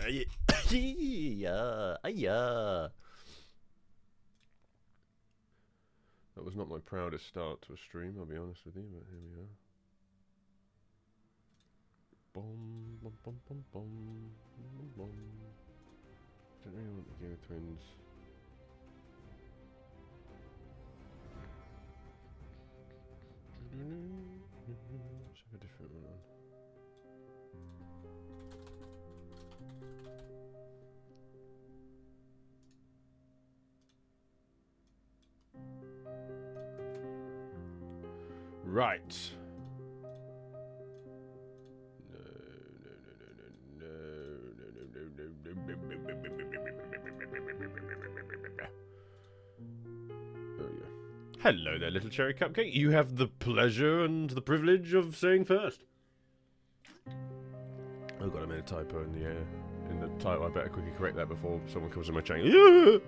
That was not my proudest start to a stream, I'll be honest with you, but here we are. Boom, boom, boom, boom, boom, boom, boom. Don't really want the Game of Twins. Let's have a different one on. Right. Hello there, little cherry cupcake. You have the pleasure and the privilege of saying first. Oh god, I made a typo in the title. I better quickly correct that before someone comes in my channel. Yeah!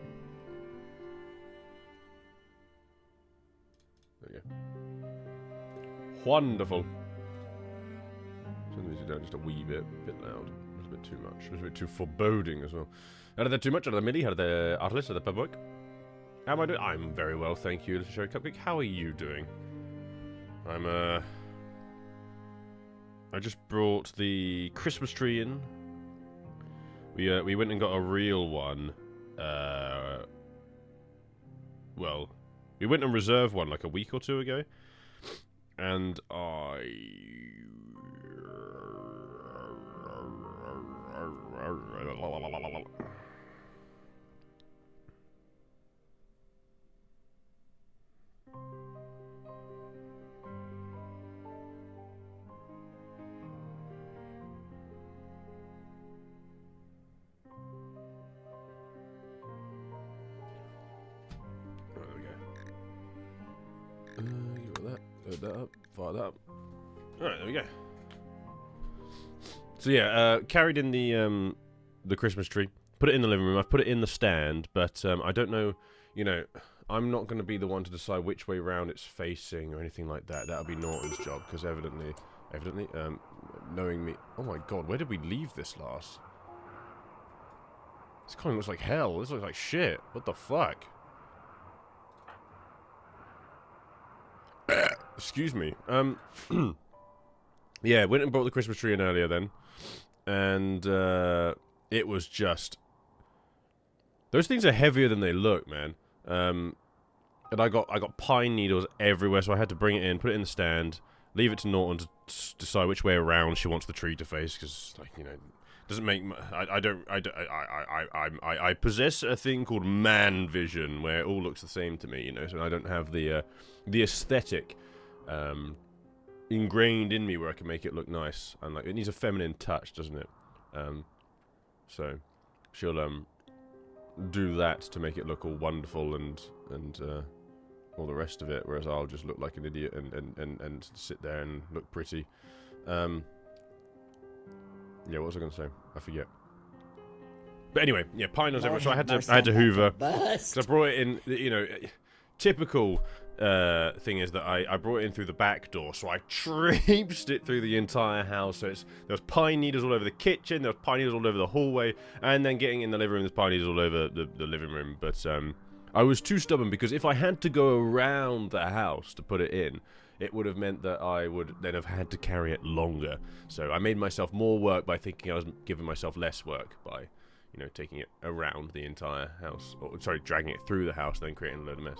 There we go. Wonderful. Turn the music down just a wee bit loud. It was a bit too much. It was a bit too foreboding as well. Out of that too much, out of the MIDI, out of the artless, out of the public. How am I doing? I'm very well, thank you, little cherry cupcake. How are you doing? I just brought the Christmas tree in. We went and got a real one. Well, we went and reserved one like a week or two ago. And load that up, fire that up. Alright, there we go. So yeah, carried in the Christmas tree, put it in the living room, I've put it in the stand, but I don't know, you know, I'm not going to be the one to decide which way round it's facing or anything like that. That'll be Norton's job, because evidently, knowing me... Oh my god, where did we leave this last? This kind of looks like hell, this looks like shit, what the fuck? Excuse me. Yeah, went and brought the Christmas tree in earlier then, and it was just... Those things are heavier than they look, man. And I got pine needles everywhere, so I had to bring it in, put it in the stand, leave it to Norton to decide which way around she wants the tree to face, because, like, you know, doesn't make... I possess a thing called man vision, where it all looks the same to me, you know, so I don't have the aesthetic ingrained in me where I can make it look nice, and like it needs a feminine touch, doesn't it? So she'll do that to make it look all wonderful and all the rest of it, whereas I'll just look like an idiot and sit there and look pretty. Yeah, what was I going to say? I forget. But anyway, yeah, pine needles everywhere, so I had to hoover, because I brought it in, you know, typical thing is that I brought it in through the back door, so I traipsed it through the entire house. So there was pine needles all over the kitchen, there was pine needles all over the hallway, and then getting in the living room, there's pine needles all over the living room. But I was too stubborn, because if I had to go around the house to put it in, it would have meant that I would then have had to carry it longer. So I made myself more work by thinking I was giving myself less work by, you know, taking it around the entire house, or sorry, dragging it through the house, then creating a load of mess.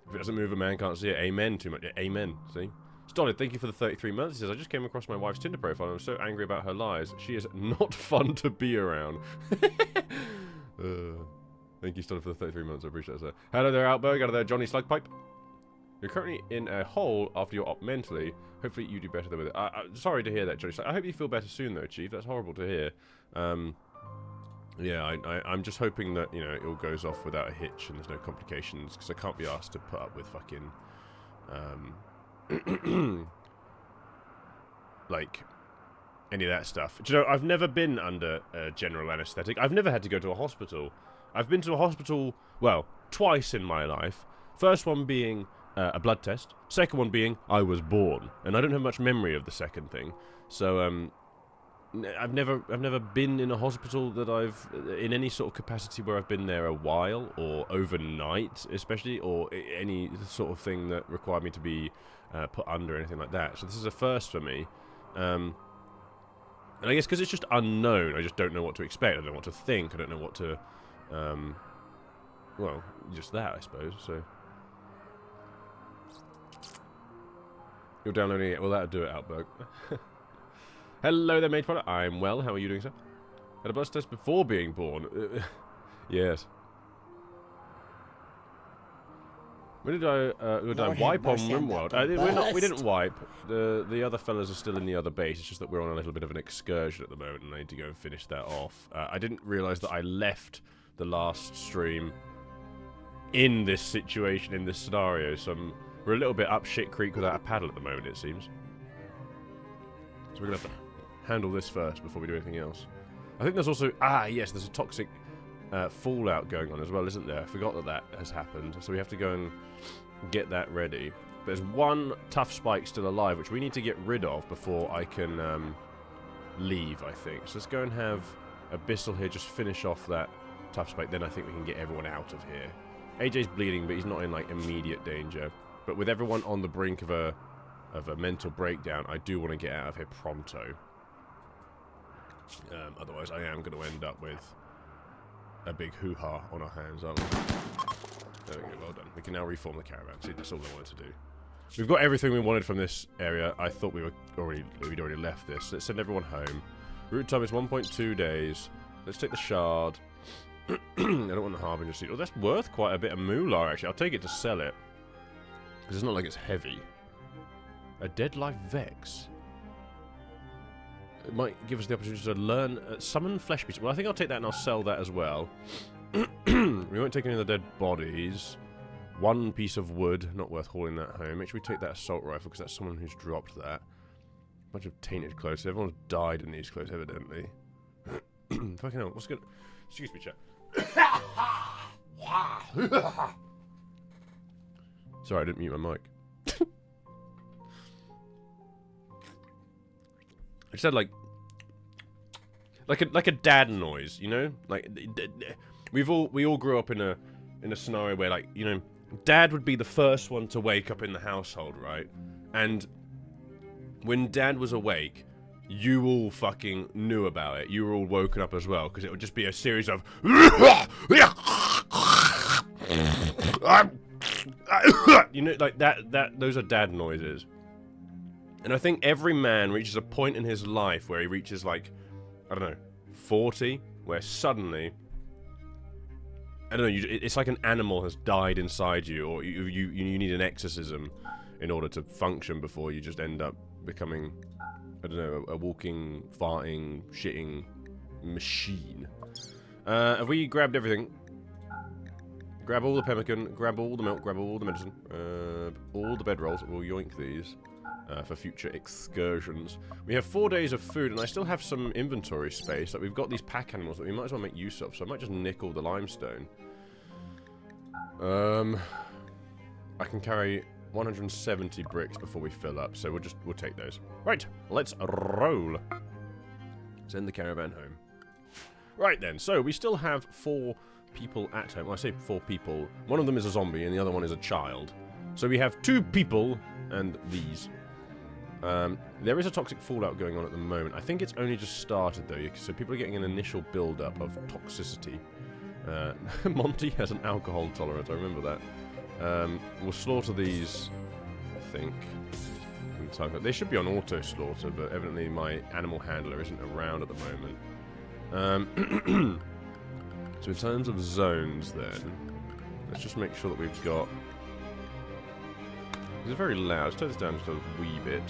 If it doesn't move, a man can't see it. Amen too much. Amen. See? Stolid, thank you for the 33 months. He says, I just came across my wife's Tinder profile and I'm so angry about her lies. She is not fun to be around. Thank you, Stolid, for the 33 months. I appreciate it, sir. Hello there, Outberg. Hello there, Johnny Slugpipe. You're currently in a hole after your op mentally. Hopefully you do better than with it. Sorry to hear that, Johnny. I hope you feel better soon, though, Chief. That's horrible to hear. Yeah, I'm just hoping that, you know, it all goes off without a hitch and there's no complications, because I can't be asked to put up with fucking, like, any of that stuff. Do you know, I've never been under general anesthetic. I've never had to go to a hospital. I've been to a hospital, well, twice in my life. First one being a blood test. Second one being I was born. And I don't have much memory of the second thing. So, I've never been in a hospital that I've in any sort of capacity where I've been there a while or overnight, especially, or any sort of thing that required me to be put under or anything like that. So this is a first for me, and I guess because it's just unknown, I just don't know what to expect. I don't know what to think. I don't know what to, well, just that, I suppose. So you're downloading it. Well, that'll do it, Outberg. Hello there, mate. I'm well. How are you doing, sir? Had a bus test before being born. Yes. When did I wipe on RimWorld? We didn't wipe. The other fellas are still in the other base. It's just that we're on a little bit of an excursion at the moment, and I need to go and finish that off. I didn't realise that I left the last stream in this situation, in this scenario, so we're a little bit up shit creek without a paddle at the moment, it seems. So we're going to have to handle this first before we do anything else. I think there's also... yes, there's a toxic fallout going on as well, isn't there? I forgot that that has happened. So we have to go and get that ready. There's one tough spike still alive, which we need to get rid of before I can leave, I think. So let's go and have Abyssal here just finish off that tough spike. Then I think we can get everyone out of here. AJ's bleeding, but he's not in, like, immediate danger. But with everyone on the brink of a mental breakdown, I do want to get out of here pronto. Otherwise, I am going to end up with a big hoo-ha on our hands, aren't we? There we go, well done. We can now reform the caravan. See, that's all I wanted to do. We've got everything we wanted from this area. I thought we'd already left this. Let's send everyone home. Route time is 1.2 days. Let's take the shard. I don't want the harbinger seed. Oh, that's worth quite a bit of moolah, actually. I'll take it to sell it. Because it's not like it's heavy. A dead life vex. It might give us the opportunity to learn summon flesh pieces. Well, I think I'll take that and I'll sell that as well. We won't take any of the dead bodies. One piece of wood, not worth hauling that home. Make sure we take that assault rifle because that's someone who's dropped that. Bunch of tainted clothes. Everyone's died in these clothes, evidently. Fucking hell, what's good? Excuse me, chat. Sorry, I didn't mute my mic. I just had like a dad noise, you know? Like we all grew up in a scenario where, like, you know, dad would be the first one to wake up in the household, right? And when dad was awake, you all fucking knew about it. You were all woken up as well, because it would just be a series of you know, like those are dad noises. And I think every man reaches a point in his life where he reaches, like, I don't know, 40, where suddenly, I don't know, it's like an animal has died inside you, or you need an exorcism in order to function before you just end up becoming, I don't know, a walking, farting, shitting machine. Have we grabbed everything? Grab all the pemmican, grab all the milk, grab all the medicine, all the bedrolls. We'll yoink these for future excursions. We have 4 days of food, and I still have some inventory space. Like, we've got these pack animals that we might as well make use of, so I might just nick all the limestone. I can carry 170 bricks before we fill up, so we'll take those. Right, let's roll. Send the caravan home. Right then, so we still have 4 people at home. Well, I say 4 people. One of them is a zombie, and the other one is a child. So we have 2 people and these. There is a toxic fallout going on at the moment. I think it's only just started, though, so people are getting an initial build-up of toxicity. Monty has an alcohol tolerance, I remember that. We'll slaughter these, I think. They should be on auto-slaughter, but evidently my animal handler isn't around at the moment. So in terms of zones, then, let's just make sure that we've got... It's very loud. Let's turn this down just a wee bit.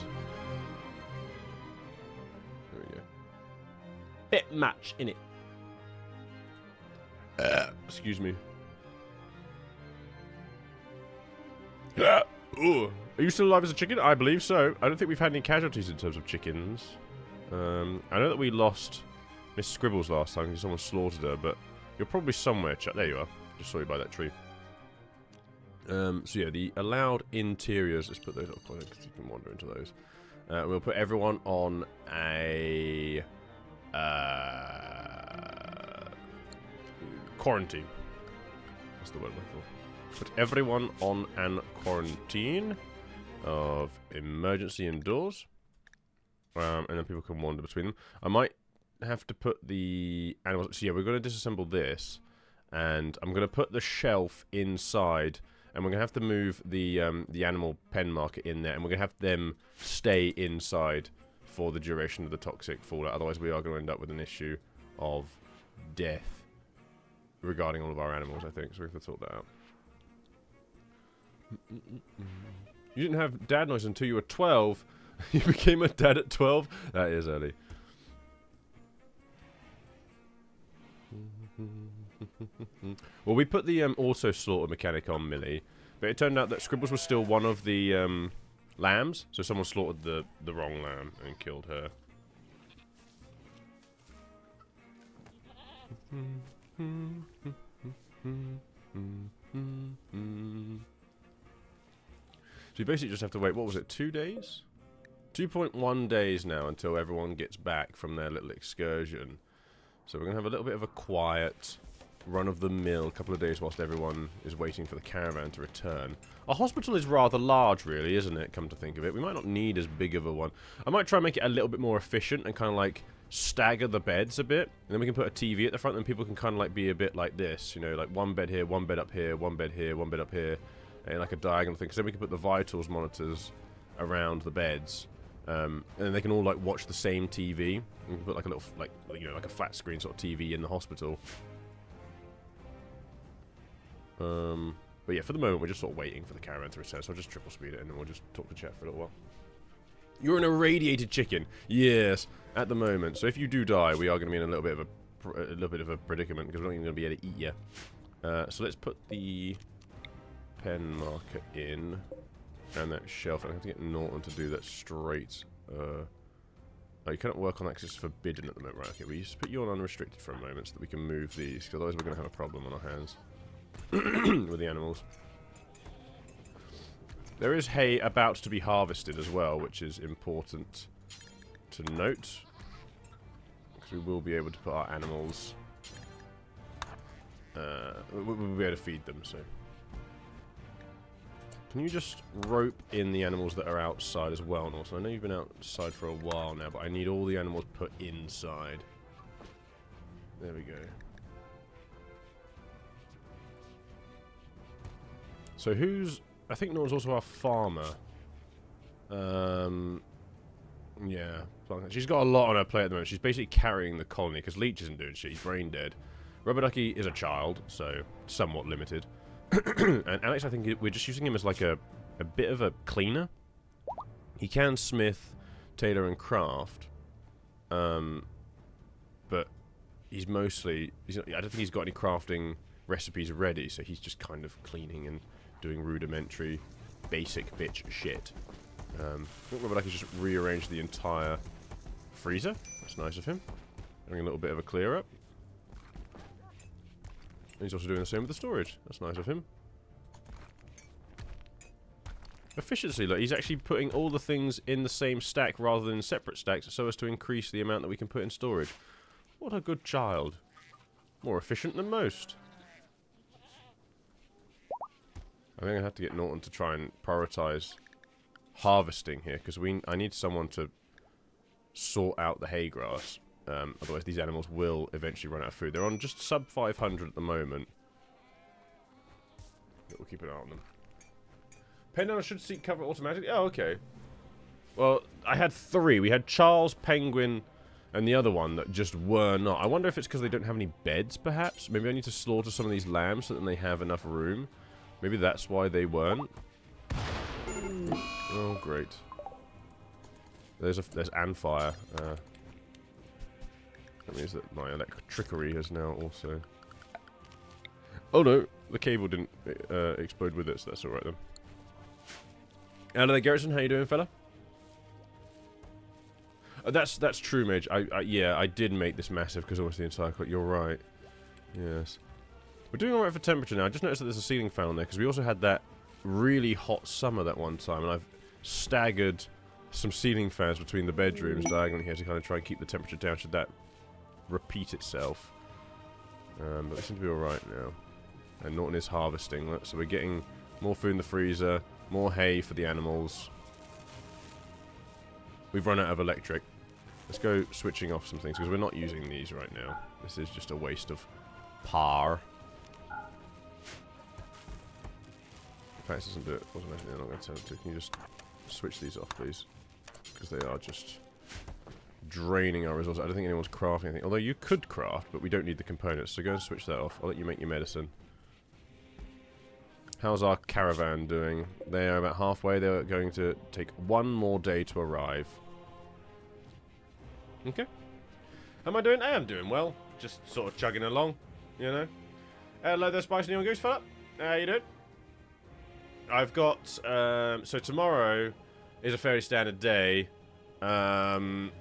There we go. Bit much, innit? Excuse me. Ooh. Are you still alive as a chicken? I believe so. I don't think we've had any casualties in terms of chickens. I know that we lost Miss Scribbles last time because someone slaughtered her, but you're probably somewhere, chat. There you are. Just saw you by that tree. So yeah, the allowed interiors, let's put those up because you can wander into those. We'll put everyone on a quarantine. That's the word I'm looking for. Put everyone on an quarantine of emergency indoors. And then people can wander between them. I might have to put the animals... So yeah, we're going to disassemble this. And I'm going to put the shelf inside. And we're going to have to move the animal pen marker in there. And we're going to have them stay inside for the duration of the toxic fallout. Otherwise, we are going to end up with an issue of death regarding all of our animals, I think. So we have to sort that out. You didn't have dad noise until you were 12. You became a dad at 12? That is early. Well, we put the auto slaughter mechanic on Millie, but it turned out that Scribbles was still one of the lambs, so someone slaughtered the wrong lamb and killed her. So you basically just have to wait, what was it, 2 days? 2.1 days now until everyone gets back from their little excursion. So we're going to have a little bit of a quiet, run-of-the-mill couple of days whilst everyone is waiting for the caravan to return. Our hospital is rather large, really, isn't it, come to think of it? We might not need as big of a one. I might try and make it a little bit more efficient and kind of like stagger the beds a bit. And then we can put a TV at the front and people can kind of like be a bit like this, you know, like one bed here, one bed up here, one bed here, one bed up here, and like a diagonal thing. Because then we can put the vitals monitors around the beds. And then they can all like watch the same TV. We can put like a little, like, you know, like a flat screen sort of TV in the hospital. But yeah, for the moment we're just sort of waiting for the caravan to return. So I'll just triple speed it and then we'll just talk to chat for a little while. You're an irradiated chicken. Yes, at the moment. So if you do die, we are going to be in a little bit of a predicament because we're not even going to be able to eat you. So let's put the pen marker in. And that shelf, I have to get Norton to do that straight. Oh, you cannot work on that because it's forbidden at the moment. Right, okay, we just put you on unrestricted for a moment so that we can move these, because otherwise we're going to have a problem on our hands with the animals. There is hay about to be harvested as well, which is important to note. Because we will be able to put our animals... we'll be able to feed them, so... Can you just rope in the animals that are outside as well, Norton? I know you've been outside for a while now, but I need all the animals put inside. There we go. So who's... I think Norton's also our farmer. Yeah. She's got a lot on her plate at the moment. She's basically carrying the colony, because Leech isn't doing shit. He's brain dead. Rubber Ducky is a child, so somewhat limited. And Alex, I think we're just using him as like a bit of a cleaner. He can smith, tailor, and craft. But he's mostly... I don't think he's got any crafting recipes ready, so he's just kind of cleaning and doing rudimentary, basic bitch shit. I think Rubber Ducky's just rearranged the entire freezer. That's nice of him. Having a little bit of a clear up. And he's also doing the same with the storage. That's nice of him. Efficiency, look, he's actually putting all the things in the same stack rather than separate stacks so as to increase the amount that we can put in storage. What a good child. More efficient than most. I think I'm going to have to get Norton to try and prioritize harvesting here, because I need someone to sort out the hay grass. Otherwise these animals will eventually run out of food. They're on just sub 500 at the moment. But we'll keep an eye on them. Pen should seek cover automatically? Oh, okay. Well, I had 3. We had Charles, Penguin, and the other one that just were not. I wonder if it's because they don't have any beds, perhaps? Maybe I need to slaughter some of these lambs so that they have enough room. Maybe that's why they weren't. Oh, great. There's Anfire. That means that my electricity has now also... Oh no, the cable didn't explode with it, so that's alright then. Hello there, Garrison, how you doing, fella? That's true, Mage. Yeah, I did make this massive because obviously the entire clock. You're right. Yes. We're doing alright for temperature now. I just noticed that there's a ceiling fan on there because we also had that really hot summer that one time, and I've staggered some ceiling fans between the bedrooms diagonally here to kind of try and keep the temperature down should that repeat itself. But we seem to be alright now. And Norton is harvesting. Look, so we're getting more food in the freezer, more hay for the animals. We've run out of electric. Let's go switching off some things, because we're not using these right now. This is just a waste of power. In fact, this doesn't do it. Wasn't anything I'm not going to tell it to. Can you just switch these off, please? Because they are just draining our resources. I don't think anyone's crafting anything. Although you could craft, but we don't need the components. So go and switch that off. I'll let you make your medicine. How's our caravan doing? They are about halfway. They're going to take one more day to arrive. Okay. How am I doing? I am doing well. Just sort of chugging along, you know. Hello there, Spice and Goose fella. How you doing? I've got, so tomorrow is a fairly standard day. But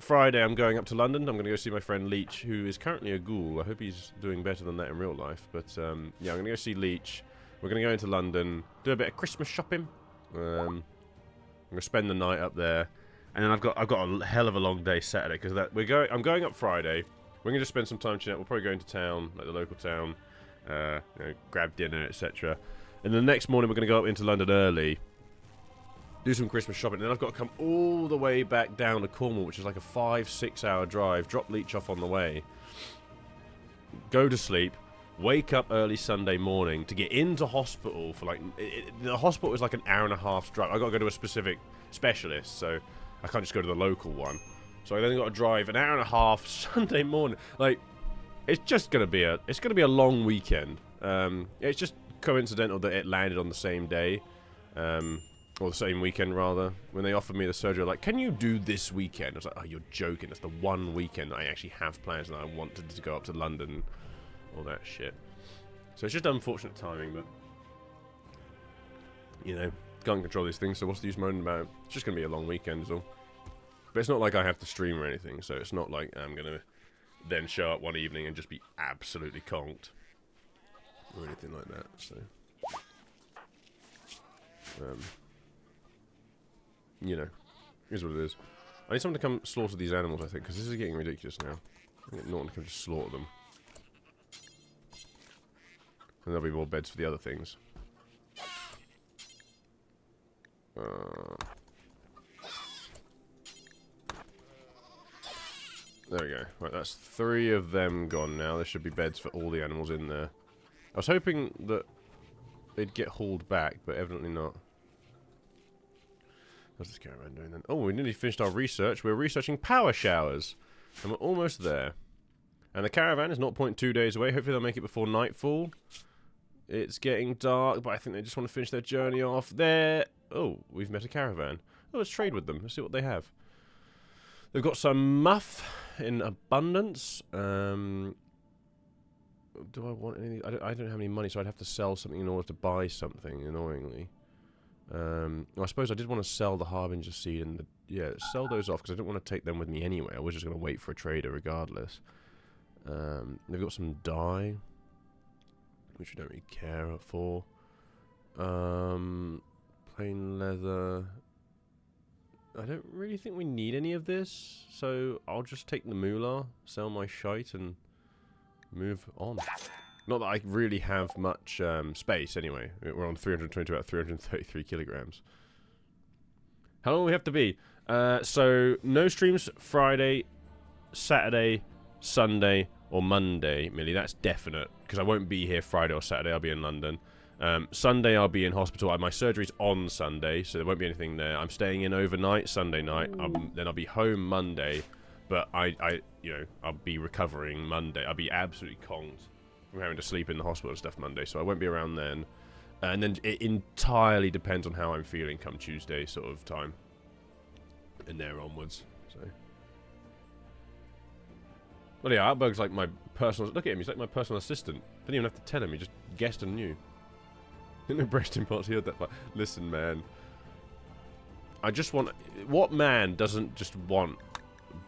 Friday I'm going up to London. I'm going to go see my friend Leech, who is currently a ghoul. I hope he's doing better than that in real life. But, yeah, I'm going to go see Leech. We're going to go into London, do a bit of Christmas shopping. I'm going to spend the night up there. And then I've got a hell of a long day Saturday, because I'm going up Friday. We're going to spend some time chilling out. We'll probably go into town, like the local town, you know, grab dinner, etc. And the next morning we're going to go up into London early, do some Christmas shopping, and then I've got to come all the way back down to Cornwall, which is like a 5-6 hour drive, drop Leech off on the way, go to sleep, wake up early Sunday morning to get into hospital for like... the hospital is like an hour and a half's drive. I've got to go to a specific specialist, so I can't just go to the local one. So I then got to drive an hour and a half Sunday morning. Like, it's just going to be a long weekend. It's just coincidental that it landed on the same day. Or the same weekend, rather. When they offered me the surgery, like, can you do this weekend? I was like, oh, you're joking. It's the one weekend that I actually have plans and I wanted to go up to London. All that shit. So it's just unfortunate timing, but... you know, can't control these things, so what's the use moaning about it? It's just going to be a long weekend is all. But it's not like I have to stream or anything, so it's not like I'm going to then show up one evening and just be absolutely conked. Or anything like that, so... you know, here's what it is. I need someone to come slaughter these animals, I think, because this is getting ridiculous now. I think Norton can just slaughter them. And there'll be more beds for the other things. There we go. Right, that's 3 of them gone now. There should be beds for all the animals in there. I was hoping that they'd get hauled back, but evidently not. What's this caravan doing then? Oh, we nearly finished our research. We're researching power showers. And we're almost there. And the caravan is 0.2 days away. Hopefully they'll make it before nightfall. It's getting dark, but I think they just want to finish their journey off there. Oh, we've met a caravan. Oh, let's trade with them. Let's see what they have. They've got some muff in abundance. Do I want anything? I don't have any money, so I'd have to sell something in order to buy something, annoyingly. Well, I suppose I did want to sell the Harbinger seed and yeah, sell those off because I didn't want to take them with me anyway. I was just going to wait for a trader regardless. They've got some dye, which we don't really care for. Plain leather. I don't really think we need any of this, so I'll just take the moolah, sell my shite, and move on. Not that I really have much space, anyway. We're on 322 out of 333 kilograms. How long do we have to be? So, no streams Friday, Saturday, Sunday, or Monday, Millie. That's definite, because I won't be here Friday or Saturday. I'll be in London. Sunday, I'll be in hospital. My surgery's on Sunday, so there won't be anything there. I'm staying in overnight, Sunday night. Then I'll be home Monday, but you know, I'll be recovering Monday. I'll be absolutely conked from having to sleep in the hospital and stuff Monday, so I won't be around then. And then it entirely depends on how I'm feeling come Tuesday sort of time. And there onwards, so. Well, yeah, Outberg's like my personal... Look at him, he's like my personal assistant. Didn't even have to tell him, he just guessed and knew. Didn't know breast implants, he heard that part. Listen, man. I just want... What man doesn't just want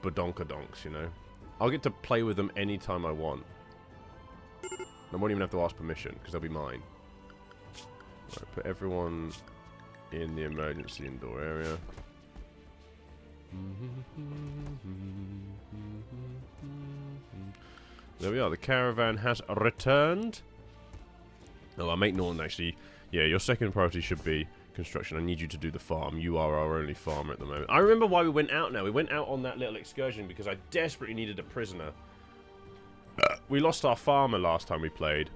badonkadonks, you know? I'll get to play with them anytime I want. I won't even have to ask permission, because they'll be mine. Right, put everyone in the emergency indoor area. There we are. The caravan has returned. Oh, our mate Norton actually... Yeah, your second priority should be construction. I need you to do the farm. You are our only farmer at the moment. I remember why we went out now. We went out on that little excursion because I desperately needed a prisoner. We lost our farmer last time we played.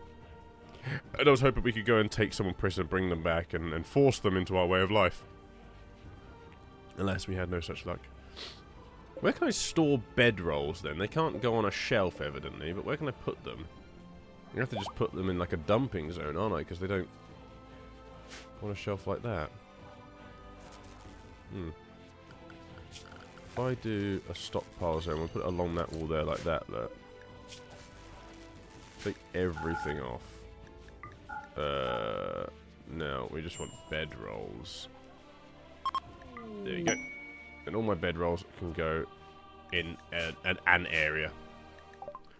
And I was hoping we could go and take someone prisoner, bring them back, and force them into our way of life. Alas, we had no such luck. Where can I store bedrolls then? They can't go on a shelf, evidently, but where can I put them? I have to just put them in like a dumping zone, aren't I? Because they don't go on a shelf like that. If I do a stockpile zone, we'll put it along that wall there like that, look. Take everything off. No, we just want bedrolls. There you go. And all my bedrolls can go in an area.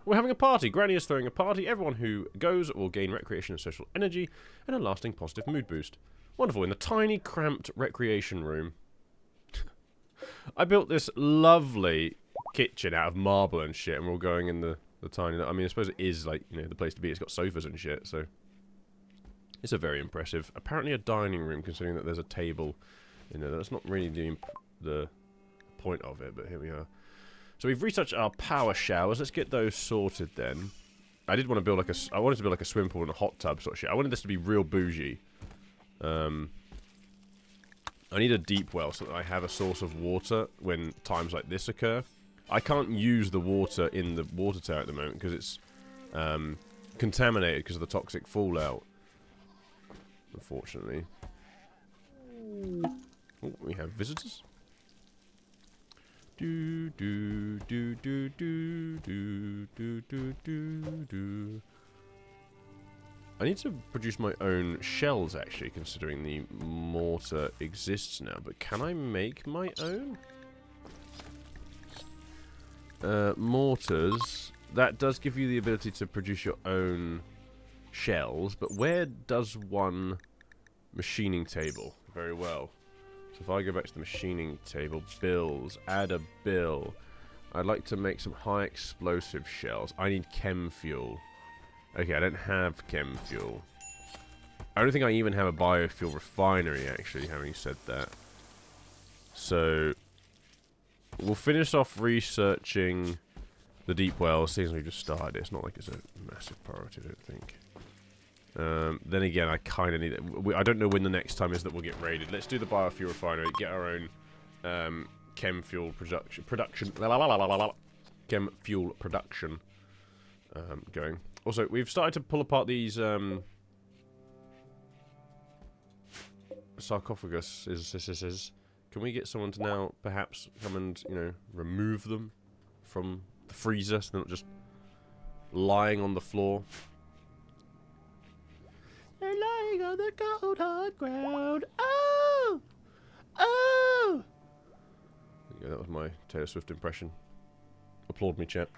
We're having a party. Granny is throwing a party. Everyone who goes will gain recreation and social energy and a lasting positive mood boost. Wonderful. In the tiny, cramped recreation room. I built this lovely kitchen out of marble and shit, and we're all going in the tiny... I mean, I suppose it is, like, you know, the place to be. It's got sofas and shit, so... It's a very impressive... Apparently a dining room, considering that there's a table in there. That's not really the point of it, but here we are. So we've researched our power showers. Let's get those sorted then. I did want to build like I wanted to build like a swimming pool and a hot tub sort of shit. I wanted this to be real bougie. I need a deep well so that I have a source of water when times like this occur. I can't use the water in the water tower at the moment because it's contaminated because of the toxic fallout. Unfortunately. Oh, we have visitors. Do do do do do do do do do do. I need to produce my own shells actually, considering the mortar exists now. But can I make my own? Mortars. That does give you the ability to produce your own shells, but where does one machining table? Very well. So if I go back to the machining table, bills, add a bill. I'd like to make some high explosive shells. I need chem fuel. Okay, I don't have chem fuel. I don't think I even have a biofuel refinery, actually, having said that. So, we'll finish off researching the deep wells, seeing as we've just started. It's not like it's a massive priority, I don't think. Then again, I kind of need it. I don't know when the next time is that we'll get raided. Let's do the biofuel refinery, get our own chem fuel production. Chem fuel production going. Also, we've started to pull apart these sarcophaguses. Can we get someone to now perhaps come and, you know, remove them from the freezer so they're not just lying on the floor? They're lying on the cold hard ground. Oh! Oh! Yeah, that was my Taylor Swift impression. Applaud me, chat.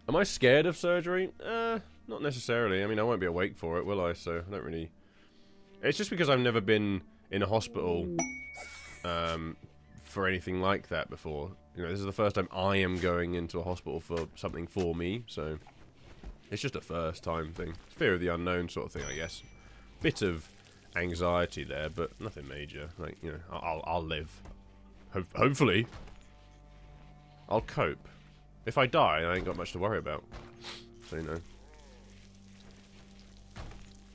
Am I scared of surgery? Not necessarily. I mean, I won't be awake for it, will I? So, I don't really... It's just because I've never been in a hospital for anything like that before. You know, this is the first time I am going into a hospital for something for me, so... It's just a first time thing. Fear of the unknown sort of thing, I guess. Bit of anxiety there, but nothing major. Like, you know, I'll live. Hopefully. I'll cope. If I die, I ain't got much to worry about. So, you know.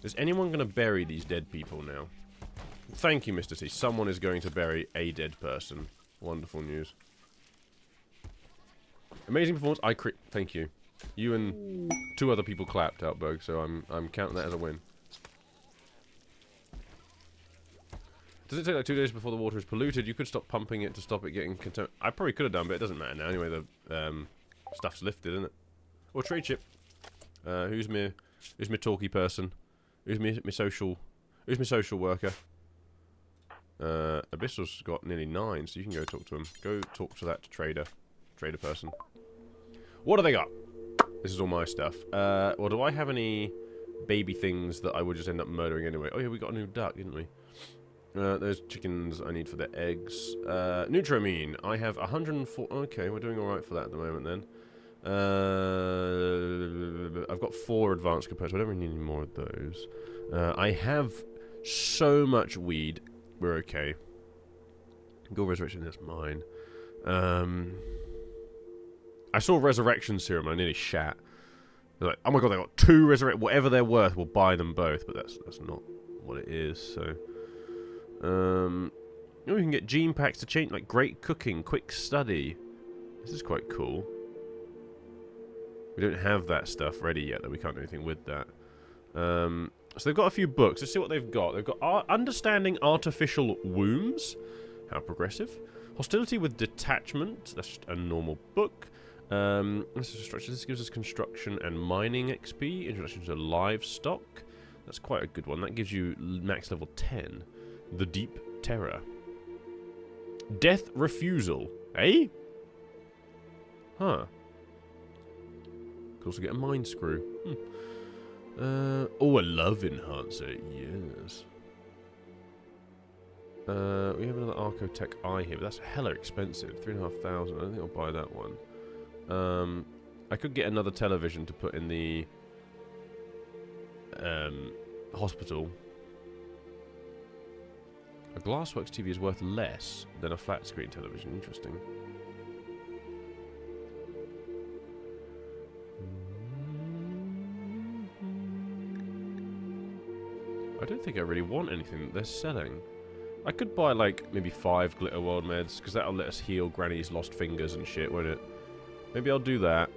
Is anyone going to bury these dead people now? Thank you, Mr. T. Someone is going to bury a dead person. Wonderful news. Amazing performance. Thank you. You and 2 other people clapped, Outberg, so I'm counting that as a win. Does it take like 2 days before the water is polluted? You could stop pumping it to stop it getting contaminated. I probably could have done, but it doesn't matter now. Anyway, the stuff's lifted, isn't it? Or trade chip. Who's my talky person? Who's my social worker? Abyssal's got nearly 9, so you can go talk to him. Go talk to that trader person. What do they got? This is all my stuff. Well, do I have any baby things that I would just end up murdering anyway? Oh yeah, we got a new duck, didn't we? Those chickens I need for their eggs. Nutramine. I have 104. Okay, we're doing alright for that at the moment then. I've got 4 advanced components. I don't really need any more of those. I have so much weed. We're okay. Go Resurrection, that's mine. I saw Resurrection Serum and I nearly shat. They're like, oh my god, they got 2 Resurrect. Whatever they're worth, we'll buy them both. But that's not what it is, so... we can get gene packs to change, like great cooking, quick study. This is quite cool. We don't have that stuff ready yet, though. We can't do anything with that. So they've got a few books. Let's see what they've got. They've got Understanding Artificial Wombs. How progressive. Hostility with Detachment. That's just a normal book. This is a structure. This gives us construction and mining XP. Introduction to livestock. That's quite a good one. That gives you max level 10. The Deep Terror. Death Refusal. Eh? Huh. Could also get a Mind Screw. Oh, a Love Enhancer. Yes. We have another Archotech Eye here, but that's hella expensive. 3,500. I don't think I'll buy that one. I could get another television to put in the hospital. A Glassworks TV is worth less than a flat screen television. Interesting. I don't think I really want anything that they're selling. I could buy like maybe 5 Glitter World meds because that'll let us heal Granny's lost fingers and shit, won't it? Maybe I'll do that.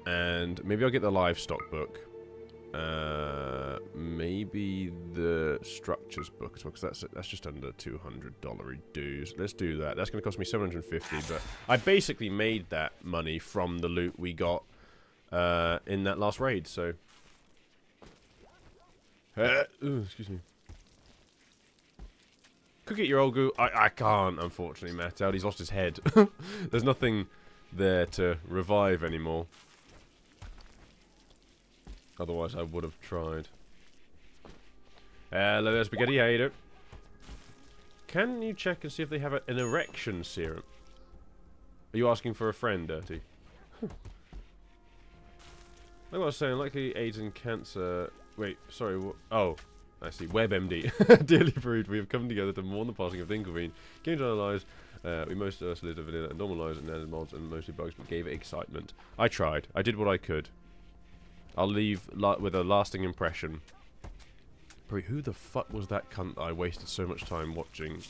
And maybe I'll get the livestock book. Maybe the structures book as well, because that's just under $200 dues. Let's do that. That's going to cost me $750, but I basically made that money from the loot we got in that last raid. So, ooh, excuse me. Could get your old goo. I can't, unfortunately, Matt. Out. He's lost his head. There's nothing there to revive anymore. Otherwise, I would have tried. Hello there, Spaghetti. How you doing? Can you check and see if they have an erection serum? Are you asking for a friend, Dirty? Like what I was saying, likely AIDS and cancer. Wait, sorry. Oh, I see. WebMD. Dearly bereaved, we have come together to mourn the passing of Dinkelbean. Came to our lives. We most of us lived a vanilla and normal lives and added mods and mostly bugs, but gave it excitement. I tried. I did what I could. I'll leave with a lasting impression. Probably, who the fuck was that cunt that I wasted so much time watching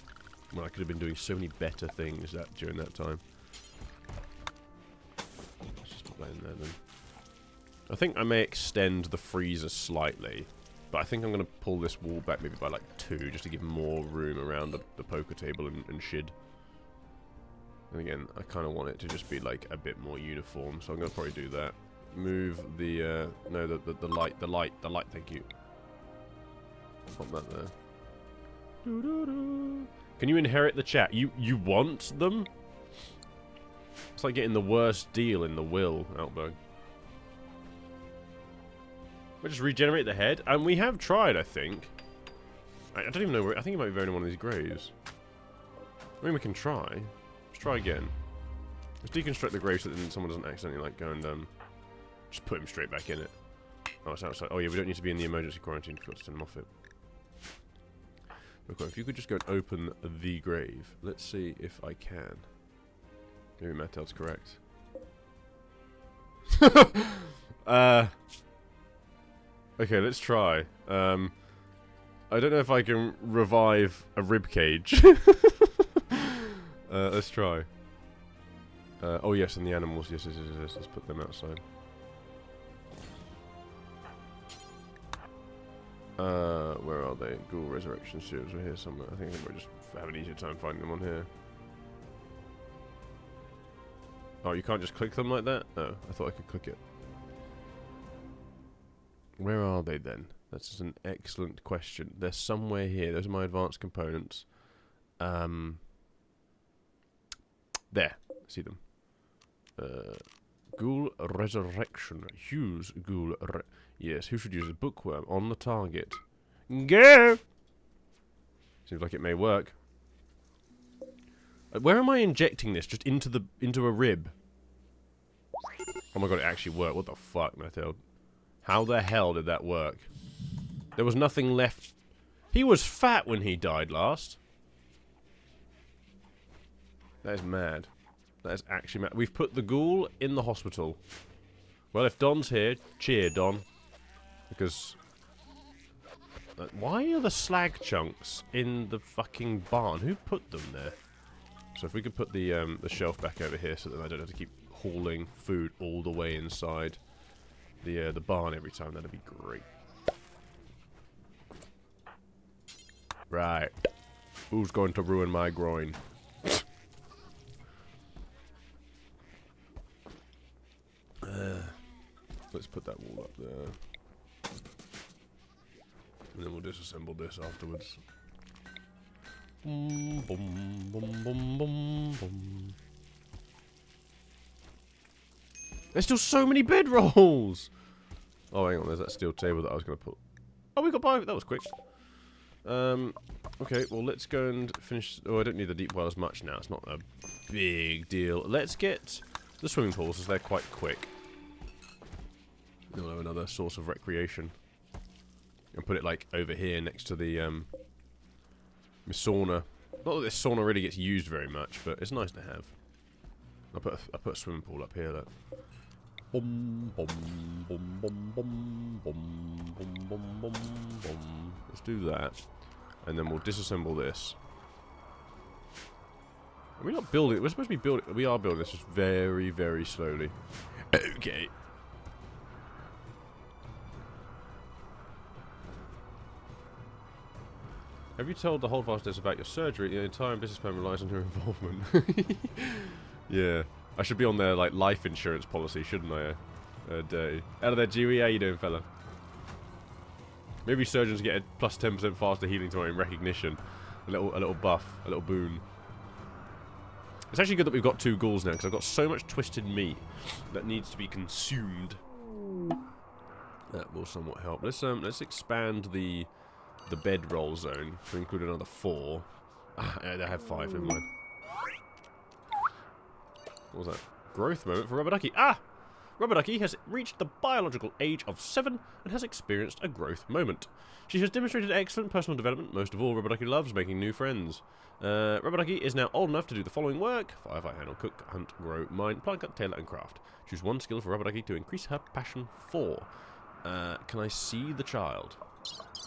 when I could have been doing so many better things during that time? Let's just put that in there then. I think I may extend the freezer slightly, but I think I'm going to pull this wall back maybe by like 2 just to give more room around the poker table and shit. And again, I kind of want it to just be like a bit more uniform, so I'm going to probably do that. Move the no, the light, thank you. Pop that there. Can you inherit the chat? You want them? It's like getting the worst deal in the will, Outbug. We'll just regenerate the head, and we have tried, I think. I don't even know where. I think it might be buried in one of these graves. I mean, we can try. Let's try again. Let's deconstruct the grave so that someone doesn't accidentally like go and just put him straight back in it. Oh, it's outside. Oh yeah, we don't need to be in the emergency quarantine to send him off it. Okay, if you could just go and open the grave. Let's see if I can. Maybe Mattel's correct. Okay, let's try. I don't know if I can revive a rib cage. Let's try. Oh yes, and the animals. Yes. Let's put them outside. Where are they? Ghoul Resurrection Series are here somewhere. I think we're just having an easier time finding them on here. Oh, you can't just click them like that? Oh, I thought I could click it. Where are they then? That's just an excellent question. They're somewhere here. Those are my advanced components. There. See them. Ghoul resurrection. Hughes ghoul. Yes, who should use a bookworm on the target? Go! Seems like it may work. Where am I injecting this? Just into a rib? Oh my god, it actually worked. What the fuck, Mathilde? How the hell did that work? There was nothing left. He was fat when he died last. That is mad. That is actually mad. We've put the ghoul in the hospital. Well, if Don's here, cheer, Don. Because... why are the slag chunks in the fucking barn? Who put them there? So if we could put the shelf back over here so that I don't have to keep hauling food all the way inside the barn every time, that'd be great. Right. Who's going to ruin my groin? Let's put that wall up there. And then we'll disassemble this afterwards. Boom, boom, boom, boom, boom, boom. There's still so many bedrolls! Oh, hang on, there's that steel table that I was going to put. Oh, we got by. That was quick. Okay, well, let's go and finish. Oh, I don't need the deep well as much now. It's not a big deal. Let's get the swimming pools, as they're quite quick. Then we'll have another source of recreation. And put it, like, over here next to the, sauna. Not that this sauna really gets used very much, but it's nice to have. I put a swimming pool up here, look. Boom, boom, boom, boom, boom, boom, boom, boom, boom, boom. Let's do that. And then we'll disassemble this. Are we not building it? We're supposed to be building it. We are building this just very, very slowly. Okay. Have you told the whole vastness about your surgery? The entire business plan relies on your involvement. Yeah. I should be on their, like, life insurance policy, shouldn't I? A day. Out of there, Dewey. How you doing, fella? Maybe surgeons get a plus 10% faster healing time in recognition. A little buff. A little boon. It's actually good that we've got 2 ghouls now, because I've got so much twisted meat that needs to be consumed. That will somewhat help. Let's expand the bedroll zone to include another 4. Ah, I have 5, never mind. What was that? Growth moment for Rubber Ducky. Ah! Rubber Ducky has reached the biological age of 7 and has experienced a growth moment. She has demonstrated excellent personal development. Most of all, Rubber Ducky loves making new friends. Rubber Ducky is now old enough to do the following work: firefight, handle, cook, hunt, grow, mine, plant, cut, tailor, and craft. Choose 1 skill for Rubber Ducky to increase her passion for. Can I see the child?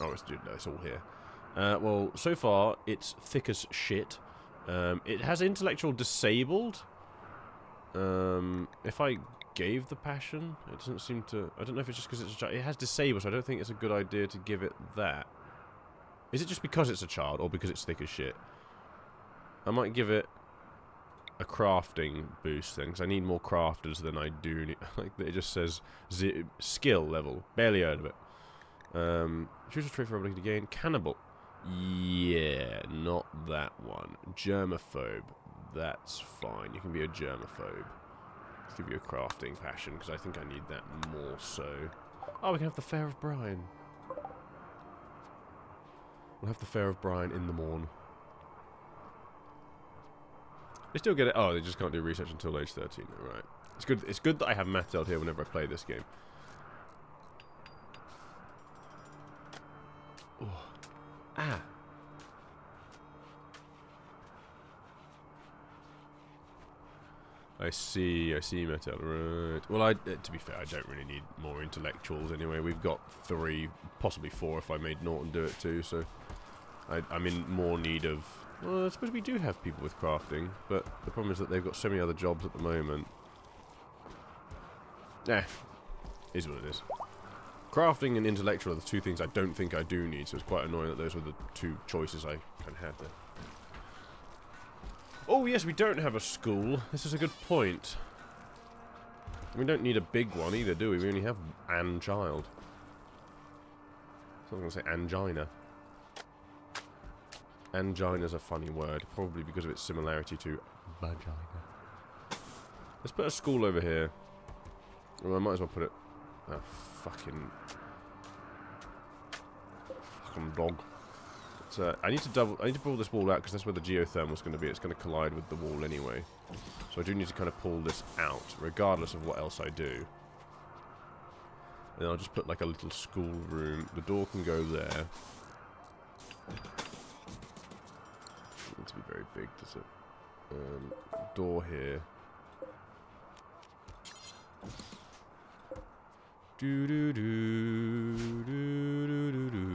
Oh, it's all here. Well, so far, it's thick as shit. It has intellectual disabled. If I gave the passion, it doesn't seem to... I don't know if it's just because it's a child. It has disabled, so I don't think it's a good idea to give it that. Is it just because it's a child, or because it's thick as shit? I might give it a crafting boost then, because I need more crafters than I do need. Like, it just says skill level. Barely heard of it. Choose a trait for ability to gain. Cannibal. Yeah, not that one. Germaphobe. That's fine. You can be a germaphobe. Let's give you a crafting passion, because I think I need that more so. Oh, we can have the Fair of Brine. We'll have the Fair of Brine in the morn. They still get it. Oh, they just can't do research until age 13. Right. It's good. It's good that I have Matt out here whenever I play this game. Oh. Ah. I see, Mattel. Right. Well, to be fair, I don't really need more intellectuals anyway. We've got 3, possibly 4 if I made Norton do it too, so I'm in more need of... Well, I suppose we do have people with crafting, but the problem is that they've got so many other jobs at the moment. Is what it is. Crafting and intellectual are the 2 things I don't think I do need, so it's quite annoying that those were the 2 choices I kind of had there. Oh yes, we don't have a school. This is a good point. We don't need a big one either, do we? We only have an child. So I'm going to say angina. Angina's a funny word, probably because of its similarity to vagina. Let's put a school over here. Well, I might as well put it... Oh, fucking dog. I need to pull this wall out because that's where the geothermal's going to be. It's going to collide with the wall anyway. So I do need to kind of pull this out, regardless of what else I do. And I'll just put like a little school room. The door can go there. Doesn't need to be very big, does it? Door here. Do do do do do do do.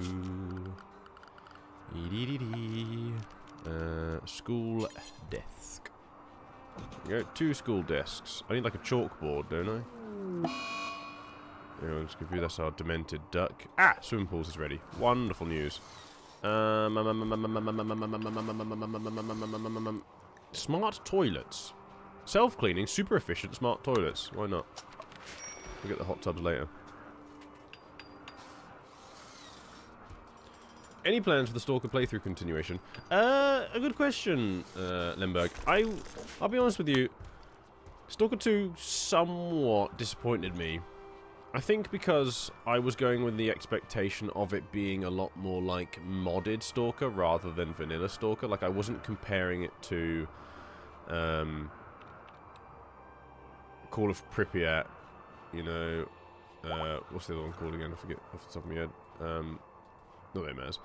School desk. There we go, 2 school desks. I need like a chalkboard, don't I? Yeah, let's give you that's our demented duck. Ah, swimming pools is ready. Wonderful news. Smart toilets. Self-cleaning, super efficient smart toilets. Why not? We'll get the hot tubs later. Any plans for the Stalker playthrough continuation? A good question, Lemberg. I'll be honest with you. Stalker 2 somewhat disappointed me. I think because I was going with the expectation of it being a lot more like modded Stalker rather than vanilla Stalker. Like, I wasn't comparing it to Call of Pripyat, you know. What's the other one called again? I forget off the top of my head. Not that it matters.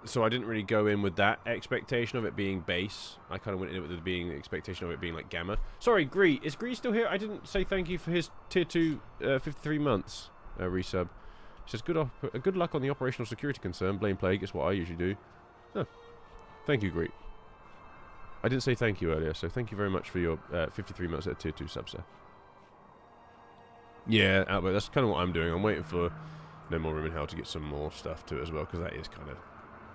So I didn't really go in with that expectation of it being base. I kind of went in with it being the expectation of it being like Gamma. Sorry, Gree. Is Gree still here? I didn't say thank you for his tier 2 53 months resub. He says, good luck on the operational security concern. Blame Plague is what I usually do. Oh. Thank you, Gree. I didn't say thank you earlier, so thank you very much for your 53 months at tier 2 sub, sir. Yeah, Albert, that's kind of what I'm doing. I'm waiting for No More Room in Hell to get some more stuff to it as well, because that is kind of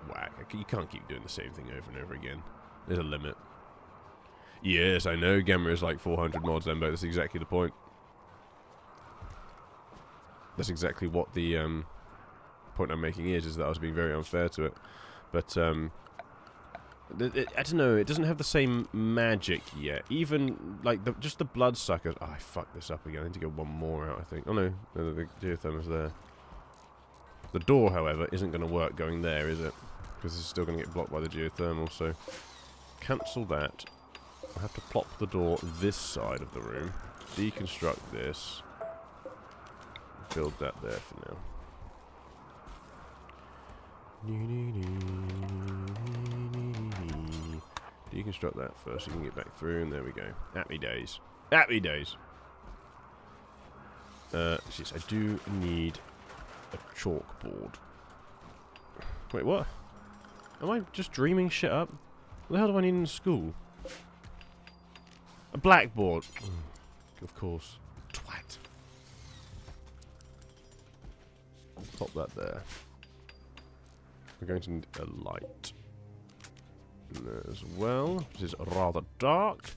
whack. You can't keep doing the same thing over and over again. There's a limit. Yes, I know Gamma is like 400 mods, then, but that's exactly the point. That's exactly what the point I'm making is that I was being very unfair to it. But I don't know, it doesn't have the same magic yet. Even like just the bloodsuckers. Oh, I fucked this up again. I need to get one more out, I think. Oh no, the geothermal's there. The door, however, isn't going to work going there, is it? Because it's still going to get blocked by the geothermal, so cancel that. I have to plop the door this side of the room, deconstruct this, build that there for now. Deconstruct that first so you can get back through, and there we go. Happy days. Happy days. Yes, I do need a chalkboard. Wait, what? Am I just dreaming shit up? What the hell do I need in school? A blackboard. Of course. Twat. Pop that there. We're going to need a light in there as well. This is rather dark.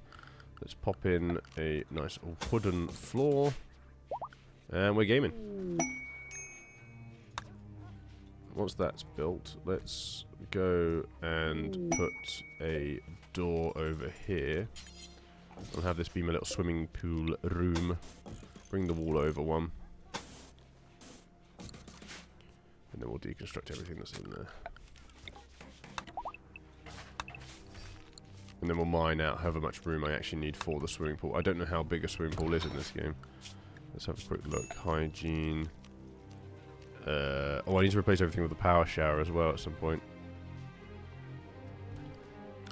Let's pop in a nice wooden floor. And we're gaming. Once that's built, let's go and put a door over here. I'll have this be my little swimming pool room. Bring the wall over one. And then we'll deconstruct everything that's in there. And then we'll mine out however much room I actually need for the swimming pool. I don't know how big a swimming pool is in this game. Let's have a quick look. Hygiene. Oh, I need to replace everything with a power shower as well at some point.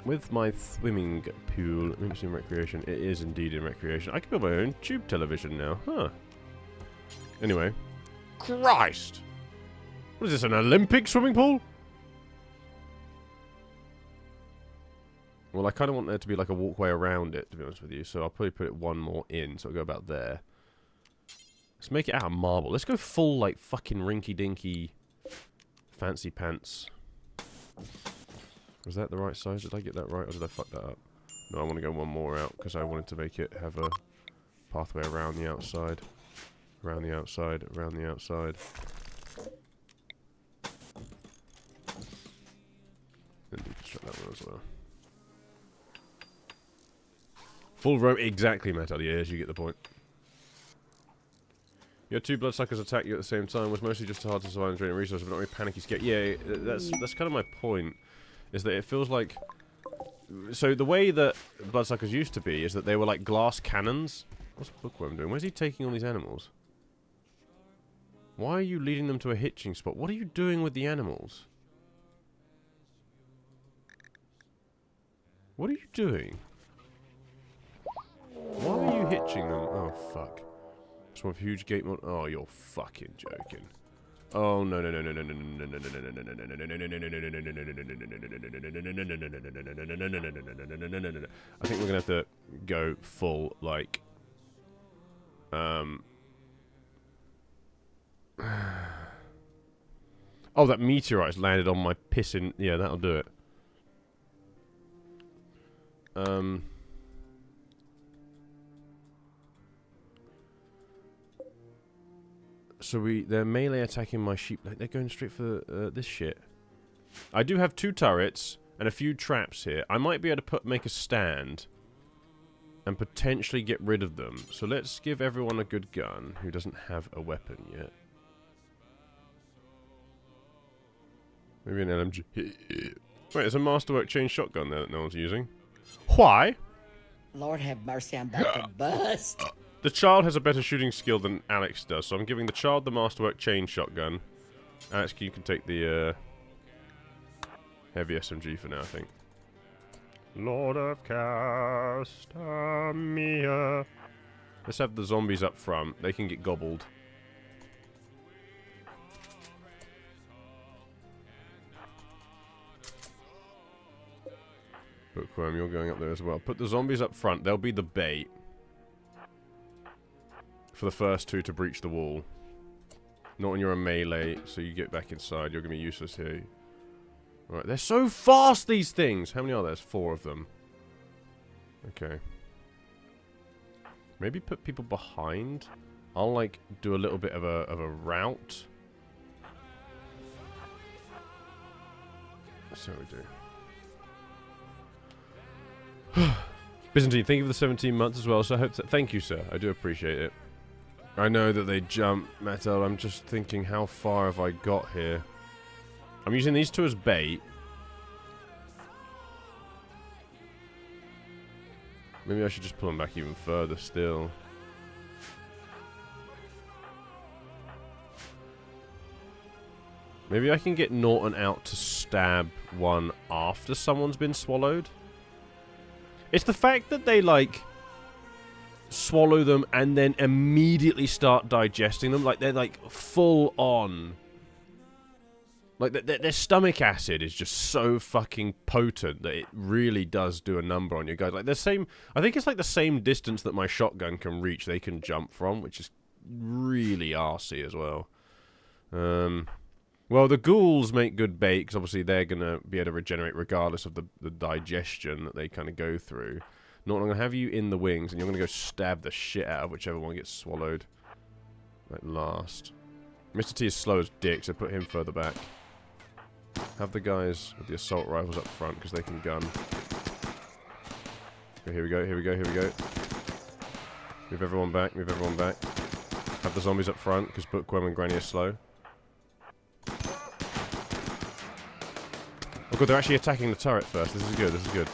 With my swimming pool, it's in recreation. It is indeed in recreation. I can build my own tube television now. Huh. Anyway. Christ! What is this, an Olympic swimming pool? Well, I kind of want there to be like a walkway around it, to be honest with you. So I'll probably put it one more in, so it'll go about there. Let's make it out of marble. Let's go full, like, fucking rinky-dinky fancy pants. Was that the right size? Did I get that right, or did I fuck that up? No, I want to go one more out, because I wanted to make it have a pathway around the outside. Around the outside, around the outside. Then deconstruct that one as well. Full row, exactly, Metal. Yes, you get the point. You had 2 bloodsuckers attack you at the same time. It was mostly just hard to survive and drain resources, but not really panicky scared. Yeah, that's kind of my point. Is that it feels like... So the way that bloodsuckers used to be is that they were like glass cannons. What's Bookworm doing? Where's he taking all these animals? Why are you leading them to a hitching spot? What are you doing with the animals? What are you doing? Why are you hitching them? Oh, fuck. Just one huge gate mod. Oh, you're fucking joking. Oh, no, no, no, no, no, no, no, no, no, no, no, I think we're gonna have to go full, like, oh, that meteorite's landed on my pissing... Yeah, that'll do it. So they're melee attacking my sheep. Like, they're going straight for this shit. I do have 2 turrets and a few traps here. I might be able to make a stand and potentially get rid of them. So let's give everyone a good gun who doesn't have a weapon yet. Maybe an LMG. Wait, there's a masterwork chain shotgun there that no one's using. Why? Lord have mercy, I'm about to bust. The child has a better shooting skill than Alex does, so I'm giving the child the masterwork chain shotgun. Alex, you can take the heavy SMG for now, I think. Lord of Castamere. Let's have the zombies up front. They can get gobbled. Bookworm, you're going up there as well. Put the zombies up front. They'll be the bait for the first 2 to breach the wall. Not when you're a melee, so you get back inside. You're going to be useless here. Alright, they're so fast, these things! How many are there? There's 4 of them. Okay. Maybe put people behind. I'll, like, do a little bit of a route. Let's see what we do. Byzantine, thank you for the 17 months as well, so I hope that... Thank you, sir. I do appreciate it. I know that they jump, Metal. I'm just thinking, how far have I got here? I'm using these 2 as bait. Maybe I should just pull them back even further still. Maybe I can get Norton out to stab one after someone's been swallowed. It's the fact that they, like, swallow them and then immediately start digesting them. Like, they're, like, full on. Like, their stomach acid is just so fucking potent that it really does do a number on you guys. Like, the same... I think it's, like, the same distance that my shotgun can reach, they can jump from, which is really arsey as well. Well, the ghouls make good bait, because obviously they're going to be able to regenerate regardless of the digestion that they kind of go through. Norton, I'm going to have you in the wings, and you're going to go stab the shit out of whichever one gets swallowed. Like last. Mr. T is slow as dick, so put him further back. Have the guys with the assault rifles up front, because they can gun. Okay, here we go, here we go, here we go. Move everyone back, move everyone back. Have the zombies up front, because Bookworm and Granny are slow. Oh god, they're actually attacking the turret first. This is good, this is good.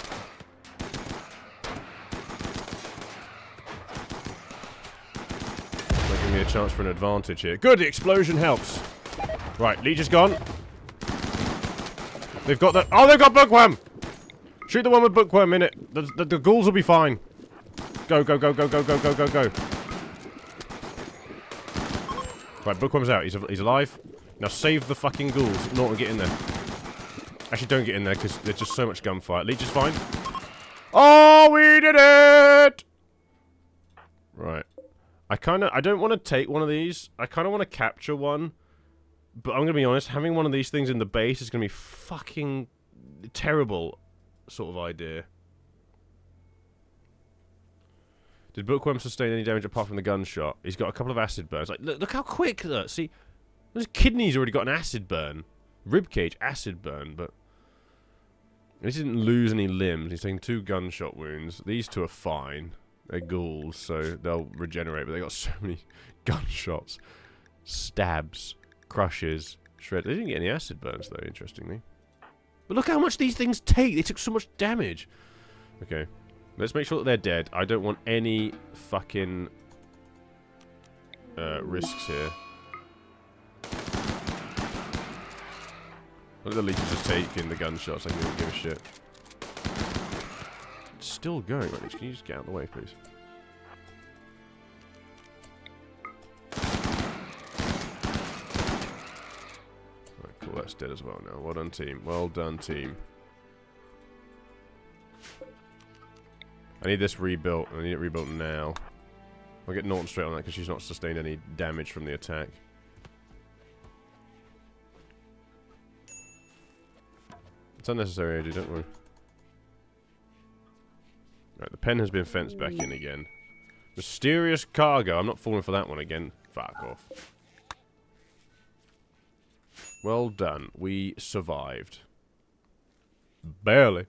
Making me a chance for an advantage here. Good, the explosion helps. Right, Leech is gone. They've got the... Oh, they've got Bookworm! Shoot the one with Bookworm in it. The ghouls will be fine. Go, go, go, go, go, go, go, go, go. Right, Bookworm's out. He's alive. Now save the fucking ghouls. Norton, get in there. Actually, don't get in there, because there's just so much gunfire. Leech is fine. Oh, we did it! Right. I don't want to take one of these. I kind of want to capture one. But I'm going to be honest, having one of these things in the base is going to be fucking terrible sort of idea. Did Bookworm sustain any damage apart from the gunshot? He's got a couple of acid burns. Like, look how quick that. See, his kidney's already got an acid burn. Ribcage, acid burn, but... He didn't lose any limbs. He's taking 2 gunshot wounds. These 2 are fine. They're ghouls, so they'll regenerate, but they got so many gunshots, stabs, crushes, shreds. They didn't get any acid burns, though, interestingly. But look how much these things take. They took so much damage. Okay. Let's make sure that they're dead. I don't want any fucking risks here. Look at the leech just taking the gunshots. I don't give a shit. It's still going. Right, can you just get out of the way, please? Right, cool. That's dead as well now. Well done, team. Well done, team. I need this rebuilt. I need it rebuilt now. I'll get Norton straight on that because she's not sustained any damage from the attack. It's unnecessary, AJ, don't worry. Right, the pen has been fenced back in again. Mysterious cargo. I'm not falling for that one again. Fuck off. Well done. We survived. Barely.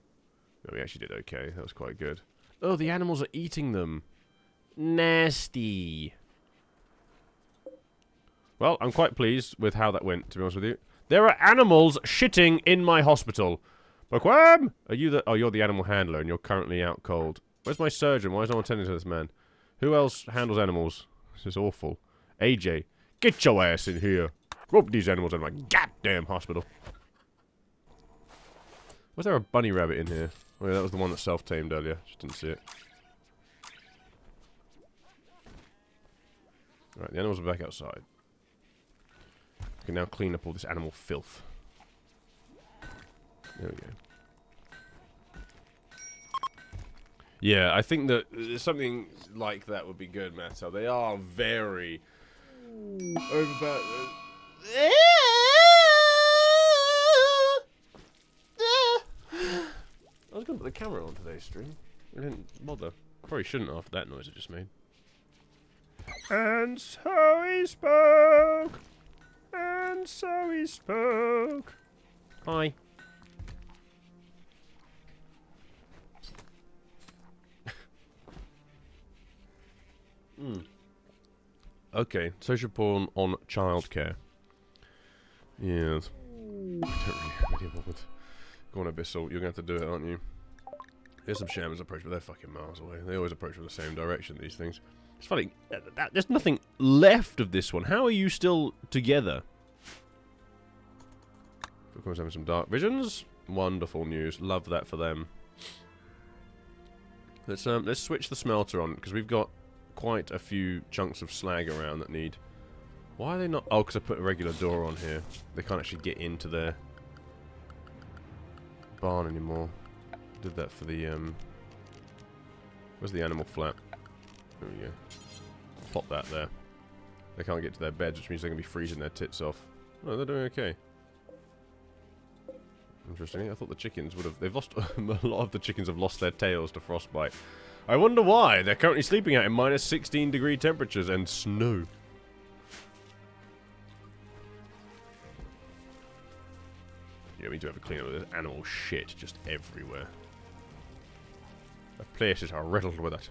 No, we actually did okay. That was quite good. Oh, the animals are eating them. Nasty. Well, I'm quite pleased with how that went, to be honest with you. There are animals shitting in my hospital. Bookworm! Are you the... Oh, you're the animal handler, and you're currently out cold. Where's my surgeon? Why is no one tending to this man? Who else handles animals? This is awful. AJ, get your ass in here. Rub these animals in my goddamn hospital. Was there a bunny rabbit in here? Oh, yeah, that was the one that self-tamed earlier. Just didn't see it. Right, the animals are back outside. We can now clean up all this animal filth. There we go. Yeah, I think that something like that would be good, Mattel. They are very overpowered. I was going to put the camera on today's stream. I didn't bother. Probably shouldn't after that noise I just made. And so he spoke. And so he spoke. Hi. Okay, social porn on childcare. Yes. I don't really have any moment. Go on, Abyssal, you're going to have to do it, aren't you? Here's some shamans approach, but they're fucking miles away. They always approach from the same direction, these things. It's funny, there's nothing left of this one. How are you still together? Of course, having some dark visions. Wonderful news. Love that for them. Let's switch the smelter on, because we've got quite a few chunks of slag around that need... Why are they not... Oh, because I put a regular door on here. They can't actually get into their barn anymore. Did that for the... Where's the animal flat? There we go. Plop that there. They can't get to their beds, which means they're going to be freezing their tits off. Oh, they're doing okay. Interesting. I thought the chickens would have... They've lost... a lot of the chickens have lost their tails to frostbite. I wonder why. They're currently sleeping out in minus 16 degree temperatures and snow. Yeah, we need to have a clean up. There's animal shit just everywhere. The places are riddled with it.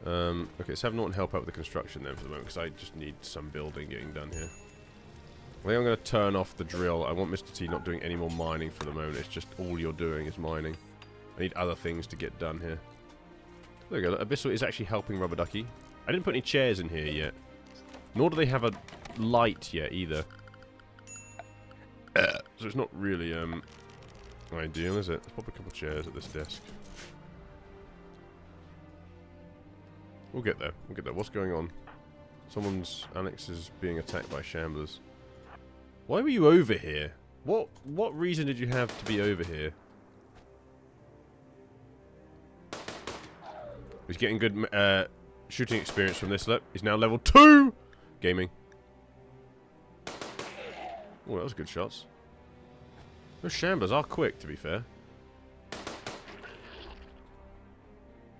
Okay, let's have Norton help out with the construction then for the moment, because I just need some building getting done here. I think I'm going to turn off the drill. I want Mr. T not doing any more mining for the moment. It's just all you're doing is mining. I need other things to get done here. There we go. Abyssal is actually helping Rubber Ducky. I didn't put any chairs in here yet. Nor do they have a light yet either. So it's not really ideal, is it? Let's pop a couple of chairs at this desk. We'll get there. We'll get there. What's going on? Alex is being attacked by shamblers. Why were you over here? What reason did you have to be over here? He's getting good shooting experience from this. Look, he's now level 2 gaming. Oh, that was good shots. Those shamblers are quick, to be fair.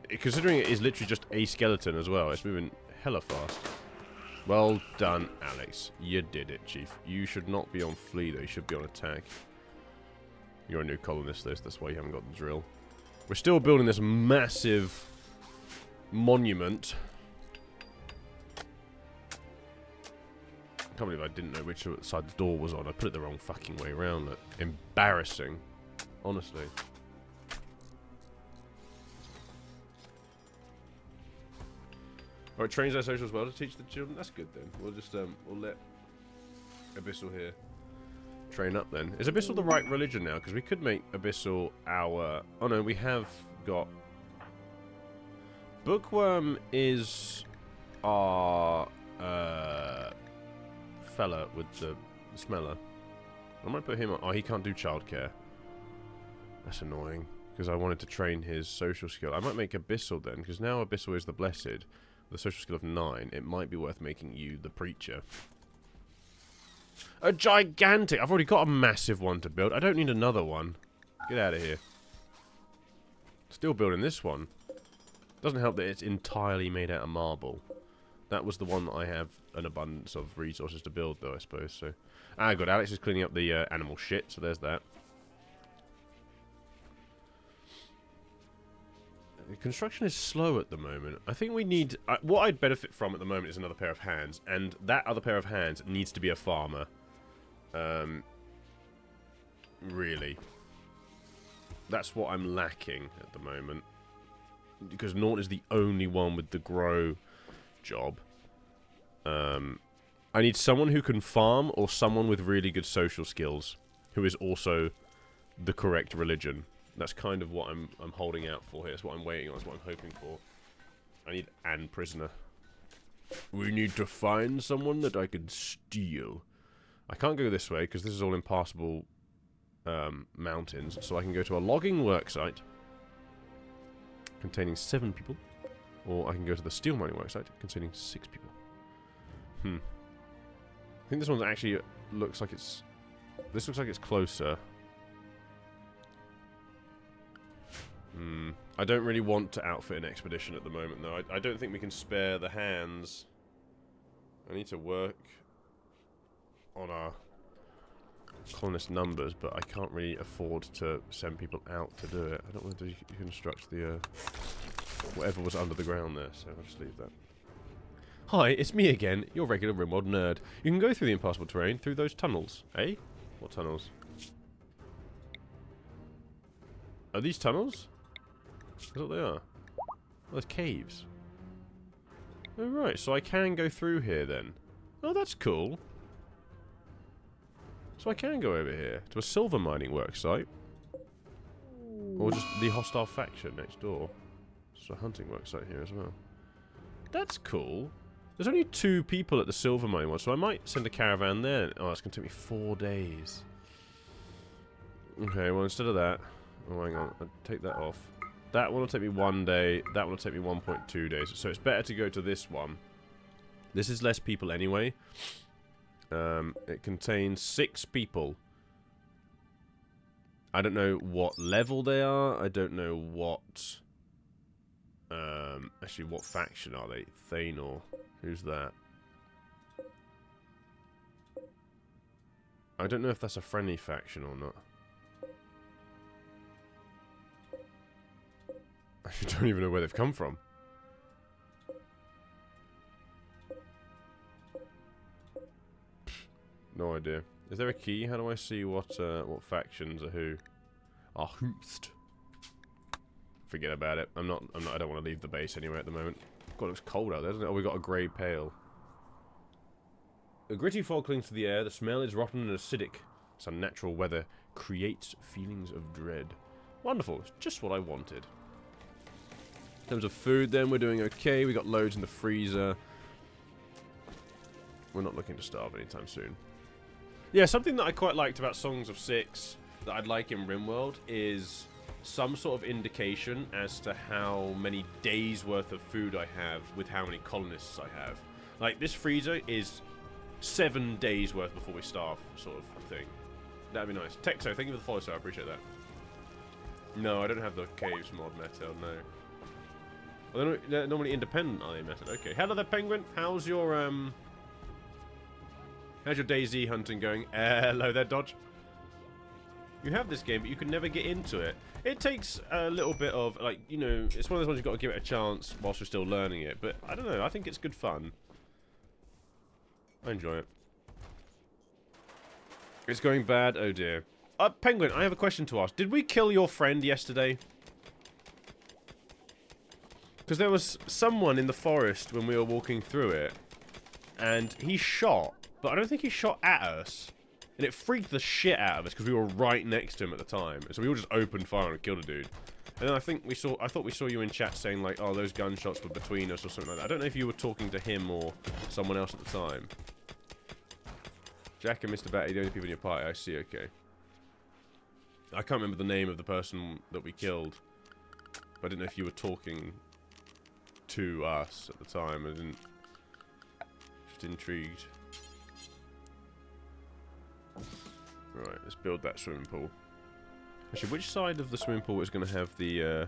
Considering it is literally just a skeleton as well, it's moving hella fast. Well done, Alex. You did it, Chief. You should not be on flee, though. You should be on attack. You're a new colonist, that's why you haven't got the drill. We're still building this massive monument. I can't believe I didn't know which side the door was on. I put it the wrong fucking way around. Look. Embarrassing. Honestly. Alright, trains our social as well to teach the children. That's good then. We'll just, we'll let Abyssal here train up then. Is Abyssal the right religion now? Because we could make Abyssal our... Oh no, we have got... Bookworm is our fella with the smeller. I might put him on... Oh, he can't do childcare. That's annoying. Because I wanted to train his social skill. I might make Abyssal then, because now Abyssal is the Blessed. With a social skill of 9, it might be worth making you the Preacher. A gigantic... I've already got a massive one to build. I don't need another one. Get out of here. Still building this one. Doesn't help that it's entirely made out of marble. That was the one that I have an abundance of resources to build, though, I suppose. So, ah, good. Alex is cleaning up the animal shit, so there's that. The construction is slow at the moment. I think we need... what I'd benefit from at the moment is another pair of hands, and that other pair of hands needs to be a farmer. Really. That's what I'm lacking at the moment. Because Norton is the only one with the grow job. I need someone who can farm, or someone with really good social skills, who is also the correct religion. That's kind of what I'm holding out for here. That's what I'm waiting on. That's what I'm hoping for. I need an prisoner. We need to find someone that I can steal. I can't go this way because this is all impassable mountains. So I can go to a logging worksite containing 7 people, or I can go to the steel mining worksite containing 6 people. I think this one actually looks like it's... This looks like it's closer. I don't really want to outfit an expedition at the moment, though. I don't think we can spare the hands. I need to work on our colonist numbers, but I can't really afford to send people out to do it. I don't want to construct the whatever was under the ground there, so I'll just leave that. Hi, it's me again, your regular RimWorld nerd. You can go through the impassable terrain through those tunnels. Eh? What tunnels? Are these tunnels? That's what they are. Oh, there's caves. Oh, right, so I can go through here then. Oh, that's cool. So I can go over here to a silver mining worksite. Or just the hostile faction next door. There's a hunting worksite here as well. That's cool. There's only 2 people at the silver mining one, so I might send a caravan there. Oh, it's going to take me 4 days. Okay, well, instead of that... Oh, hang on. I'll take that off. That one will take me 1 day. That one will take me 1.2 days. So it's better to go to this one. This is less people anyway. It contains 6 people. I don't know what level they are. I don't know what... actually, what faction are they? Thanor. Who's that? I don't know if that's a friendly faction or not. I don't even know where they've come from. No idea. Is there a key? How do I see what factions are who? Are whost. Forget about it. I don't want to leave the base anyway at the moment. God, it looks cold out there, doesn't it? Oh, we got a grey pale. A gritty fog clings to the air. The smell is rotten and acidic. Some natural weather creates feelings of dread. Wonderful. It's just what I wanted. In terms of food, then, we're doing okay. We got loads in the freezer. We're not looking to starve anytime soon. Yeah, something that I quite liked about Songs of Six that I'd like in RimWorld is some sort of indication as to how many days worth of food I have with how many colonists I have. Like, this freezer is 7 days worth before we starve, sort of thing. That'd be nice. Texo, thank you for the follow, sir. I appreciate that. No, I don't have the caves mod meta, no. Well, they're normally independent, are they, method? Okay. Hello there, Penguin. How's your DayZ hunting going? Hello there, Dodge. You have this game, but you can never get into it. It takes a little bit of, like, you know, it's one of those ones you've got to give it a chance whilst you're still learning it. But, I don't know, I think it's good fun. I enjoy it. It's going bad, oh dear. Penguin, I have a question to ask. Did we kill your friend yesterday? Because there was someone in the forest when we were walking through it. And he shot, but I don't think he shot at us. And it freaked the shit out of us because we were right next to him at the time. And so we all just opened fire and killed a dude. And then I thought we saw you in chat saying like, oh, those gunshots were between us or something like that. I don't know if you were talking to him or someone else at the time. Jack and Mr. Batty, the only people in your party. I see, okay. I can't remember the name of the person that we killed. But I didn't know if you were talking to us at the time. I didn't... Just intrigued. Right, let's build that swimming pool. Actually, which side of the swimming pool is going to have the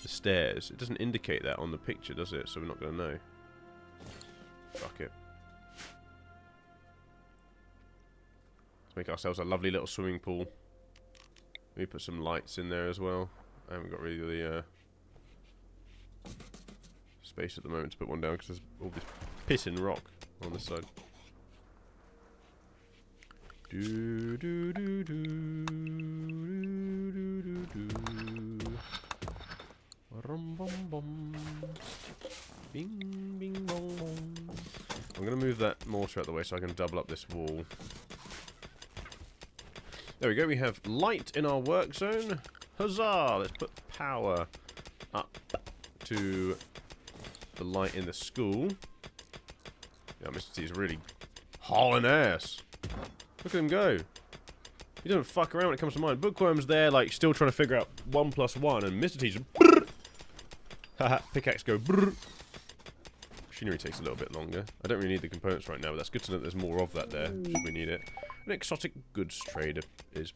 stairs? It doesn't indicate that on the picture, does it? So we're not going to know. Fuck it. Let's make ourselves a lovely little swimming pool. Maybe put some lights in there as well. I haven't got really the space at the moment to put one down because there's all this pissing rock on this side. Do do do do do do do. Rum bum bum. Bing bing bong bong. I'm gonna move that mortar out the way so I can double up this wall. There we go. We have light in our work zone. Huzzah! Let's put power up to the light in the school. Yeah, Mr. T is really hauling ass. Look at him go. He doesn't fuck around when it comes to mine. Bookworm's there, like, still trying to figure out 1 + 1, and Mr. T's just... Haha, pickaxe go... Machinery takes a little bit longer. I don't really need the components right now, but that's good to know that there's more of that there, should we need it. An exotic goods trader is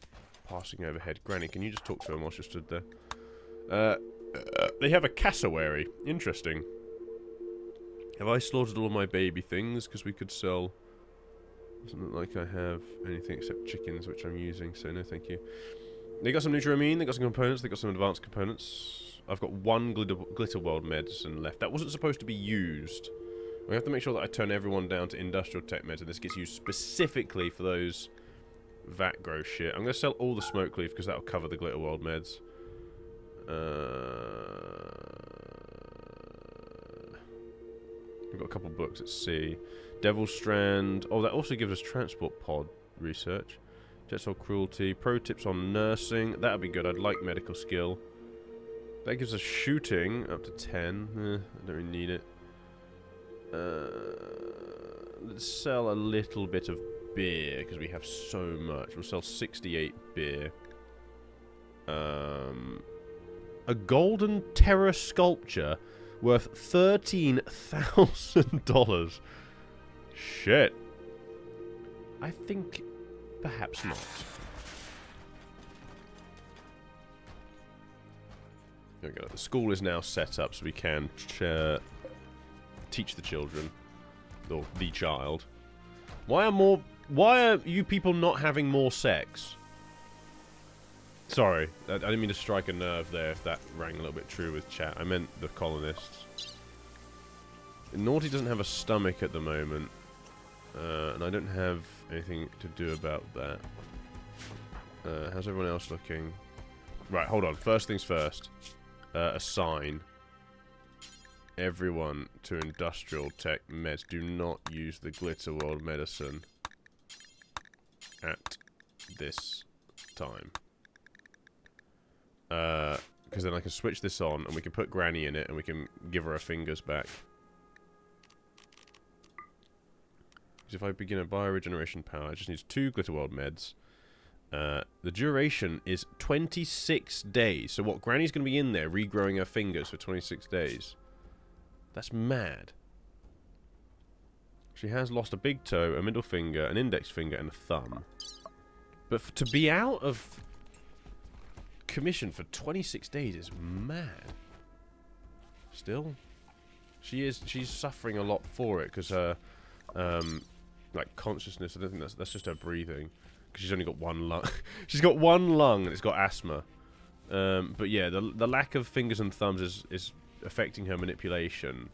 passing overhead. Granny, can you just talk to him whilst you stood there? They have a cassowary. Interesting. Have I slaughtered all my baby things? Because we could sell... Doesn't look like I have anything except chickens, which I'm using, so no thank you. They got some Nutriamine, they got some components, they got some advanced components. I've got 1 glitter world medicine left. That wasn't supposed to be used. We have to make sure that I turn everyone down to industrial tech meds, and this gets used specifically for those vat grow shit. I'm going to sell all the smoke leaf because that'll cover the glitter world meds. We've got a couple books at sea. Devil's Strand. Oh, that also gives us transport pod research. Jetsoul cruelty. Pro tips on nursing. That'd be good. I'd like medical skill. That gives us shooting up to 10. I don't really need it. Let's sell a little bit of beer because we have so much. We'll sell 68 beer. A golden terror sculpture worth $13,000. Shit. I think perhaps not. There we go. The school is now set up so we can teach the children. Or the child. Why are you people not having more sex? Sorry, I didn't mean to strike a nerve there if that rang a little bit true with chat. I meant the colonists. Naughty doesn't have a stomach at the moment. And I don't have anything to do about that. How's everyone else looking? Right, hold on. First things first. Assign everyone to industrial tech meds. Do not use the glitter world medicine at this time. Because then I can switch this on and we can put Granny in it and we can give her fingers back. If I begin a bioregeneration power, it just needs 2 glitter world meds. The duration is 26 days. So what, Granny's going to be in there regrowing her fingers for 26 days. That's mad. She has lost a big toe, a middle finger, an index finger, and a thumb. But to be out of commission for 26 days is mad. Still, she's suffering a lot for it because her like consciousness. I don't think that's just her breathing. Because she's only got one lung. She's got one lung and it's got asthma. But yeah, the lack of fingers and thumbs is affecting her manipulation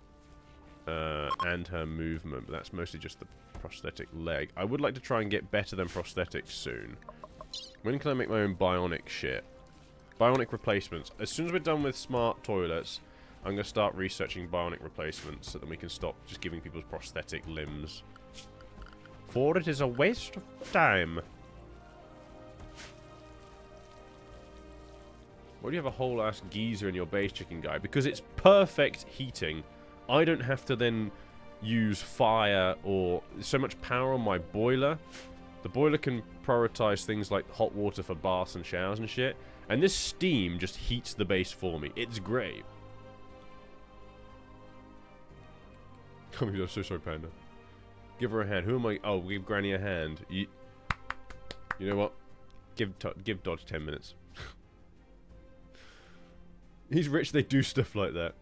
and her movement. But that's mostly just the prosthetic leg. I would like to try and get better than prosthetics soon. When can I make my own bionic shit? Bionic replacements. As soon as we're done with smart toilets, I'm going to start researching bionic replacements so that we can stop just giving people prosthetic limbs. For it is a waste of time. Why do you have a whole ass geyser in your base, chicken guy? Because it's perfect heating. I don't have to then use fire or so much power on my boiler. The boiler can prioritize things like hot water for baths and showers and shit. And this steam just heats the base for me. It's great. I'm so sorry, Panda. Give her a hand. Who am I? Oh, give Granny a hand. You know what? Give Dodge 10 minutes. He's rich, they do stuff like that.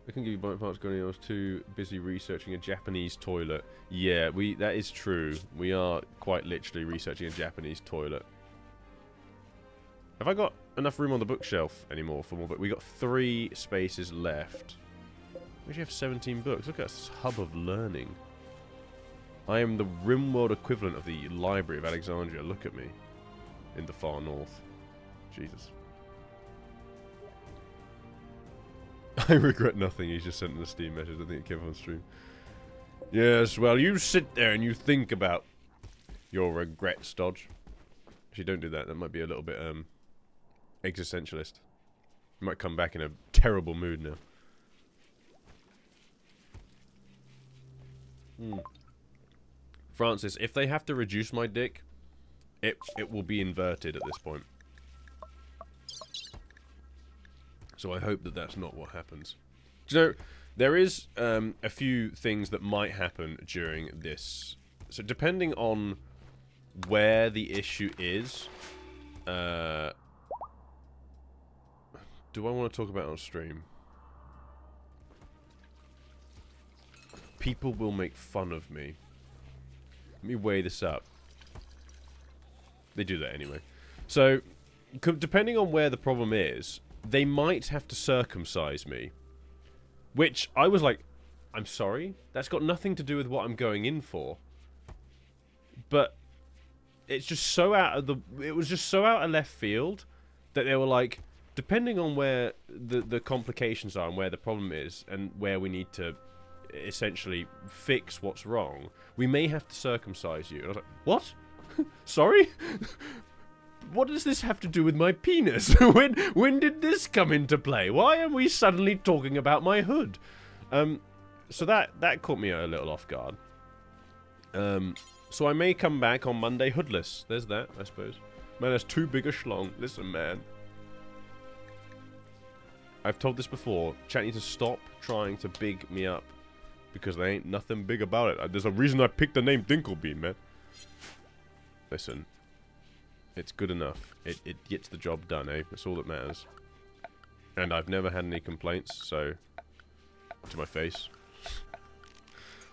I can give you bite parts, Granny. I was too busy researching a Japanese toilet. Yeah, that is true. We are quite literally researching a Japanese toilet. Have I got enough room on the bookshelf anymore for more books? We got 3 spaces left. We should have 17 books. Look at this hub of learning. I am the RimWorld equivalent of the Library of Alexandria. Look at me. In the far north. Jesus. I regret nothing. He's just sent in a Steam message. I think it came on stream. Yes, well, you sit there and you think about your regrets, Dodge. Actually, don't do that. That might be a little bit, existentialist. You might come back in a terrible mood now. Francis, if they have to reduce my dick, it will be inverted at this point. So I hope that that's not what happens. Do you know, there is a few things that might happen during this. So depending on where the issue is, do I want to talk about it on stream? People will make fun of me. Let me weigh this up. They do that anyway. So, depending on where the problem is, they might have to circumcise me. Which, I was like, I'm sorry? That's got nothing to do with what I'm going in for. But, it's just so out of the... It was just so out of left field that they were like, depending on where the complications are and where the problem is and where we need to essentially fix what's wrong, we may have to circumcise you. And I was like, what? Sorry? What does this have to do with my penis? when did this come into play? Why are we suddenly talking about my hood? So that caught me a little off guard. So I may come back on Monday hoodless. There's that, I suppose. Man, that's too big a schlong. Listen, man. I've told this before. Chat needs to stop trying to big me up. Because there ain't nothing big about it. There's a reason I picked the name Dinklebean, man. Listen. It's good enough. It gets the job done, eh? That's all that matters. And I've never had any complaints, so... To my face.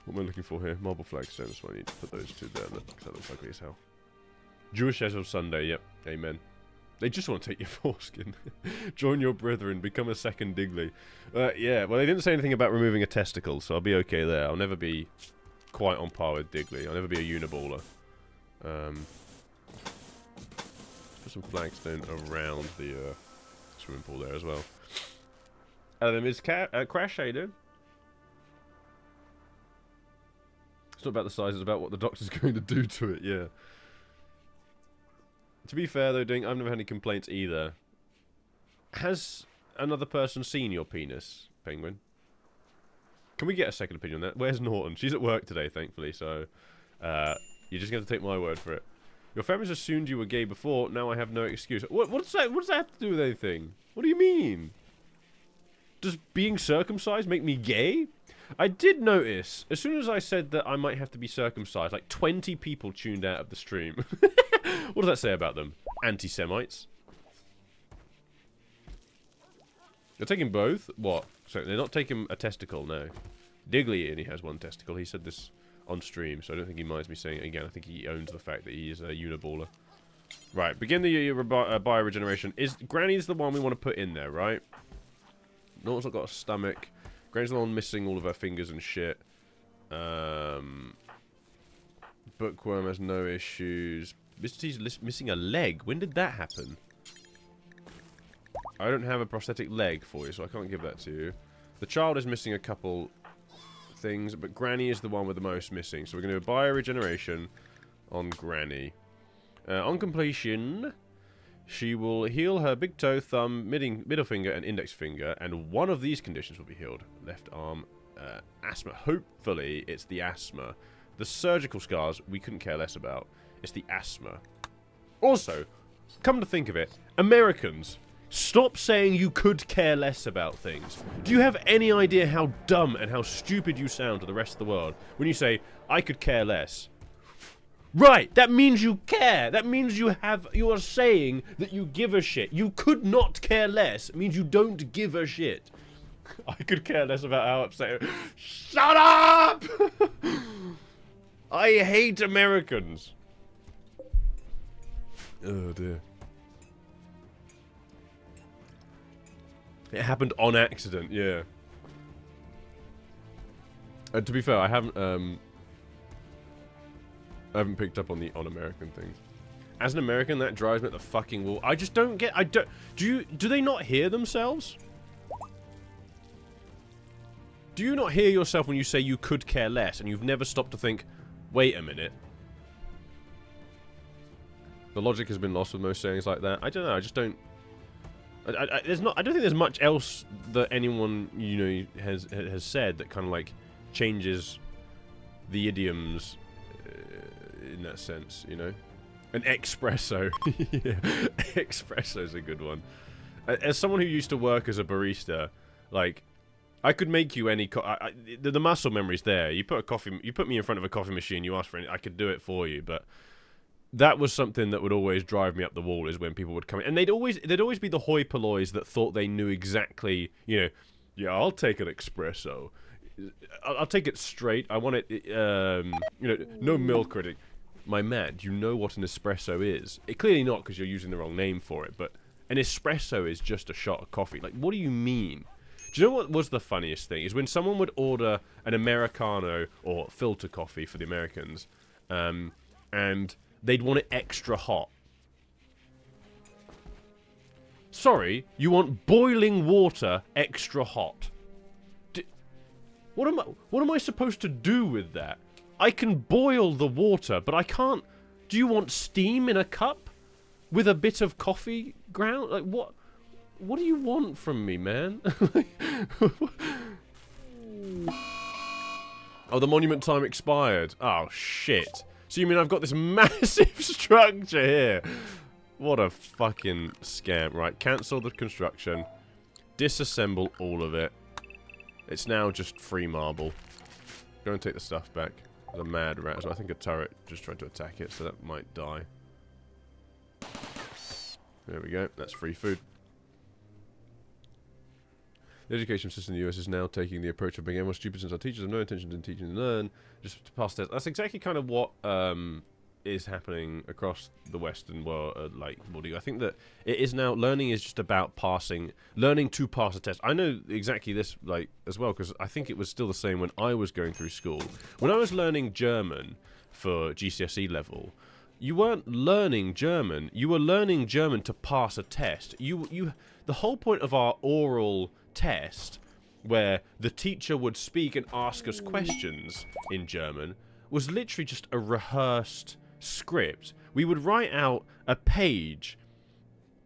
What am I looking for here? Marble flagstones, so I need to put those two there. Because that looks ugly as hell. Jewish as of Sunday, yep. Amen. They just want to take your foreskin. Join your brethren, become a second Digley. Yeah, well, they didn't say anything about removing a testicle, so I'll be okay there. I'll never be quite on par with Digley. I'll never be a uniballer. Let's put some flagstone around the swimming pool there as well. Hello, Ms. Crash, how you doing? It's not about the size, it's about what the doctor's going to do to it, yeah. To be fair, though, Ding, I've never had any complaints either. Has another person seen your penis, Penguin? Can we get a second opinion on that? Where's Norton? She's at work today, thankfully, so... you're just going to take my word for it. Your family's assumed you were gay before, now I have no excuse. What does that have to do with anything? What do you mean? Does being circumcised make me gay? I did notice, as soon as I said that I might have to be circumcised, like 20 people tuned out of the stream. What does that say about them? Anti-Semites. They're taking both? What? So they're not taking a testicle, no. Digley only has one testicle. He said this on stream, so I don't think he minds me saying it again. I think he owns the fact that he is a uniballer. Right, begin the bioregeneration. Granny's the one we want to put in there, right? Norton's not got a stomach. Granny's the one missing all of her fingers and shit. Bookworm has no issues. Mr. T's missing a leg. When did that happen? I don't have a prosthetic leg for you, so I can't give that to you. The child is missing a couple things, but Granny is the one with the most missing. So we're going to do a bioregeneration on Granny. On completion, she will heal her big toe, thumb, middle finger, and index finger, and one of these conditions will be healed. Left arm, asthma. Hopefully, it's the asthma. The surgical scars, we couldn't care less about. It's the asthma. Also, come to think of it, Americans, stop saying you could care less about things. Do you have any idea how dumb and how stupid you sound to the rest of the world when you say, I could care less? Right, that means you care. That means you are saying that you give a shit. You could not care less. It means you don't give a shit. I could care less about how upset. Shut up! I hate Americans. Oh dear. It happened on accident, yeah. And to be fair, I haven't picked up on the un-American things. As an American, that drives me at the fucking wall. I just don't get. Do they not hear themselves? Do you not hear yourself when you say you could care less, and you've never stopped to think, wait a minute? The logic has been lost with most sayings like that. I don't know. I just don't. I don't think there's much else that anyone has said that kind of like changes the idioms in that sense, you know. An espresso, yeah, espresso's a good one. As someone who used to work as a barista, like I could make you any. The muscle memory's there. You put me in front of a coffee machine. You ask for it, I could do it for you, but. That was something that would always drive me up the wall, is when people would come in. And they'd always be the hoi pollois that thought they knew exactly, yeah, I'll take an espresso. I'll take it straight. I want it, no milk or anything. My man, do you know what an espresso is? Clearly not, because you're using the wrong name for it, but an espresso is just a shot of coffee. Like, what do you mean? Do you know what was the funniest thing? Is when someone would order an Americano, or filter coffee for the Americans, and they'd want it extra hot. Sorry, you want boiling water extra hot. What am I supposed to do with that? I can boil the water, but I can't. Do you want steam in a cup with a bit of coffee ground? Like what? What do you want from me, man? Oh, the monument time expired. Oh shit. So you mean I've got this massive structure here? What a fucking scam. Right, cancel the construction. Disassemble all of it. It's now just free marble. Go and take the stuff back. There's a mad rat. So I think a turret just tried to attack it, so that might die. There we go. That's free food. The education system in the US is now taking the approach of being more stupid since our teachers have no intention in teaching and learn, just to pass tests. That's exactly kind of what is happening across the Western world. I think that it is now, learning is just about learning to pass a test. I know exactly this, as well, because I think it was still the same when I was going through school. When I was learning German for GCSE level, you weren't learning German. You were learning German to pass a test. The whole point of our oral test, where the teacher would speak and ask us questions in German, was literally just a rehearsed script. We would write out a page,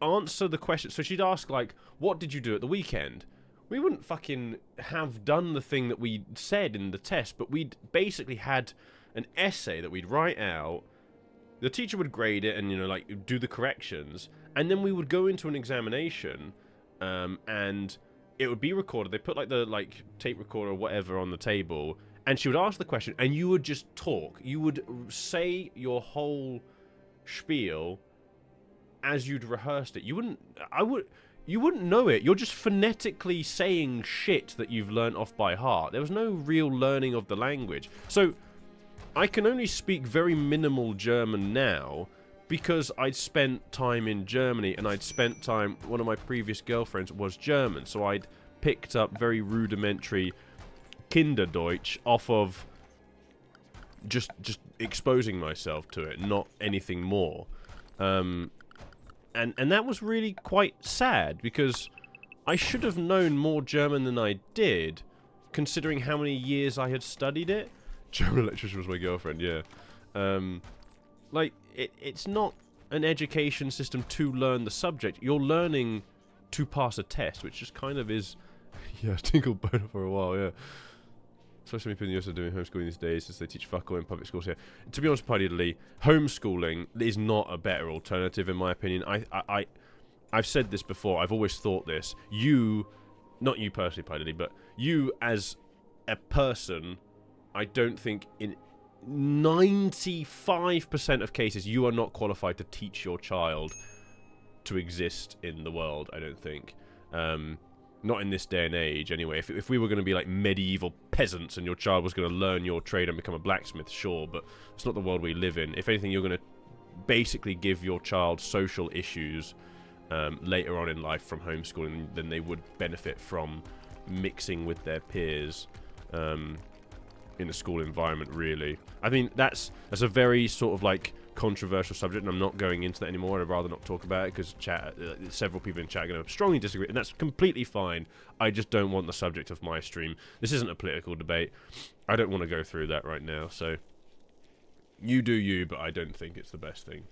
answer the question. So she'd ask, like, what did you do at the weekend? We wouldn't fucking have done the thing that we said in the test, but we'd basically had an essay that we'd write out. The teacher would grade it and, do the corrections, and then we would go into an examination, and it would be recorded. They put the tape recorder or whatever on the table, and she would ask the question, and you would just talk. You would say your whole spiel as you'd rehearsed it. You wouldn't know it. You're just phonetically saying shit that you've learnt off by heart. There was no real learning of the language. So I can only speak very minimal German now because I'd spent time in Germany, and I'd spent time... One of my previous girlfriends was German, so I'd picked up very rudimentary Kinderdeutsch off of just exposing myself to it, not anything more. And that was really quite sad, because I should have known more German than I did, considering how many years I had studied it. German electrician was my girlfriend, yeah. Like, it's not an education system to learn the subject. You're learning to pass a test, which just kind of is... Yeah, tinkled boner for a while, yeah. Especially people in the US are doing homeschooling these days, since they teach fuck all in public schools here. To be honest, Paddy Lee, homeschooling is not a better alternative, in my opinion. I've said this before. I've always thought this. You, not you personally, Paddy Lee, but you as a person, I don't think in 95% of cases you are not qualified to teach your child to exist in the world. I don't think. Not in this day and age, anyway. If we were going to be like medieval peasants and your child was going to learn your trade and become a blacksmith, sure, but it's not the world we live in. If anything, you're going to basically give your child social issues later on in life from homeschooling than they would benefit from mixing with their peers in a school environment, really. I mean, that's a very sort of like controversial subject, and I'm not going into that anymore. I'd rather not talk about it because several people in chat are going to strongly disagree, and that's completely fine. I just don't want the subject of my stream. This isn't a political debate. I don't want to go through that right now, so you do you, but I don't think it's the best thing.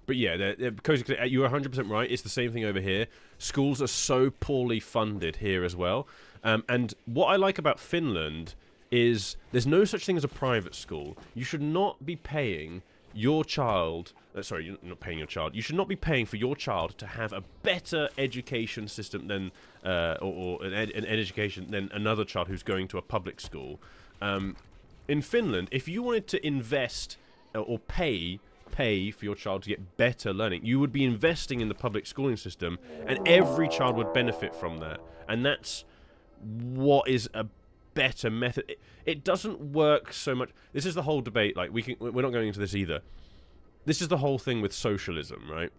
But yeah, because you're 100% right. It's the same thing over here. Schools are so poorly funded here as well. And what I like about Finland is there's no such thing as a private school. You should not be paying your child... sorry, you're not paying your child. You should not be paying for your child to have a better education system than... or an education than another child who's going to a public school. In Finland, if you wanted to invest or pay for your child to get better learning, you would be investing in the public schooling system, and every child would benefit from that. And that's what is a better method. It doesn't work so much. This is the whole debate. Like, we're not going into this either. This is the whole thing with socialism, right?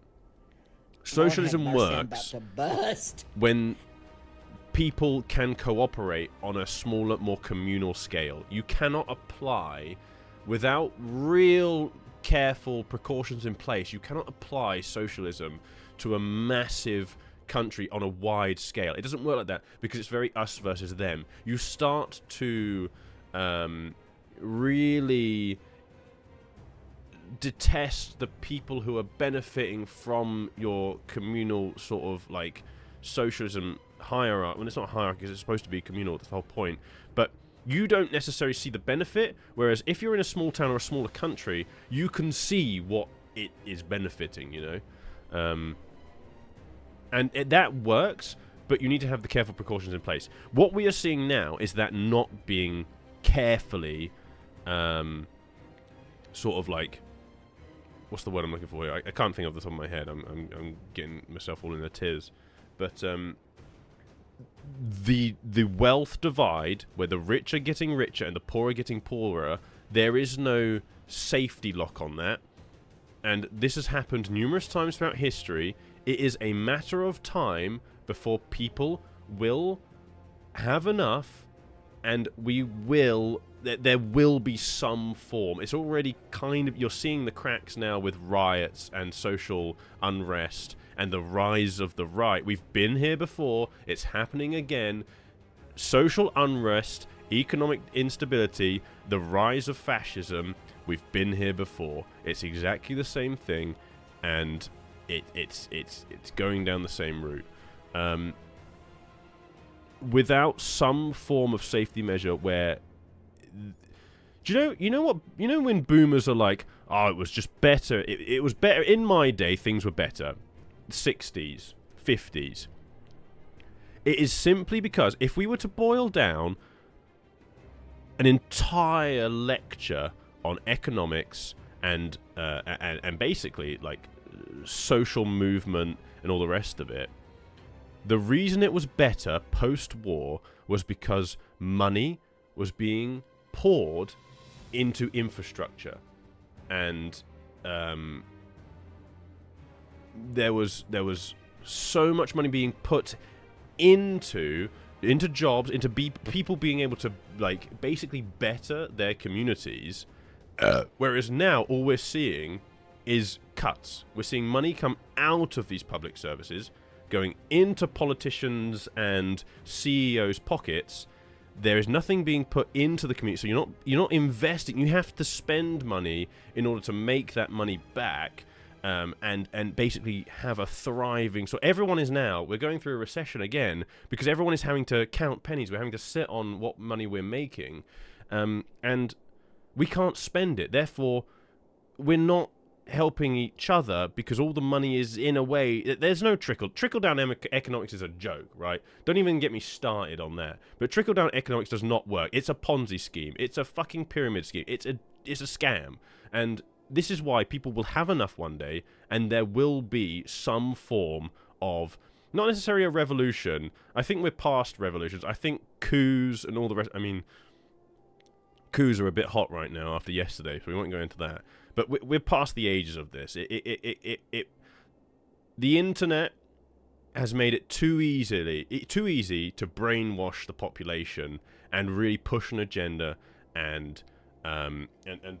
Socialism works when people can cooperate on a smaller, more communal scale. You cannot apply without real careful precautions in place. You cannot apply socialism to a massive country on a wide scale. It doesn't work like that because it's very us versus them. You start to really detest the people who are benefiting from your communal sort of like socialism hierarchy. Well, it's not hierarchy because it's supposed to be communal. That's the whole point. But you don't necessarily see the benefit, whereas if you're in a small town or a smaller country, you can see what it is benefiting, you know? And that works, but you need to have the careful precautions in place. What we are seeing now is that not being carefully, sort of like, what's the word I'm looking for here? I can't think off the top of my head. I'm getting myself all in a tiz. But the wealth divide, where the rich are getting richer and the poor are getting poorer, there is no safety lock on that. And this has happened numerous times throughout history. It is a matter of time before people will have enough, and there will be some form. It's already kind of, you're seeing the cracks now with riots and social unrest and the rise of the right. We've been here before. It's happening again. Social unrest, economic instability, the rise of fascism. We've been here before. It's exactly the same thing, and it's going down the same route. Without some form of safety measure where... Do you know when boomers are like, oh, it was just better. It was better. In my day, things were better. 60s, 50s. It is simply because if we were to boil down an entire lecture on economics and basically like social movement and all the rest of it, the reason it was better post-war was because money was being poured into infrastructure, and there was so much money being put into jobs, into people being able to like basically better their communities, whereas now all we're seeing is cuts. We're seeing money come out of these public services, going into politicians and CEOs' pockets. There is nothing being put into the community, so you're not investing. You have to spend money in order to make that money back, and basically have a thriving. So everyone is now, we're going through a recession again because everyone is having to count pennies. We're having to sit on what money we're making, and we can't spend it. Therefore, we're not helping each other because all the money is, in a way, there's no trickle-down economics is a joke, right? Don't even get me started on that. But trickle-down economics does not work. It's a Ponzi scheme. It's a fucking pyramid scheme. It's a scam. And this is why people will have enough one day, and there will be some form of, not necessarily a revolution. I think we're past revolutions. I think coups and all the rest. I mean, coups are a bit hot right now after yesterday, so we won't go into that. But we're past the ages of this. The internet has made it too easy to brainwash the population and really push an agenda and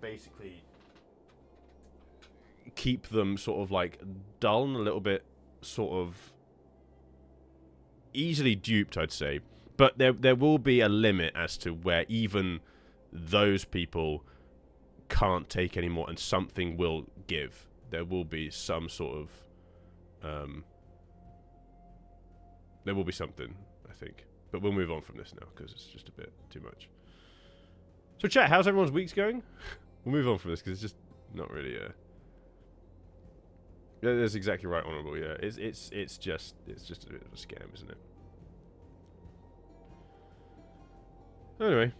basically keep them sort of like dull and a little bit sort of easily duped, I'd say. But there will be a limit as to where even those people can't take anymore, and something will give. There will be some sort of there will be something, I think. But we'll move on from this now because it's just a bit too much. So chat, how's everyone's weeks going? We'll move on from this because it's just not really yeah, that's exactly right, Honourable. Yeah, it's just a bit of a scam, isn't it? Anyway.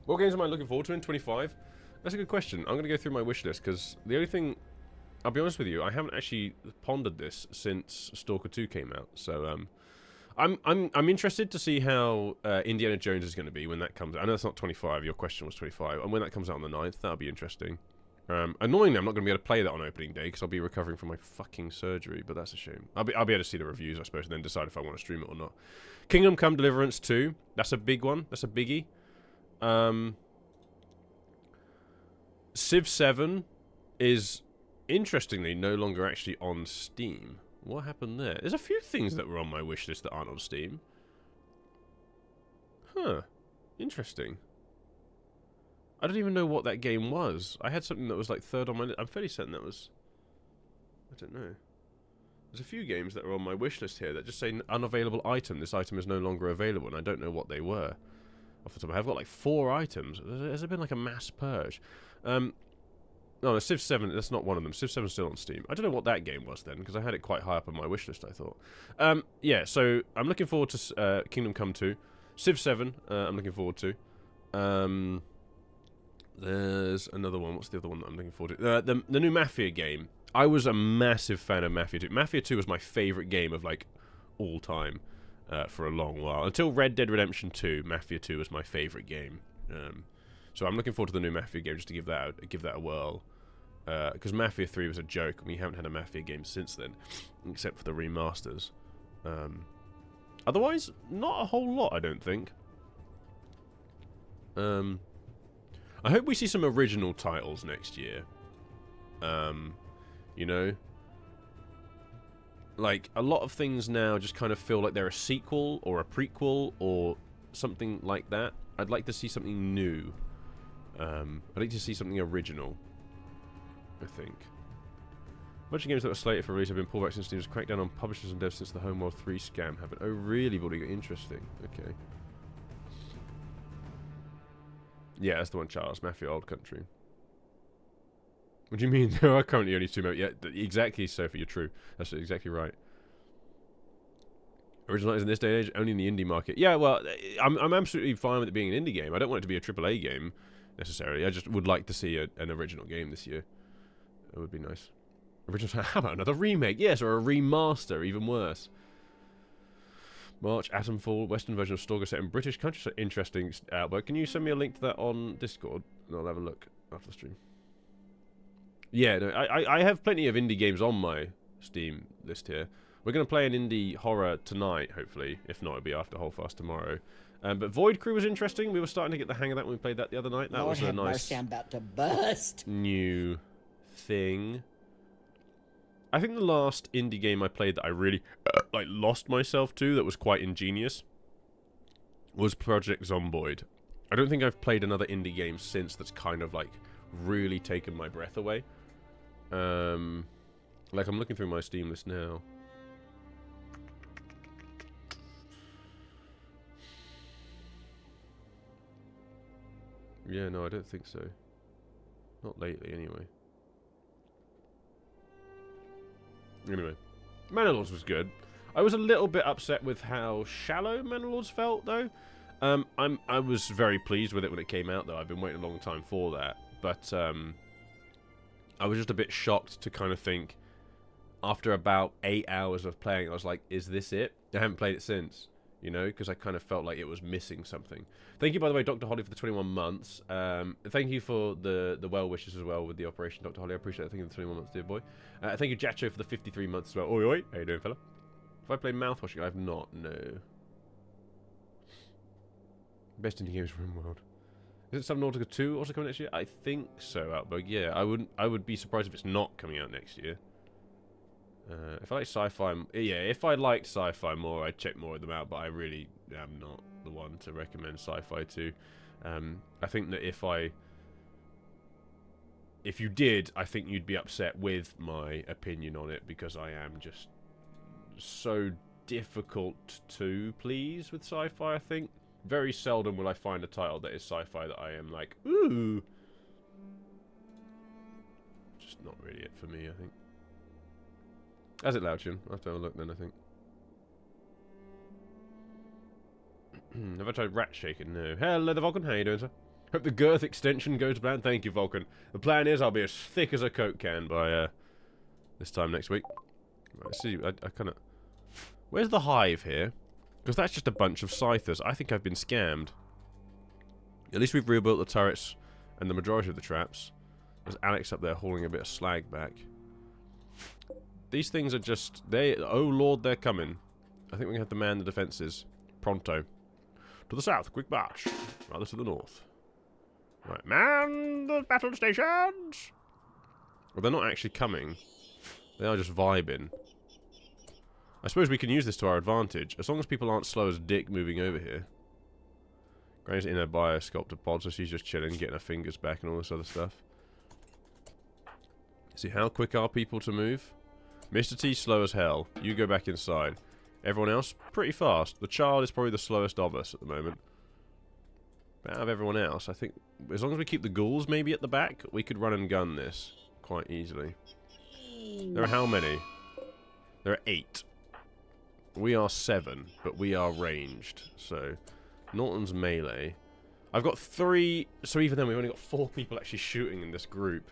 What games am I looking forward to in 25? That's a good question. I'm going to go through my wish list because the only thing, I'll be honest with you, I haven't actually pondered this since Stalker 2 came out. So I'm interested to see how Indiana Jones is going to be when that comes out. I know it's not 25. Your question was 25, and when that comes out on the 9th, that'll be interesting. Annoyingly, I'm not going to be able to play that on opening day because I'll be recovering from my fucking surgery, but that's a shame. I'll be able to see the reviews, I suppose, and then decide if I want to stream it or not. Kingdom Come Deliverance 2. That's a big one. That's a biggie. Civ 7 is, interestingly, no longer actually on Steam. What happened there? There's a few things that were on my wish list that aren't on Steam. Huh. Interesting. I don't even know what that game was. I had something that was like third on my list. I'm fairly certain that was... I don't know. There's a few games that are on my wish list here that just say unavailable item. This item is no longer available, and I don't know what they were. Off the top of my head, I've got like 4 items. Has there been like a mass purge? No, Civ 7, that's not one of them. Civ 7 is still on Steam. I don't know what that game was then, because I had it quite high up on my wish list, I thought. Yeah, so I'm looking forward to Kingdom Come 2. Civ 7, I'm looking forward to. There's another one. What's the other one that I'm looking forward to? The new Mafia game. I was a massive fan of Mafia 2. Mafia 2 was my favourite game of, like, all time. For a long while. Until Red Dead Redemption 2, Mafia 2 was my favourite game. So I'm looking forward to the new Mafia game just to give that a whirl. Because Mafia 3 was a joke, and we haven't had a Mafia game since then, except for the remasters. Otherwise, not a whole lot, I don't think. I hope we see some original titles next year. You know? Like, a lot of things now just kind of feel like they're a sequel or a prequel or something like that. I'd like to see something new. I'd like to see something original, I think. A bunch of games that were slated for release have been pulled back since Steam's cracked down on publishers and devs since the Homeworld 3 scam happened. Oh, really, Buddy? Interesting. Okay. Yeah, that's the one, Charles. Mafia Old Country. What do you mean? There are currently only 2 modes. Yeah, exactly, Sophie, you're true. That's exactly right. Originalize in this day and age, only in the indie market. Yeah, well, I'm absolutely fine with it being an indie game. I don't want it to be a AAA game, necessarily. I just would like to see an original game this year. It would be nice. Original, how about another remake? Yes, or a remaster, even worse. March, Atomfall, Western version of Stalker set in British country. So interesting artwork. Can you send me a link to that on Discord? And I'll have a look after the stream. Yeah, no, I have plenty of indie games on my Steam list here. We're going to play an indie horror tonight, hopefully. If not, it'll be after Holdfast tomorrow. But Void Crew was interesting. We were starting to get the hang of that when we played that the other night. That was a nice mercy, I'm about to bust. new thing. I think the last indie game I played that I really like lost myself to, that was quite ingenious, was Project Zomboid. I don't think I've played another indie game since that's kind of like really taken my breath away. Like I'm looking through my Steam list now. Yeah, no, I don't think so. Not lately, anyway. Anyway, Manor was good. I was a little bit upset with how shallow Manor felt, though. I was very pleased with it when it came out, though. I've been waiting a long time for that. But, I was just a bit shocked to kind of think, after about 8 hours of playing, I was like, is this it? I haven't played it since. You know, because I kind of felt like it was missing something. Thank you, by the way, Dr. Holly, for the 21 months. Thank you for the well wishes as well with the operation, Dr. Holly. I appreciate it. Thank you for the 21 months, dear boy. Thank you, Jacho, for the 53 months as well. Oi, oi. How you doing, fella? Have I played Mouthwashing? I have not, no. Best indie games from World. Is it Subnautica 2 also coming next year? I think so, Outbug. Yeah, I would be surprised if it's not coming out next year. If I like sci-fi, yeah, if I liked sci-fi more, I'd check more of them out, but I really am not the one to recommend sci-fi to. I think that if you did, I think you'd be upset with my opinion on it, because I am just so difficult to please with sci-fi, I think. Very seldom will I find a title that is sci-fi that I am like, ooh. Just not really it for me, I think. As it Lauchin? I'll have to have a look then, I think. Have I tried Rat Shaker? No. Hello, the Vulcan. How you doing, sir? Hope the girth extension goes to plan. Thank you, Vulcan. The plan is I'll be as thick as a Coke can by this time next week. Right, let's see. I kind of... Where's the hive here? Because that's just a bunch of scythers. I think I've been scammed. At least we've rebuilt the turrets and the majority of the traps. There's Alex up there hauling a bit of slag back. These things are just... Oh, Lord, they're coming. I think we have to man the defences. Pronto. To the south, quick march. Rather to the north. Right, man the battle stations! Well, they're not actually coming. They are just vibing. I suppose we can use this to our advantage, as long as people aren't slow as dick moving over here. Granny's in her biosculptor pod, so she's just chilling, getting her fingers back and all this other stuff. See, how quick are people to move? Mr. T, slow as hell. You go back inside. Everyone else, pretty fast. The child is probably the slowest of us at the moment. But out of everyone else, I think, as long as we keep the ghouls maybe at the back, we could run and gun this quite easily. There are how many? There are 8. We are 7, but we are ranged. So, Norton's melee. I've got 3, so even then we've only got 4 people actually shooting in this group.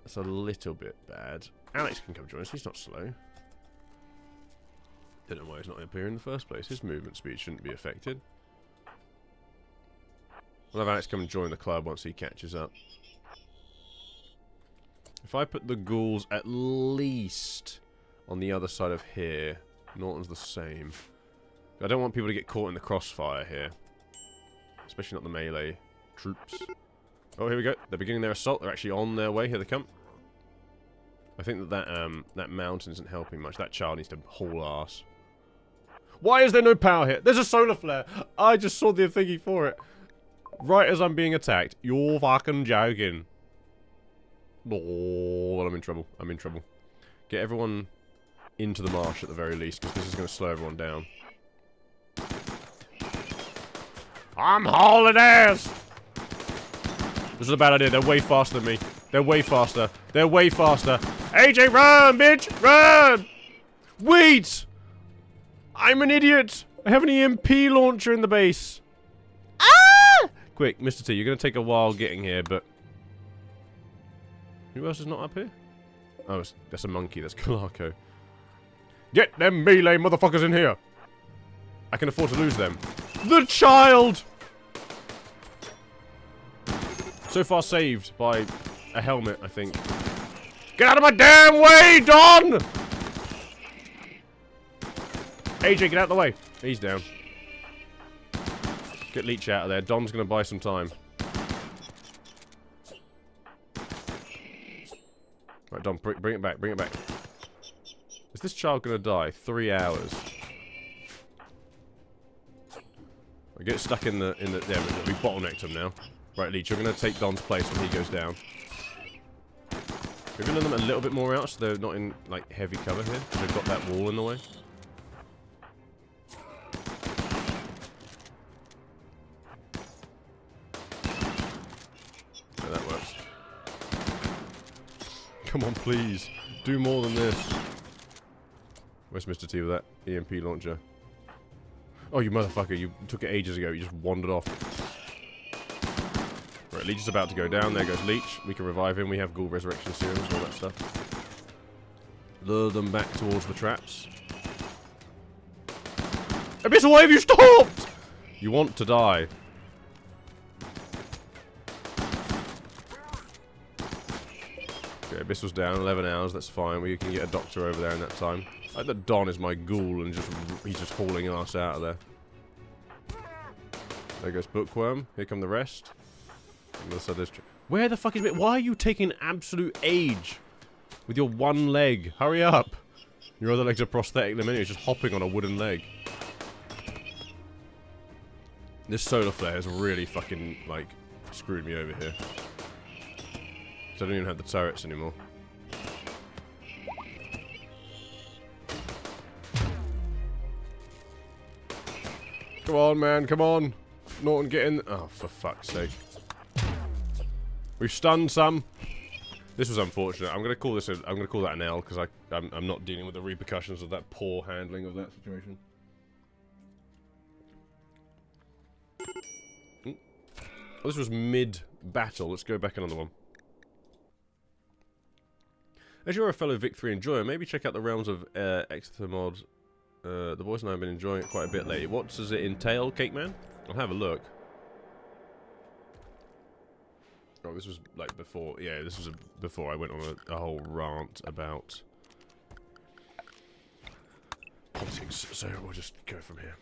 That's a little bit bad. Alex can come join us, he's not slow. Don't know why he's not up here in the first place. His movement speed shouldn't be affected. We'll have Alex come and join the club once he catches up. If I put the ghouls at least on the other side of here... Norton's the same. I don't want people to get caught in the crossfire here. Especially not the melee troops. Oh, here we go. They're beginning their assault. They're actually on their way. Here they come. I think that mountain isn't helping much. That child needs to haul ass. Why is there no power here? There's a solar flare. I just saw the thingy for it. Right as I'm being attacked. You're fucking joking. Oh, I'm in trouble. I'm in trouble. Get everyone... into the marsh at the very least, because this is going to slow everyone down. I'm hauling ass! This is a bad idea. They're way faster than me. They're way faster. They're way faster. AJ, run, bitch! Run! Wait! I'm an idiot! I have an EMP launcher in the base. Ah! Quick, Mr. T, you're going to take a while getting here, but... Who else is not up here? Oh, that's a monkey. That's Kalarko. Get them melee motherfuckers in here! I can afford to lose them. The child! So far saved by a helmet, I think. Get out of my damn way, Don! AJ, get out of the way. He's down. Get Leech out of there. Don's gonna buy some time. Right, Don, bring it back, bring it back. Is this child gonna die? 3 hours. I get stuck in the there we bottlenecked him now. Right, Leech, you're gonna take Don's place when he goes down. We're gonna let them a little bit more out so they're not in like heavy cover here. They've got that wall in the way. So that works. Come on, please. Do more than this. Where's Mr. T with that EMP launcher? Oh, you motherfucker. You took it ages ago. You just wandered off. Right, Leech is about to go down. There goes Leech. We can revive him. We have Ghoul Resurrection Serums and all that stuff. Lure them back towards the traps. Abyss, why have you stopped? You want to die. Okay, Abyss was down. 11 hours. That's fine. We can get a doctor over there in that time. I like that Don is my ghoul and he's just hauling us out of there. There goes Bookworm. Here come the rest. Where the fuck is it? Why are you taking absolute age with your one leg? Hurry up. Your other leg's a prosthetic limb anyway. It's just hopping on a wooden leg. This solar flare has really fucking, like, screwed me over here. Because I don't even have the turrets anymore. Come on, man, come on. Norton, get in. Oh, for fuck's sake. We've stunned some. This was unfortunate. I'm gonna call this. I'm gonna call that an L because I'm not dealing with the repercussions of that poor handling of that situation. Ooh. Oh, this was mid-battle. Let's go back another one. As you're a fellow Vic3 enjoyer, maybe check out the realms of Exthermod. The boys and I have been enjoying it quite a bit lately. What does it entail, Cake Man? I'll have a look. Oh, this was like before. Yeah, this was before I went on a whole rant about politics. So we'll just go from here.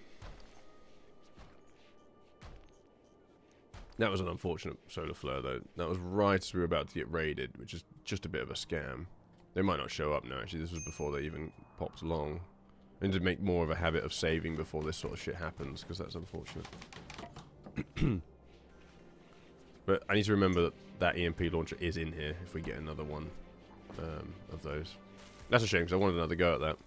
That was an unfortunate solar flare, though. That was right as we were about to get raided, which is just a bit of a scam. They might not show up now. Actually, this was before they even popped along. And to make more of a habit of saving before this sort of shit happens, because that's unfortunate. But I need to remember that that EMP launcher is in here if we get another one of those. That's a shame, because I wanted another go at that.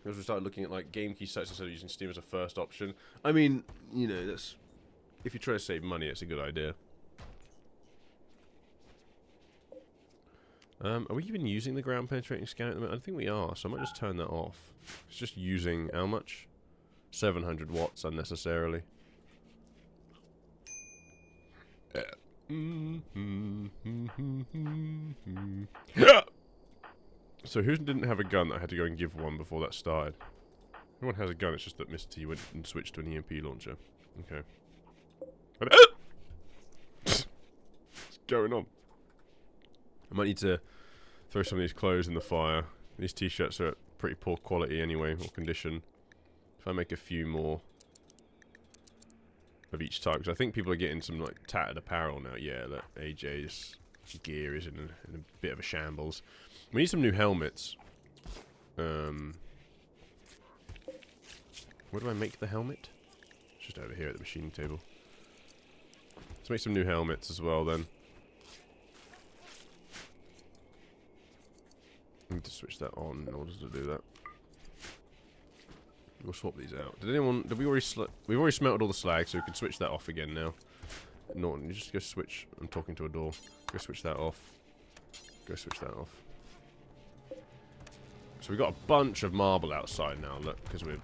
Because we started looking at like game key sites instead of using Steam as a first option. I mean, you know, that's if you try to save money, it's a good idea. Are we even using the ground penetrating scan at the moment? I think we are, so I might just turn that off. It's just using how much? 700 watts unnecessarily. So who didn't have a gun that I had to go and give one before that started? Everyone has a gun, it's just that Mr. T went and switched to an EMP launcher. Okay. What's going on? I might need to throw some of these clothes in the fire. These t-shirts are pretty poor quality anyway, or condition. If I make a few more of each type, because I think people are getting some like tattered apparel now. Yeah, that AJ's gear is in a bit of a shambles. We need some new helmets. Where do I make the helmet? It's just over here at the machining table. Let's make some new helmets as well then. I need to switch that on in order to do that. We'll swap these out. Did we already we've already smelted all the slag, so we can switch that off again now. Norton, you just go switch. I'm talking to a door. Go switch that off. Go switch that off. So we've got a bunch of marble outside now, look, because we're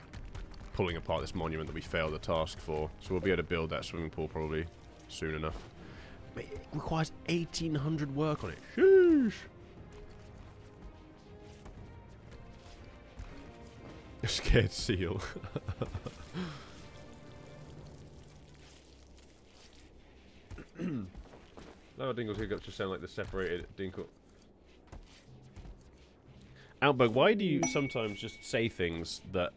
pulling apart this monument that we failed the task for. So we'll be able to build that swimming pool probably soon enough. But it requires 1,800 work on it. Sheesh. A scared seal. Lower Dingle's hiccups just sound like the separated Dinkle. Outbug, why do you sometimes just say things that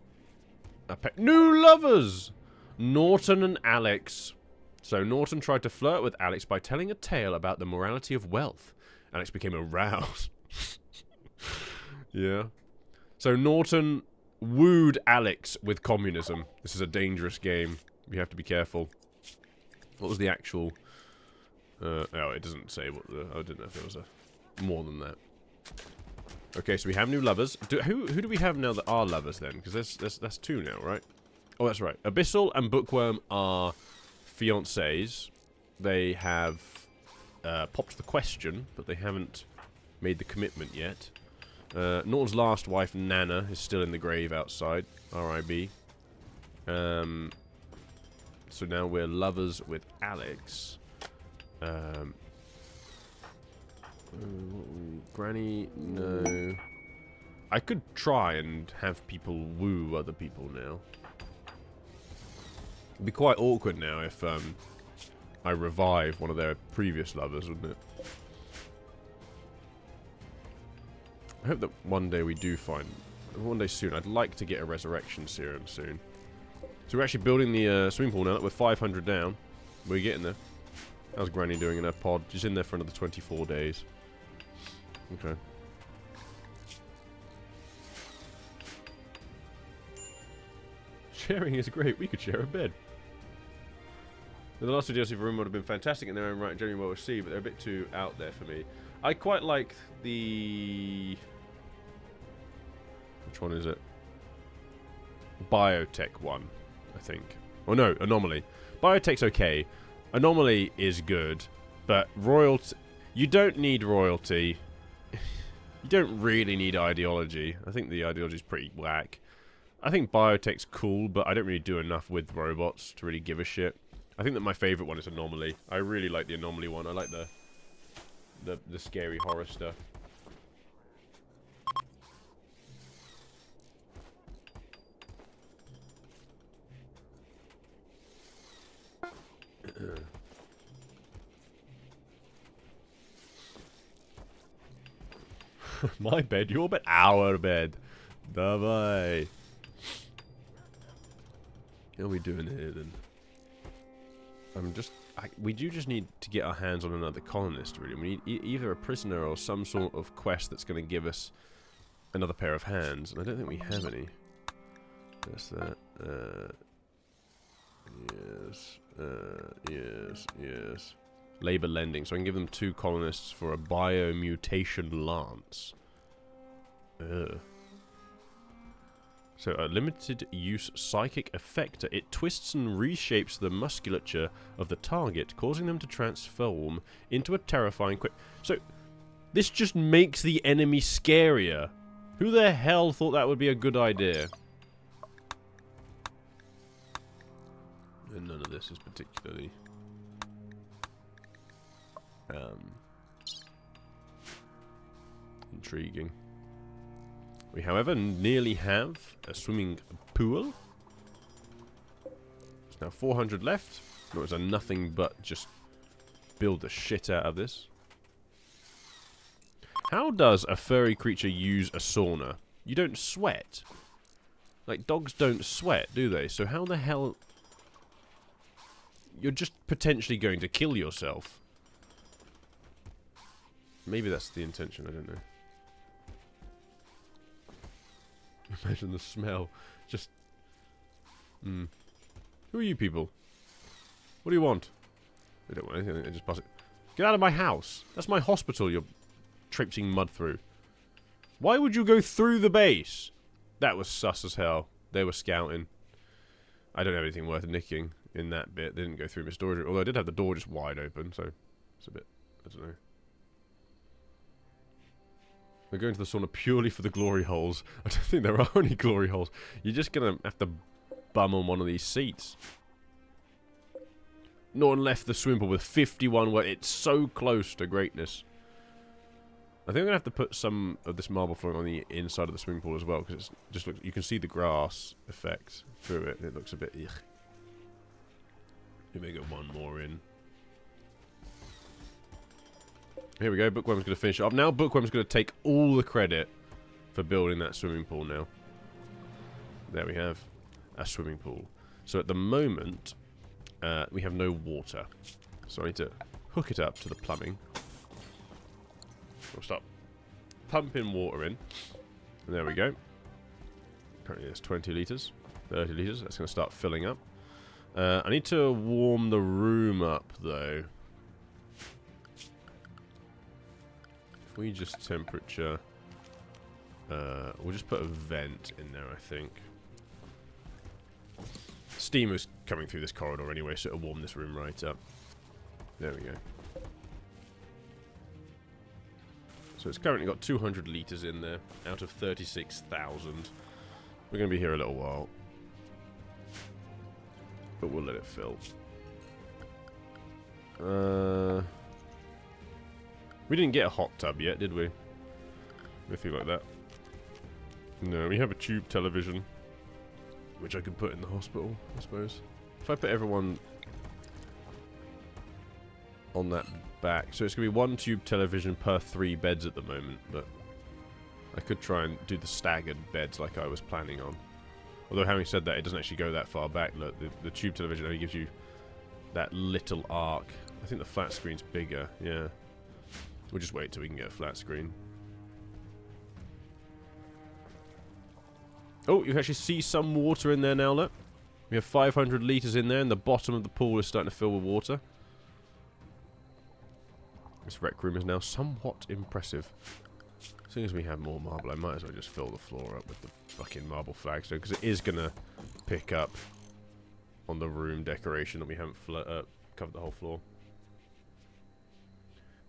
are new lovers? Norton and Alex. So Norton tried to flirt with Alex by telling a tale about the morality of wealth. Alex became aroused. Yeah. So Norton wooed Alex with communism. This is a dangerous game. You have to be careful. What was the actual... oh, it doesn't say what the... I didn't know if there was a more than that. Okay, so we have new lovers. Who do we have now that are lovers then? Because that's two now, right? Oh, that's right. Abyssal and Bookworm are fiancés. They have popped the question, but they haven't made the commitment yet. Norton's last wife, Nana, is still in the grave outside. R.I.B. So now we're lovers with Alex. Granny, no. I could try and have people woo other people now. It'd be quite awkward now if I revive one of their previous lovers, wouldn't it? I hope that one day we do find... One day soon. I'd like to get a resurrection serum soon. So we're actually building the swimming pool now that we're 500 down. We're getting there. How's Granny doing in her pod? She's in there for another 24 days. Okay. Sharing is great. We could share a bed. The last two DLC for Room would have been fantastic in their own right and generally well received, but they're a bit too out there for me. I quite like the... Which one is it? Biotech one, I think. Oh no, Anomaly. Biotech's okay. Anomaly is good, but royalty... You don't need royalty. You don't really need ideology. I think the ideology is pretty whack. I think Biotech's cool, but I don't really do enough with robots to really give a shit. I think that my favourite one is Anomaly. I really like the Anomaly one. I like the scary horror stuff. My bed, your bed, our bed. Bye-bye. What are we doing here then? We do just need to get our hands on another colonist, really. We need either a prisoner or some sort of quest that's going to give us another pair of hands. And I don't think we have any. That's that. Yes. Yes. Yes. Labor lending. So I can give them 2 colonists for a biomutation lance. Ugh. So, a limited use psychic effector. It twists and reshapes the musculature of the target, causing them to transform into a terrifying So, this just makes the enemy scarier. Who the hell thought that would be a good idea? And none of this is particularly... intriguing. We, however, nearly have a swimming pool. There's now 400 left. It was a nothing but just build the shit out of this. How does a furry creature use a sauna? You don't sweat. Like, dogs don't sweat, do they? So how the hell... You're just potentially going to kill yourself. Maybe that's the intention, I don't know. Imagine the smell. Just... Who are you people? What do you want? They don't want anything, they just pass it. Get out of my house! That's my hospital you're traipsing mud through. Why would you go through the base? That was sus as hell. They were scouting. I don't have anything worth nicking in that bit. They didn't go through my storage room. Although I did have the door just wide open, so... It's a bit... I don't know. We're going to the sauna purely for the glory holes. I don't think there are any glory holes. You're just going to have to bum on one of these seats. Norton left the swimming pool with 51 words. It's so close to greatness. I think I'm gonna have to put some of this marble flooring on the inside of the swimming pool as well, because it's just you can see the grass effect through it. And it looks a bit. Ugh. Maybe get one more in. Here we go. Bookworm's gonna finish it up. Now Bookworm's gonna take all the credit for building that swimming pool. Now, there we have a swimming pool. So at the moment, we have no water, so I need to hook it up to the plumbing. We'll start pumping water in. And there we go. Currently there's 20 litres, 30 litres. That's going to start filling up. I need to warm the room up, though. If we just temperature... we'll just put a vent in there, I think. Steam is coming through this corridor anyway, so it'll warm this room right up. There we go. So it's currently got 200 litres in there, out of 36,000. We're going to be here a little while. But we'll let it fill. We didn't get a hot tub yet, did we? Anything like that. No, we have a tube television, which I could put in the hospital, I suppose. If I put everyone on that back. So it's going to be 1 tube television per 3 beds at the moment, but I could try and do the staggered beds like I was planning on. Although having said that, it doesn't actually go that far back. Look, the tube television only gives you that little arc. I think the flat screen's bigger, yeah. We'll just wait till we can get a flat screen. Oh, you can actually see some water in there now, look. We have 500 litres in there, and the bottom of the pool is starting to fill with water. This rec room is now somewhat impressive. As soon as we have more marble, I might as well just fill the floor up with the fucking marble flagstone, because it is going to pick up on the room decoration that we haven't covered the whole floor.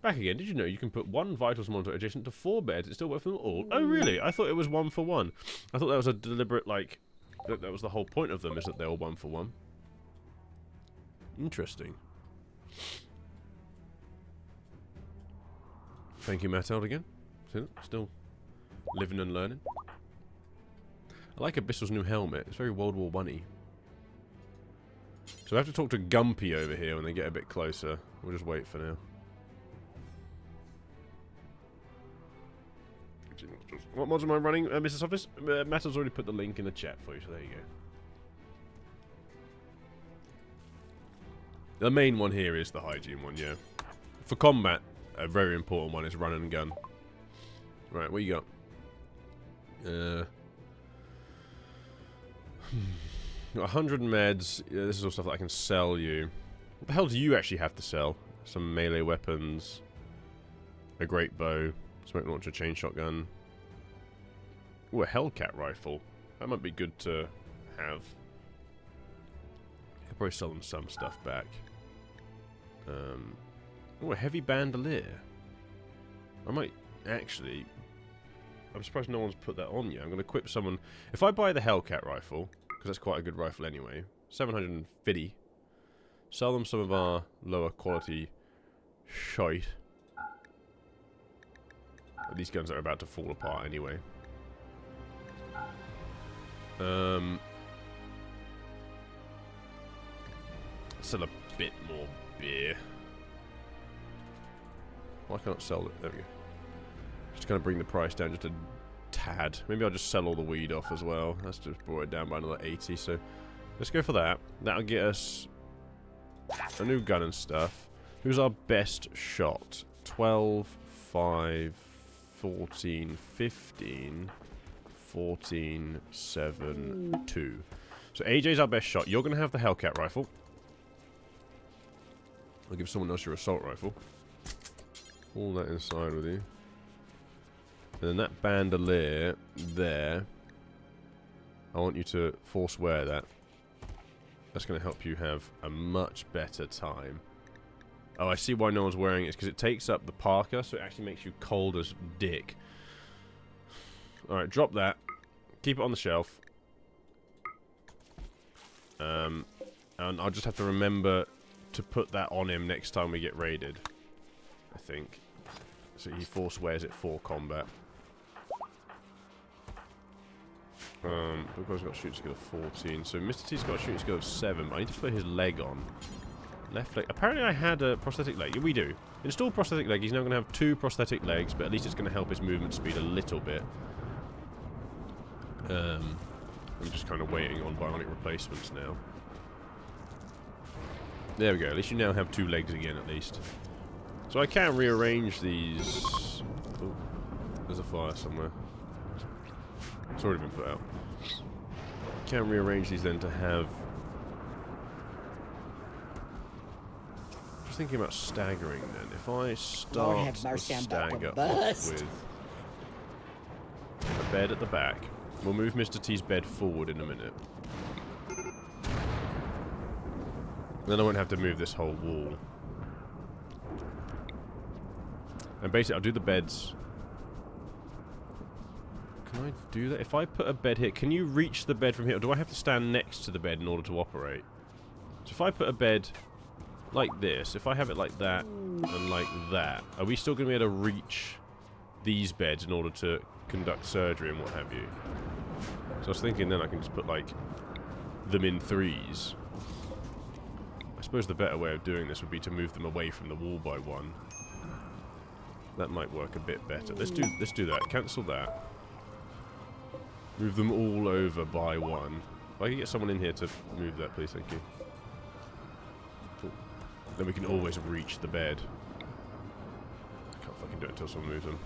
Back again, did you know you can put 1 vitals monitor adjacent to 4 beds? It still works for them all. Oh, really? I thought it was 1 for 1. I thought that was a deliberate, like, that was the whole point of them, is that they're all 1 for 1. Interesting. Thank you, Matteld, again. Still living and learning. I like Abyssal's new helmet. It's very World War I-y. So I have to talk to Gumpy over here when they get a bit closer. We'll just wait for now. What mods am I running, Mrs. Office? Matt's already put the link in the chat for you, so there you go. The main one here is the hygiene one, yeah. For combat, a very important one is run and gun. Right, what you got? 100 meds. Yeah, this is all stuff that I can sell you. What the hell do you actually have to sell? Some melee weapons. A great bow. Smoke launcher, chain shotgun. Ooh, a Hellcat rifle. That might be good to have. I could probably sell them some stuff back. Ooh, a heavy bandolier. I might actually... I'm surprised no one's put that on yet. I'm going to equip someone... If I buy the Hellcat rifle, because that's quite a good rifle anyway, 750. Sell them some of our lower quality shite. These guns are about to fall apart anyway. Sell a bit more beer. Why can't I sell it? There we go. Just kind of bring the price down just a tad. Maybe I'll just sell all the weed off as well. That's just brought it down by another 80. So let's go for that. That'll get us a new gun and stuff. Who's our best shot? 12, 5, 14, 15, 14, 7, 2. So AJ's our best shot. You're going to have the Hellcat rifle. I'll give someone else your assault rifle. All that inside with you. And then that bandolier there. I want you to force wear that. That's going to help you have a much better time. Oh, I see why no one's wearing it. It's because it takes up the parka, so it actually makes you cold as dick. Alright, drop that. Keep it on the shelf. And I'll just have to remember to put that on him next time we get raided. I think. So he forswears it for combat. Befor's got a shooting skill of 14. So Mr. T's got a shooting skill of 7. But I need to put his leg on. Left leg. Apparently I had a prosthetic leg. We do. Install prosthetic leg. He's now going to have 2 prosthetic legs, but at least it's going to help his movement speed a little bit. I'm just kind of waiting on bionic replacements now. There we go. At least you now have 2 legs again, at least. So I can rearrange these. Oh, there's a fire somewhere. It's already been put out. Can rearrange these then to have. Just thinking about staggering then. If I start the stagger off with a bed at the back, we'll move Mr. T's bed forward in a minute. Then I won't have to move this whole wall. And basically, I'll do the beds. Can I do that? If I put a bed here, can you reach the bed from here? Or do I have to stand next to the bed in order to operate? So if I put a bed like this, if I have it like that and like that, are we still going to be able to reach these beds in order to conduct surgery and what have you? So I was thinking then I can just put like them in 3s. I suppose the better way of doing this would be to move them away from the wall by 1. That might work a bit better. Let's do that. Cancel that. Move them all over by 1. If I can get someone in here to move that, please, thank you. Cool. Then we can always reach the bed. I can't fucking do it until someone moves them.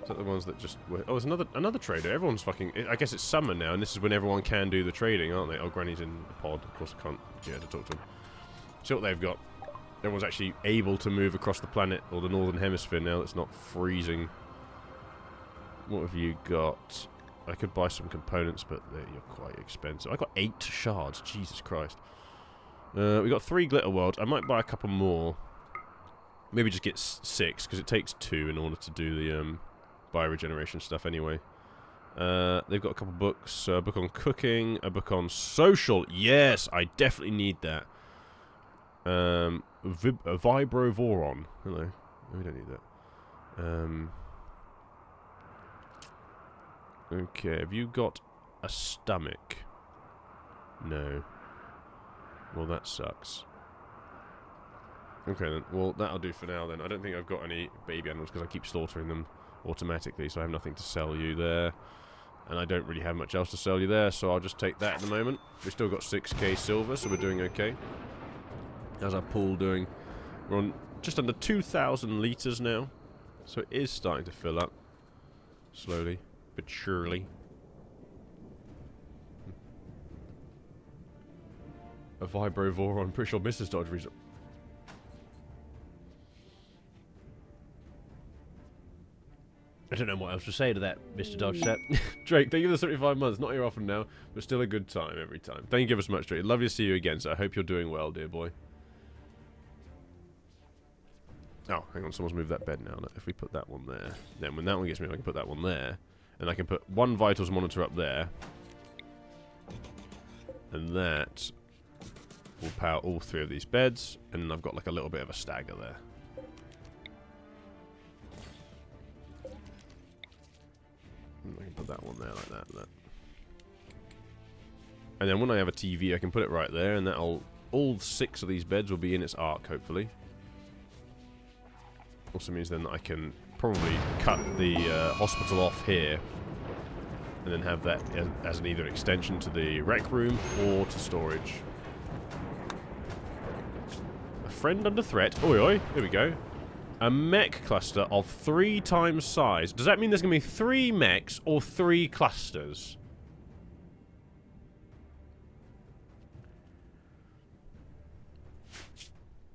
Is that the ones that just were... Oh, there's another trader. Everyone's fucking... I guess it's summer now, and this is when everyone can do the trading, aren't they? Oh, Granny's in the pod. Of course I can't get her to talk to him. See what they've got. Everyone's actually able to move across the planet, or the northern hemisphere now. It's not freezing. What have you got? I could buy some components, but you're quite expensive. I got 8 shards. Jesus Christ. We got 3 glitter worlds. I might buy a couple more. Maybe just get 6, because it takes 2 in order to do the bioregeneration stuff anyway. They've got a couple books. A book on cooking, a book on social. Yes, I definitely need that. Vibrovoron. Hello. We don't need that. Okay, have you got a stomach? No. Well, that sucks. Okay then, well that'll do for now then. I don't think I've got any baby animals because I keep slaughtering them automatically, so I have nothing to sell you there. And I don't really have much else to sell you there, so I'll just take that at the moment. We've still got 6k silver, so we're doing okay. How's our pool doing? We're on just under 2,000 litres now, so it is starting to fill up. Slowly, but surely. A Vibrovoron, pretty sure Mrs. Dodge reason. I don't know what else to say to that, Mr. Dodgestep. Drake, thank you for the 75 months. Not here often now, but still a good time every time. Thank you ever so much, Drake. Lovely to see you again, so I hope you're doing well, dear boy. Oh, hang on, someone's moved that bed now. If we put that one there, then when that one gets moved, I can put that one there. And I can put one vitals monitor up there. And that will power all 3 of these beds. And then I've got like a little bit of a stagger there. I can put that one there like that. And then when I have a TV, I can put it right there, and that'll all 6 of these beds will be in its arc, hopefully. Also means then that I can probably cut the hospital off here, and then have that as an either extension to the rec room or to storage. A friend under threat. Oi oi, here we go. A mech cluster of 3 times size. Does that mean there's going to be 3 mechs or 3 clusters?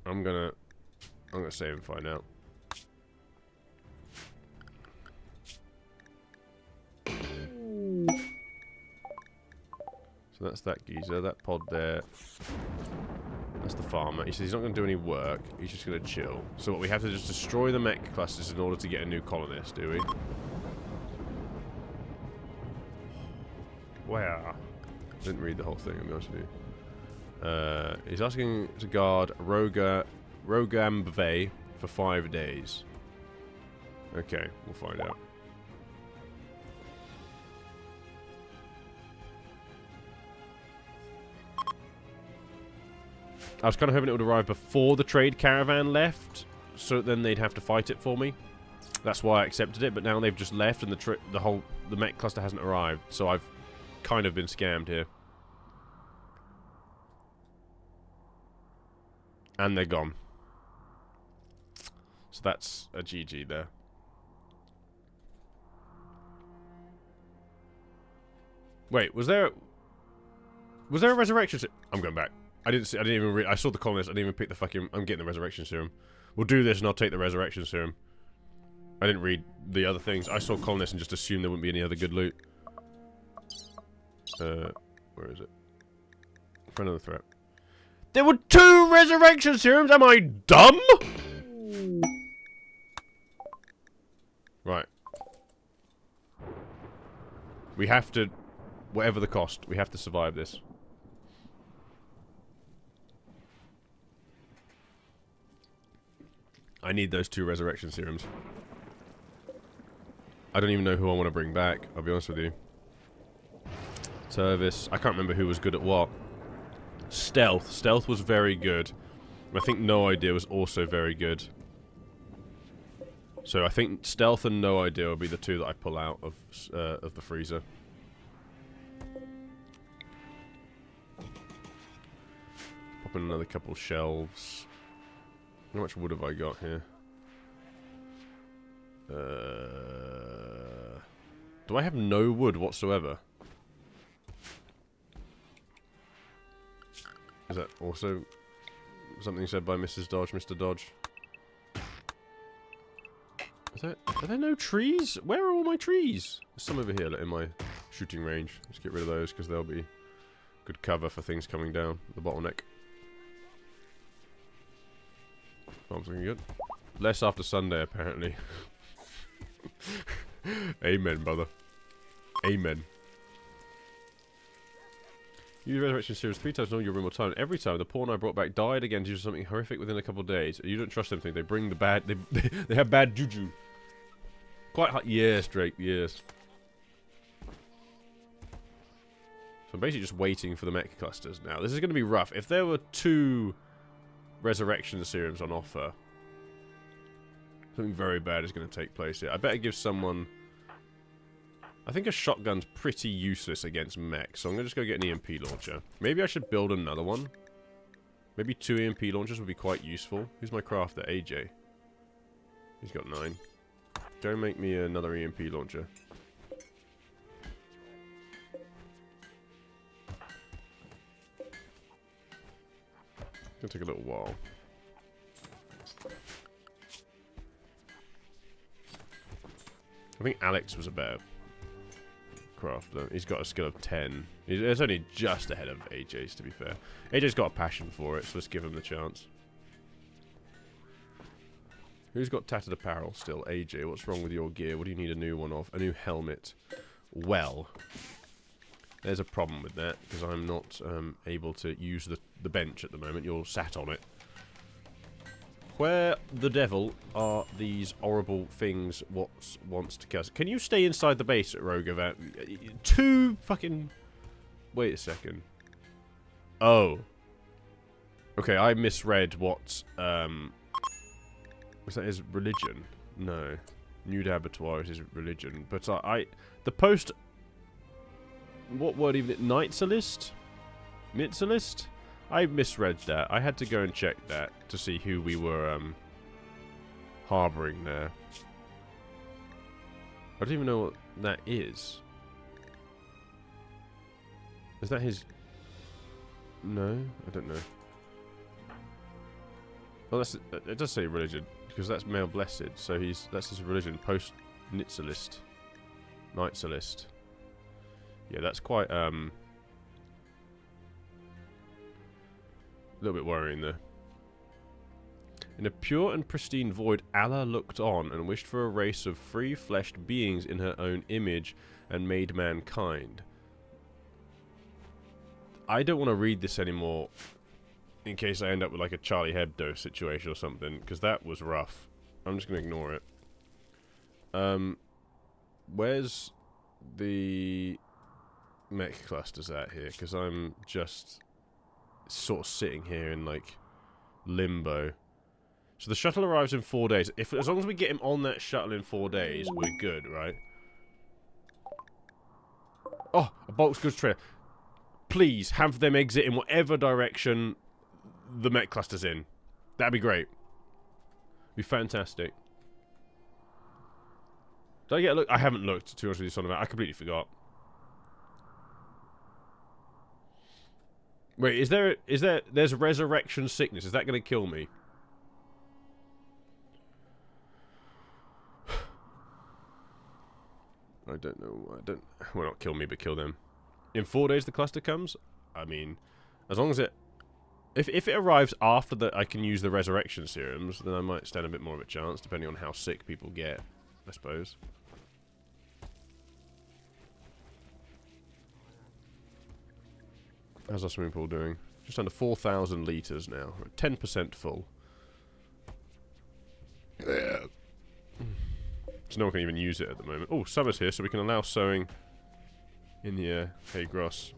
I'm gonna save and find out. So that's that geezer, that pod there. That's the farmer. He says he's not going to do any work. He's just going to chill. So what, we have to just destroy the mech clusters in order to get a new colonist, do we? Where? I didn't read the whole thing, I'll be honest with you. He's asking to guard Rogambve for 5 days. Okay, we'll find out. I was kind of hoping it would arrive before the trade caravan left, so then they'd have to fight it for me. That's why I accepted it, but now they've just left and the mech cluster hasn't arrived, so I've kind of been scammed here. And they're gone. So that's a GG there. Wait, was there a resurrection? I'm going back. I didn't even. I saw the colonists. I didn't even pick the fucking. I'm getting the resurrection serum. We'll do this, and I'll take the resurrection serum. I didn't read the other things. I saw colonists and just assumed there wouldn't be any other good loot. Where is it? Friend of the threat. There were 2 resurrection serums. Am I dumb? Right. We have to, whatever the cost, we have to survive this. I need those 2 resurrection serums. I don't even know who I want to bring back, I'll be honest with you. Service. I can't remember who was good at what. Stealth. Stealth was very good. I think No Idea was also very good. So I think Stealth and No Idea will be the 2 that I pull out of the freezer. Pop in another couple shelves. How much wood have I got here? Do I have no wood whatsoever? Is that also something said by Mrs. Dodge, Mr. Dodge? Are there no trees? Where are all my trees? There's some over here in my shooting range. Let's get rid of those because they'll be good cover for things coming down the bottleneck. Farm's looking good. Less after Sunday, apparently. Amen, brother. Amen. Use resurrection series 3 times in all your room or time. Every time the pawn I brought back died again due to something horrific within a couple of days. You don't trust anything. They bring the bad. They have bad juju. Quite hard. Yes, Drake. Yes. So I'm basically just waiting for the mech clusters now. This is going to be rough. If there were 2 resurrection serums on offer, something very bad is going to take place here. I better give someone... I think a shotgun's pretty useless against mech, so I'm going to just go get an EMP launcher. Maybe I should build another one. Maybe 2 EMP launchers would be quite useful. Who's my crafter? AJ. He's got 9. Go make me another EMP launcher. It's going to take a little while. I think Alex was a better crafter. He's got a skill of 10. It's only just ahead of AJ's, to be fair. AJ's got a passion for it, so let's give him the chance. Who's got tattered apparel still? AJ, what's wrong with your gear? What do you need a new one of? A new helmet. Well, there's a problem with that, because I'm not able to use the bench at the moment. You're sat on it. Where the devil are these horrible things wants to kill us? Can you stay inside the base at Rogovat? 2 fucking... Wait a second. Oh. Okay, I misread what... Was that his religion? No. Nude abattoir is his religion. But the post... What word even? Nitzalist? Nitzalist? I misread that. I had to go and check that to see who we were harboring there. I don't even know what that is. Is that his... No? I don't know. Well, it does say religion, because that's male blessed, so that's his religion, post-Nitzalist. Nitzalist. Yeah, that's quite, a little bit worrying there. In a pure and pristine void, Allah looked on and wished for a race of free-fleshed beings in her own image and made mankind. I don't want to read this anymore in case I end up with like a Charlie Hebdo situation or something, because that was rough. I'm just gonna ignore it. Where's the mech clusters at here? Because I'm just sort of sitting here in like limbo. So the shuttle arrives in 4 days. As long as we get him on that shuttle in 4 days, we're good, right? Oh, a bulk goods trailer. Please have them exit in whatever direction the mech cluster's in. That'd be great. Be fantastic. Did I get a look? I haven't looked, to be honest with you, son of a... I completely forgot. Wait, there's resurrection sickness. Is that going to kill me? I don't know. Well, not kill me, but kill them. In 4 days the cluster comes? I mean, as long as it... If it arrives after that I can use the resurrection serums, then I might stand a bit more of a chance, depending on how sick people get, I suppose. How's our swimming pool doing? Just under 4,000 litres now. We're at 10% full. So no one can even use it at the moment. Oh, summer's here, so we can allow sowing in the hay grass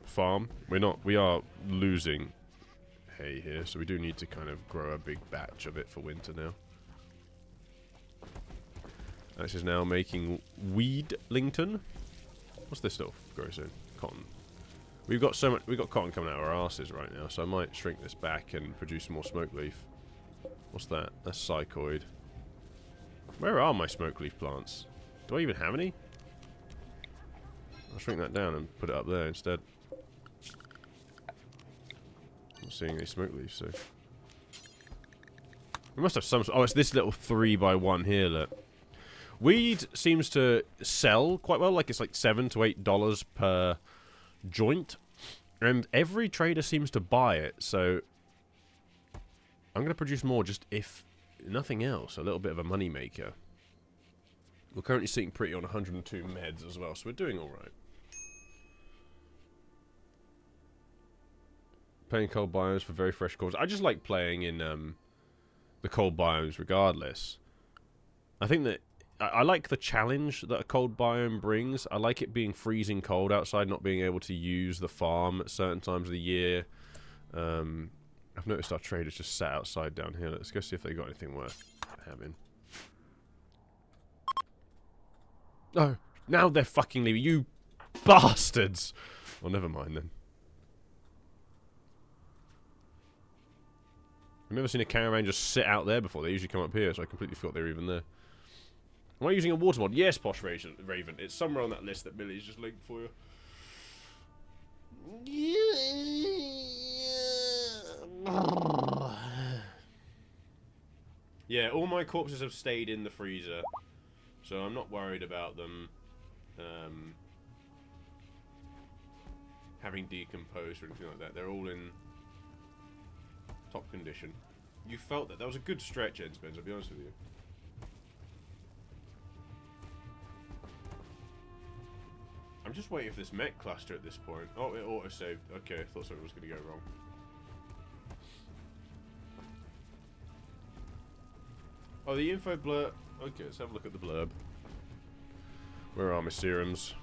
farm. We are losing hay here, so we do need to kind of grow a big batch of it for winter now. Alex is now making Weedlington. What's this stuff grow soon? Cotton. We've got cotton coming out of our asses right now, so I might shrink this back and produce more smoke leaf. What's that? That's psychoid. Where are my smoke leaf plants? Do I even have any? I'll shrink that down and put it up there instead. I'm not seeing any smoke leaves, so... We must have some... Oh, it's this little 3x1 here, look. Weed seems to sell quite well, like it's like $7 to $8 per joint. And every trader seems to buy it, so... I'm going to produce more just if... nothing else, a little bit of a money maker. We're currently sitting pretty on 102 meds as well, so we're doing alright. Playing cold biomes for very fresh cores. I just like playing in the cold biomes regardless. I think that I like the challenge that a cold biome brings. I like it being freezing cold outside, not being able to use the farm at certain times of the year. I've noticed our traders just sat outside down here. Let's go see if they got anything worth having. Oh, now they're fucking leaving. You bastards! Well, never mind then. I've never seen a caravan just sit out there before. They usually come up here, so I completely forgot they were even there. Am I using a water mod? Yes, Posh Raven. It's somewhere on that list that Billy's just linked for you. Yeah, all my corpses have stayed in the freezer, so I'm not worried about them having decomposed or anything like that. They're all in top condition. You felt that. That was a good stretch, Ed Spence, I'll be honest with you. I'm just waiting for this mech cluster at this point. Oh, it auto-saved. Okay, I thought something was going to go wrong. Oh, the info blurb. Okay, let's have a look at the blurb. Where are my serums?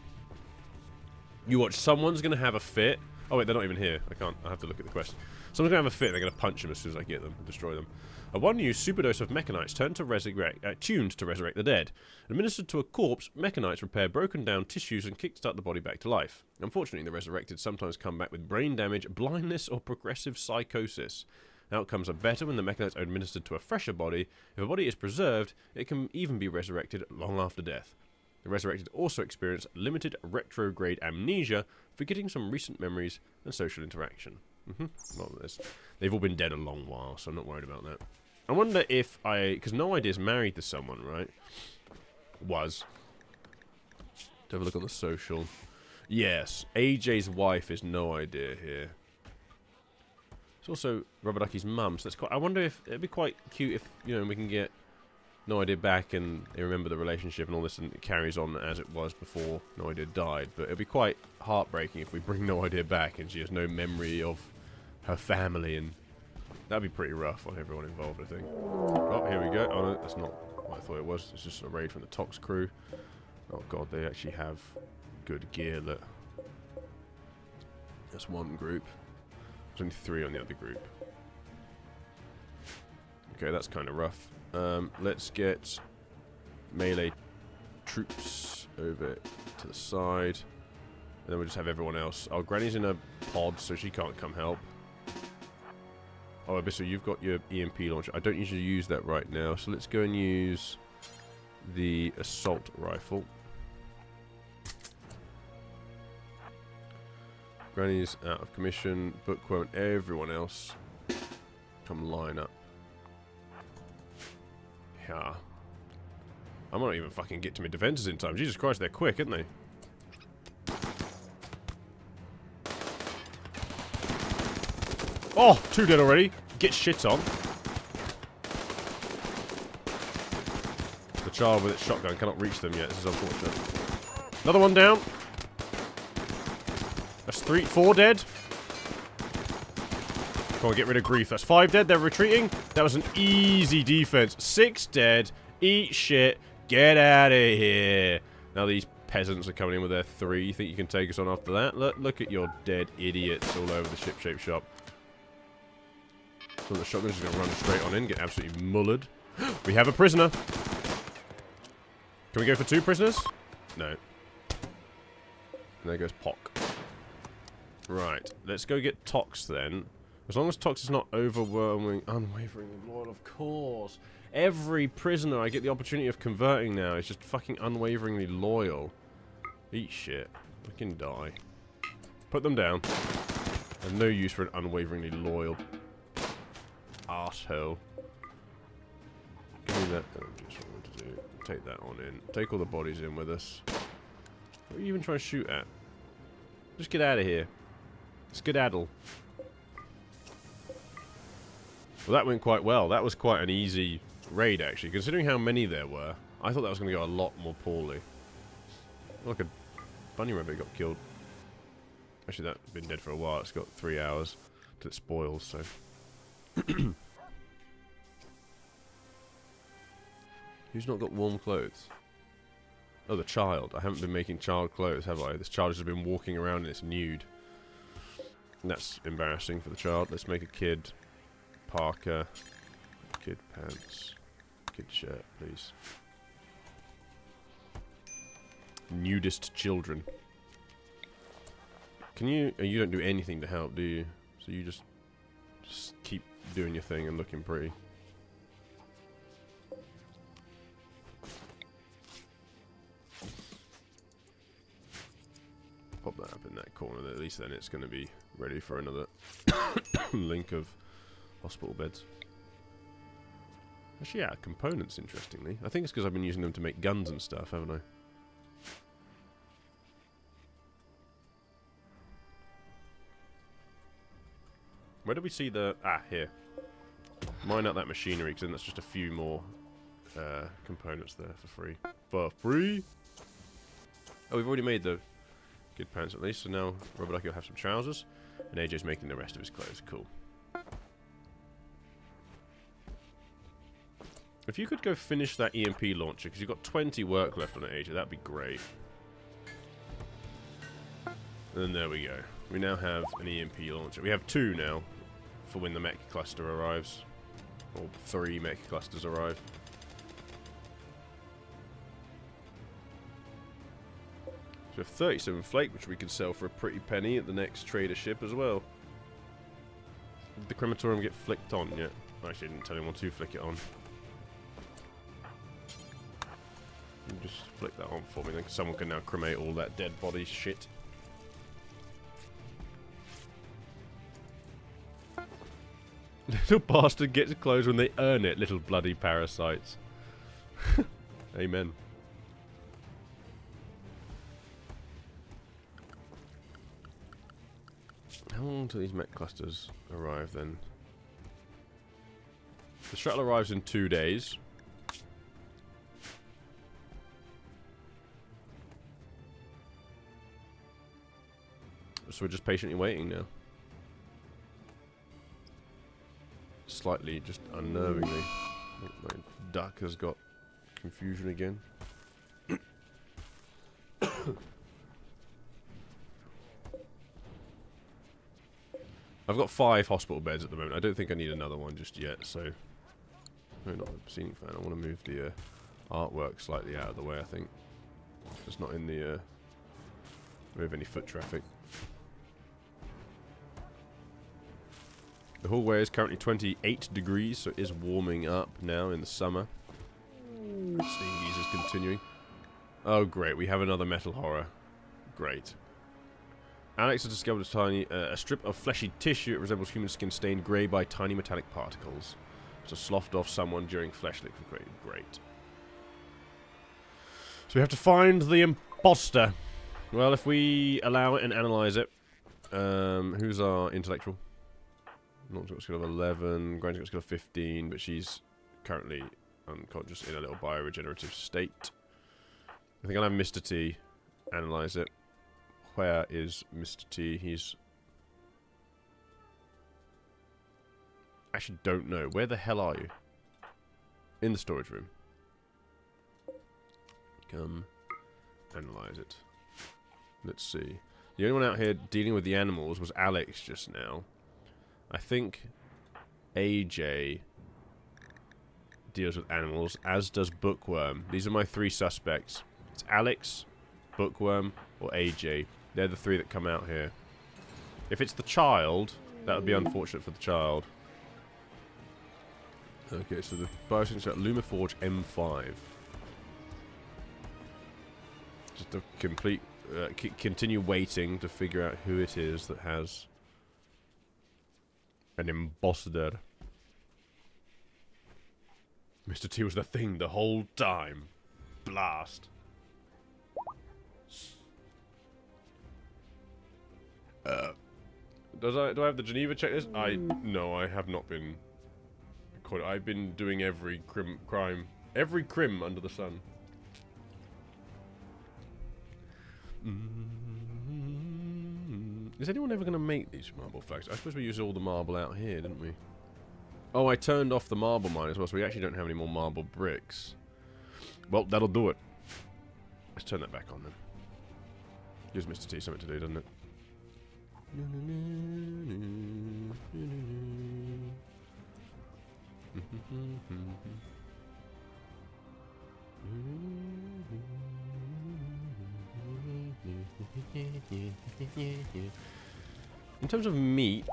You watch, someone's going to have a fit. Oh, wait, they're not even here. I have to look at the quest. Someone's going to have a fit, they're going to punch them as soon as I get them and destroy them. A one-use superdose of mechanites tuned to resurrect the dead. Administered to a corpse, mechanites repair broken-down tissues and kickstart the body back to life. Unfortunately, the resurrected sometimes come back with brain damage, blindness, or progressive psychosis. Outcomes are better when the mechanites are administered to a fresher body. If a body is preserved, it can even be resurrected long after death. The resurrected also experience limited retrograde amnesia, forgetting some recent memories and social interaction. Well, they've all been dead a long while, so I'm not worried about that. I wonder if because No Idea's married to someone, right? Was. To have a look on the social. Yes, AJ's wife is No Idea here. It's also Rubber Ducky's mum, so that's quite. I wonder if it'd be quite cute if we can get No Idea back and they remember the relationship and all this, and it carries on as it was before No Idea died. But it'd be quite heartbreaking if we bring No Idea back and she has no memory of her family, and that'd be pretty rough on everyone involved, I think. Oh, here we go. Oh no, that's not what I thought it was. It's just a raid from the Tox crew. Oh god, they actually have good gear. Look, that's one group. There's only 3 on the other group. Okay, that's kind of rough. Let's get melee troops over to the side. And then we'll just have everyone else. Oh, Granny's in a pod, so she can't come help. Oh, Abyssal, you've got your EMP launcher. I don't usually use that right now, so let's go and use the assault rifle. Granny's out of commission. Bookworm, everyone else come line up. Yeah. I might not even fucking get to my defenses in time. Jesus Christ, they're quick, aren't they? Oh, 2 dead already. Get shit on. The child with its shotgun cannot reach them yet. This is unfortunate. Another one down. That's 4 dead. Come on, get rid of grief. That's 5 dead. They're retreating. That was an easy defense. 6 dead. Eat shit. Get out of here. Now these peasants are coming in with their 3. You think you can take us on after that? Look at your dead idiots all over the ship-shape shop. So the shotgun's just going to run straight on in, get absolutely mullered. We have a prisoner. Can we go for 2 prisoners? No. And there goes Pock. Right, let's go get Tox then. As long as Tox is not unwaveringly loyal, of course. Every prisoner I get the opportunity of converting now is just fucking unwaveringly loyal. Eat shit. We can die. Put them down. There's no use for an unwaveringly loyal arsehole. Give me that. Oh, just what I want to do. Take that on in. Take all the bodies in with us. What are you even trying to shoot at? Just get out of here. Skedaddle. Well, that went quite well. That was quite an easy raid, actually. Considering how many there were, I thought that was going to go a lot more poorly. Look, a bunny rabbit got killed. Actually, that's been dead for a while. It's got 3 hours till it spoils, so... Who's not got warm clothes? Oh, the child. I haven't been making child clothes, have I? This child has just been walking around and it's nude. And that's embarrassing for the child. Let's make a kid parka. Kid pants. Kid shirt, please. Nudist children. Can you... you don't do anything to help, do you? So you just keep doing your thing and looking pretty. Pop that up in that corner. At least then it's going to be ready for another link of hospital beds. Actually, yeah, components, interestingly. I think it's because I've been using them to make guns and stuff, haven't I? Where do we see the... Ah, here. Mine out that machinery, because then that's just a few more components there for free. For free? Oh, we've already made the good pants at least, so now Robert will have some trousers, and AJ's making the rest of his clothes. Cool. If you could go finish that EMP launcher, because you've got 20 work left on it, AJ, that'd be great. And there we go. We now have an EMP launcher. We have 2 now, for when the mech cluster arrives. Or 3 mech clusters arrive. So we have 37 flake, which we can sell for a pretty penny at the next trader ship as well. Did the crematorium get flicked on yet? Actually, I didn't tell anyone to flick it on. You just flick that on for me, then someone can now cremate all that dead body shit. Little bastard gets clothes when they earn it, little bloody parasites. Amen. How long until these mech clusters arrive then? The shuttle arrives in 2 days. So we're just patiently waiting now. slightly, just unnervingly. My duck has got confusion again. I've got 5 hospital beds at the moment. I don't think I need another one just yet, so... I'm not a scenic fan. I want to move the artwork slightly out of the way, I think. It's not in the... move any foot traffic. The hallway is currently 28 degrees, so it is warming up now in the summer. Steam geezer's continuing. Oh, great. We have another metal horror. Great. Alex has discovered a strip of fleshy tissue. It resembles human skin stained grey by tiny metallic particles. It's a sloughed off someone during flesh liquid. Great. So we have to find the imposter. Well, if we allow it and analyze it. Who's our intellectual? Not got a skill of 11. Granny's got a skill of 15, but she's currently unconscious in a little bioregenerative state. I think I'll have Mr. T analyze it. Where is Mr. T? He's... actually don't know. Where the hell are you? In the storage room. Come analyze it. Let's see. The only one out here dealing with the animals was Alex just now. I think AJ deals with animals, as does Bookworm. These are my 3 suspects. It's Alex, Bookworm, or AJ. They're the 3 that come out here. If it's the child, that would be unfortunate for the child. Okay, so the biosignature at Lumiforge M5. Just to complete, continue waiting to figure out who it is that has an imposter. Mr. T was the thing the whole time. Blast. Do I have the Geneva checklist? No, I have not been. I've been doing every crime under the sun. Is anyone ever going to make these marble facts? I suppose we used all the marble out here, didn't we? Oh, I turned off the marble mine as well, so we actually don't have any more marble bricks. Well, that'll do it. Let's turn that back on then. Gives Mr. T something to do, doesn't it? In terms of meat,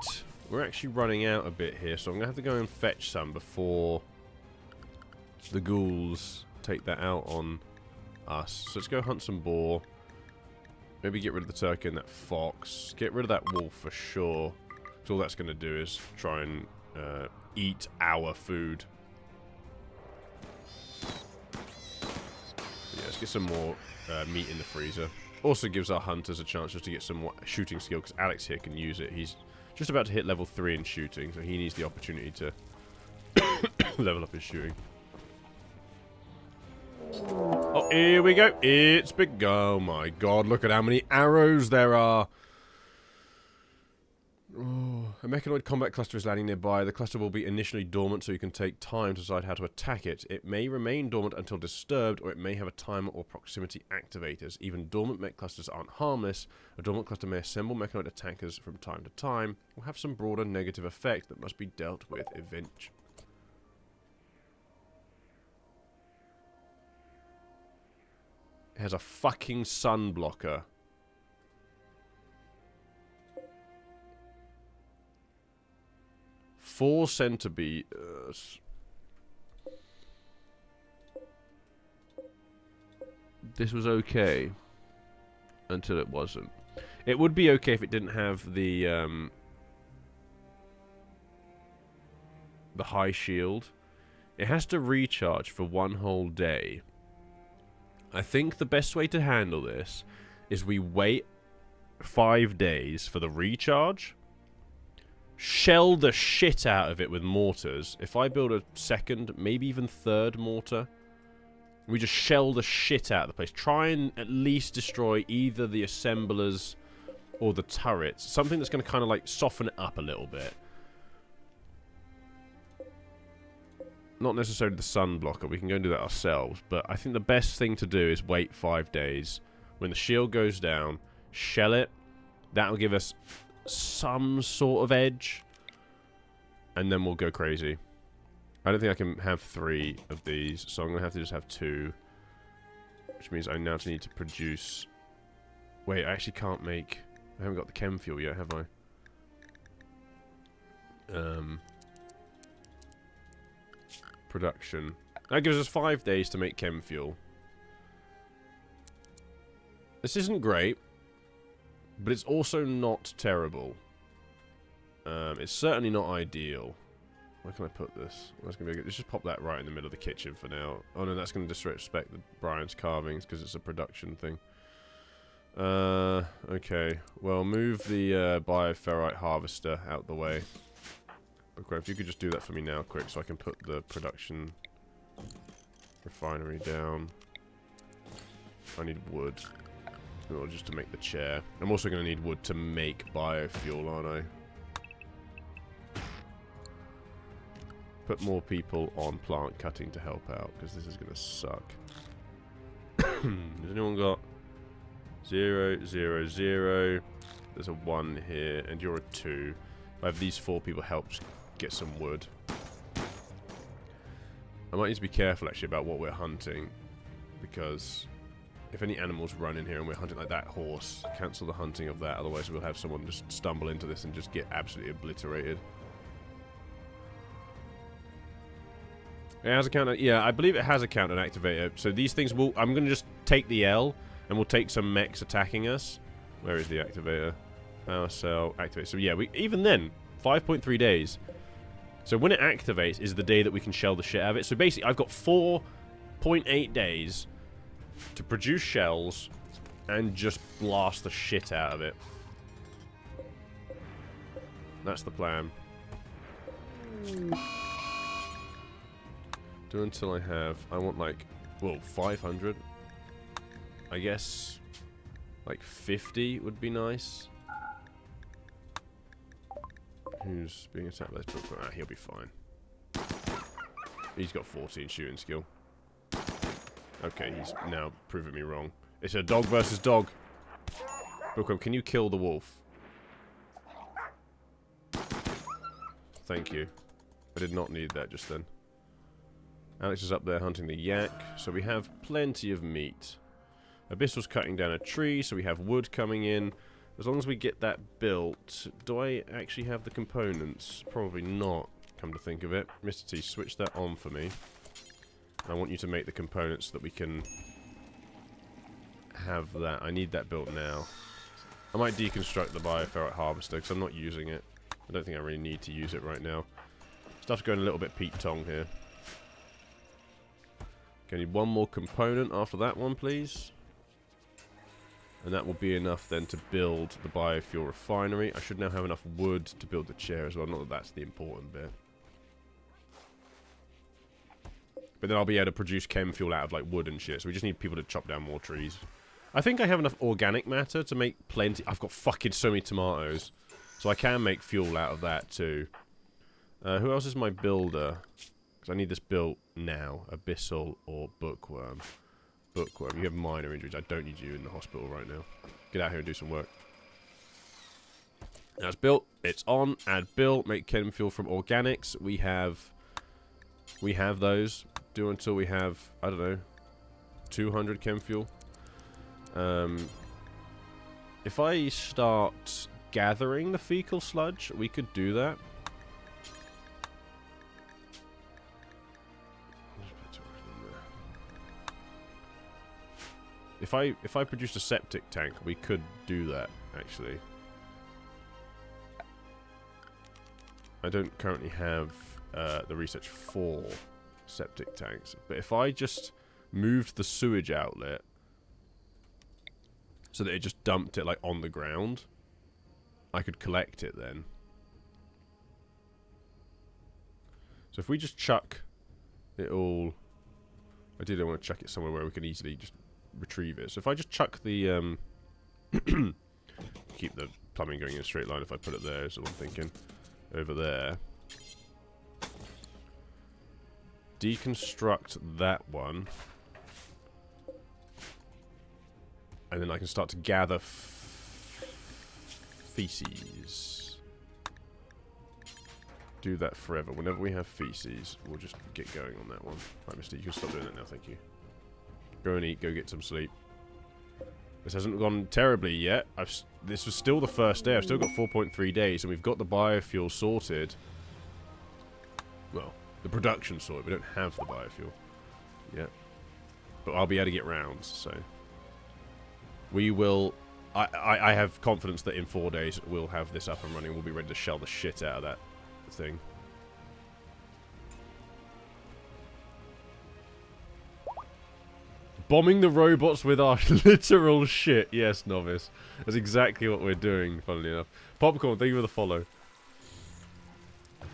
we're actually running out a bit here, so I'm going to have to go and fetch some before the ghouls take that out on us. So let's go hunt some boar. Maybe get rid of the turkey and that fox. Get rid of that wolf for sure. Because all that's going to do is try and eat our food. Yeah, let's get some more meat in the freezer. Also gives our hunters a chance just to get some more shooting skill, because Alex here can use it. He's just about to hit level 3 in shooting, so he needs the opportunity to level up his shooting. Oh, here we go. It's big. Oh my god, look at how many arrows there are. Oh, a mechanoid combat cluster is landing nearby. The cluster will be initially dormant, so you can take time to decide how to attack it. It may remain dormant until disturbed, or it may have a timer or proximity activators. Even dormant mech clusters aren't harmless. A dormant cluster may assemble mechanoid attackers from time to time, or have some broader negative effect that must be dealt with eventually. It has a fucking sun blocker. Four centimeters. This was okay until it wasn't. It would be okay if it didn't have the high shield. It has to recharge for 1 whole day. I think the best way to handle this is we wait 5 days for the recharge. Shell the shit out of it with mortars. If I build a second, maybe even third mortar, we just shell the shit out of the place. Try and at least destroy either the assemblers or the turrets. Something that's going to kind of like soften it up a little bit. not necessarily the sun blocker. We can go and do that ourselves. But I think the best thing to do is wait 5 days. When the shield goes down, shell it. That'll give us some sort of edge. And then we'll go crazy. I don't think I can have 3 of these. So I'm going to have to just have 2. Which means I now need to produce... Wait, I actually can't make... I haven't got the chem fuel yet, have I? Production. That gives us 5 days to make chem fuel. This isn't great, but it's also not terrible. It's certainly not ideal. Where can I put this? That's gonna be good. Let's just pop that right in the middle of the kitchen for now. Oh no, that's gonna disrespect Brian's carvings because it's a production thing. Okay. Well, move the bioferrite harvester out the way. Okay, if you could just do that for me now, quick, so I can put the production refinery down. I need wood. Or just to make the chair. I'm also going to need wood to make biofuel, aren't I? Put more people on plant cutting to help out, because this is going to suck. Has anyone got 0, 0, 0? There's a 1 here, and you're a 2. If I have these 4 people help just get some wood. I might need to be careful actually about what we're hunting, because if any animals run in here and we're hunting like that horse, cancel the hunting of that, otherwise we'll have someone just stumble into this and just get absolutely obliterated. It has a counter, yeah, I believe it has a counter activator. So these things will, I'm going to just take the L and we'll take some mechs attacking us. Where is the activator? Power cell, activate. So yeah, even then, 5.3 days. So when it activates is the day that we can shell the shit out of it. So basically, I've got 4.8 days to produce shells and just blast the shit out of it. That's the plan. Do until I have... I want like... Well, 500. I guess... Like 50 would be nice. Who's being attacked by this book? Ah, he'll be fine. He's got 14 shooting skill. Okay, he's now proving me wrong. It's a dog versus dog. Bookworm, can you kill the wolf? Thank you. I did not need that just then. Alex is up there hunting the yak, so we have plenty of meat. Abyss cutting down a tree, so we have wood coming in. As long as we get that built, do I actually have the components? Probably not, come to think of it. Mr. T, switch that on for me. I want you to make the components so that we can have that. I need that built now. I might deconstruct the bioferrite harvester because I'm not using it. I don't think I really need to use it right now. Stuff's going a little bit Pete Tong here. Okay, I need one more component after that one, please. And that will be enough then to build the biofuel refinery. I should now have enough wood to build the chair as well. Not that that's the important bit. But then I'll be able to produce chem fuel out of like wood and shit. So we just need people to chop down more trees. I think I have enough organic matter to make plenty. I've got fucking so many tomatoes. So I can make fuel out of that too. Who else is my builder? Because I need this built now. Abyssal or Bookworm. Bookworm, you have minor injuries. I don't need you in the hospital right now. Get out here and do some work. Now it's built. It's on. Add build. Make chem fuel from organics. We have those. Do until we have, I don't know, 200 chem fuel. If I start gathering the fecal sludge, we could do that. If I produced a septic tank, we could do that, actually. I don't currently have the research for septic tanks. But if I just moved the sewage outlet so that it just dumped it like on the ground, I could collect it then. So if we just chuck it all... I did want to chuck it somewhere where we can easily just retrieve it. So if I just chuck the keep the plumbing going in a straight line, if I put it there is what I'm thinking. Over there. deconstruct that one. And then I can start to gather feces. Do that forever. Whenever we have feces, we'll just get going on that one. Right, mister, you can stop doing that now, thank you. Go and eat, go get some sleep. This hasn't gone terribly yet. This was still the first day. I've still got 4.3 days, and we've got the biofuel sorted. Well, the production sorted. We don't have the biofuel yet. But I'll be able to get rounds, so... We will... I have confidence that in 4 days we'll have this up and running. We'll be ready to shell the shit out of that thing. Bombing the robots with our literal shit. Yes, novice. That's exactly what we're doing, funnily enough. Popcorn, thank you for the follow.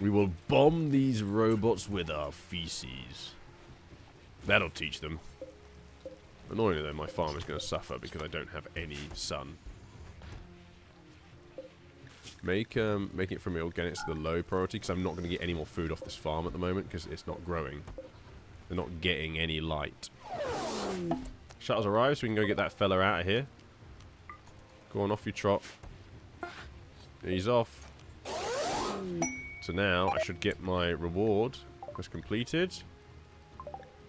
We will bomb these robots with our feces. That'll teach them. Annoyingly though, my farm is going to suffer because I don't have any sun. Making it from organics the low priority because I'm not going to get any more food off this farm at the moment because it's not growing. They're not getting any light. Shuttle's arrived, so we can go get that fella out of here. Go on, off you trot. He's off. So now I should get my reward. Quest completed.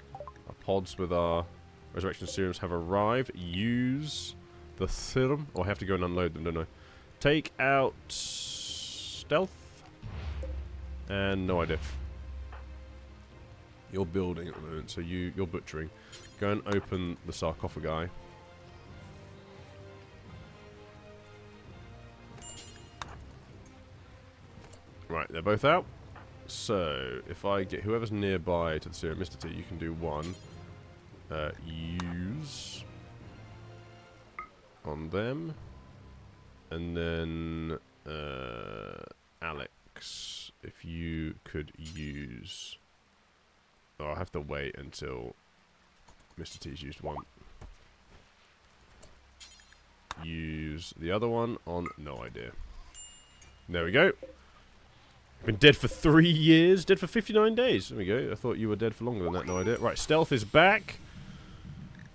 Our pods with our resurrection serums have arrived. Use the serum. Oh, I have to go and unload them, don't I? Take out stealth. And no idea. You're building at the moment, so you're butchering. Go and open the sarcophagi. Right, they're both out. So, if I get whoever's nearby to the serum, Mr. T, you can do one. Use on them. And then, Alex, if you could use... Oh, I'll have to wait until Mr. T's used one. Use the other one on no idea. There we go. Been dead for 3 years. Dead for 59 days. There we go. I thought you were dead for longer than that. No idea. Right, stealth is back.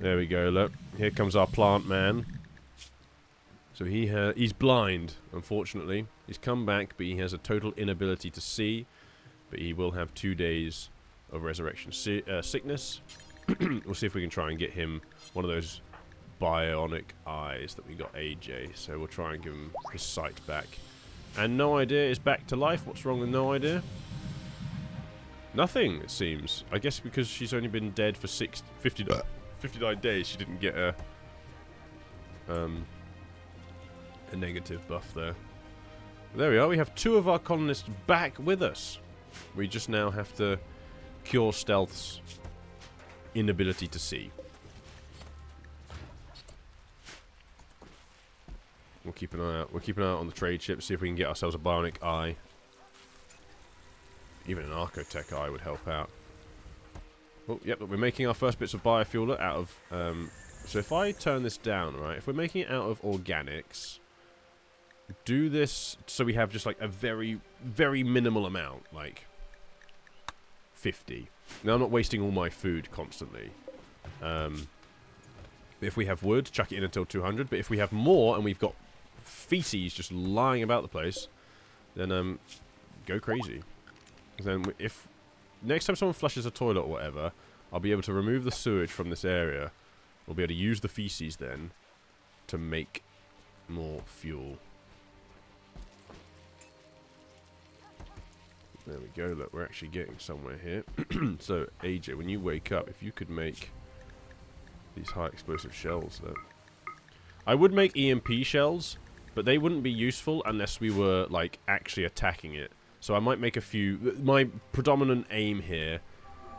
There we go. Look, here comes our plant man. So he's blind, unfortunately. He's come back, but he has a total inability to see. But he will have 2 days of resurrection sickness. We'll see if we can try and get him one of those bionic eyes that we got AJ. So we'll try and give him his sight back. And No Idea is back to life. What's wrong with No Idea? Nothing, it seems. I guess because she's only been dead for 59 days, she didn't get a negative buff there. There we are. We have 2 of our colonists back with us. We just now have to cure Stealth's inability to see. We'll keep an eye out. We'll keep an eye out on the trade ship, see if we can get ourselves a bionic eye. Even an Archotech eye would help out. Oh, yep, but we're making our first bits of biofuel out of... so if I turn this down, right, if we're making it out of organics, do this so we have just like a very, very minimal amount, like 50. Now I'm not wasting all my food constantly. If we have wood, chuck it in until 200, but if we have more and we've got feces just lying about the place, then go crazy. Then if next time someone flushes a toilet or whatever, I'll be able to remove the sewage from this area. We'll be able to use the feces then to make more fuel. There we go. Look, we're actually getting somewhere here. So, AJ, when you wake up, if you could make these high explosive shells, though. I would make EMP shells, but they wouldn't be useful unless we were, like, actually attacking it. So I might make a few... My predominant aim here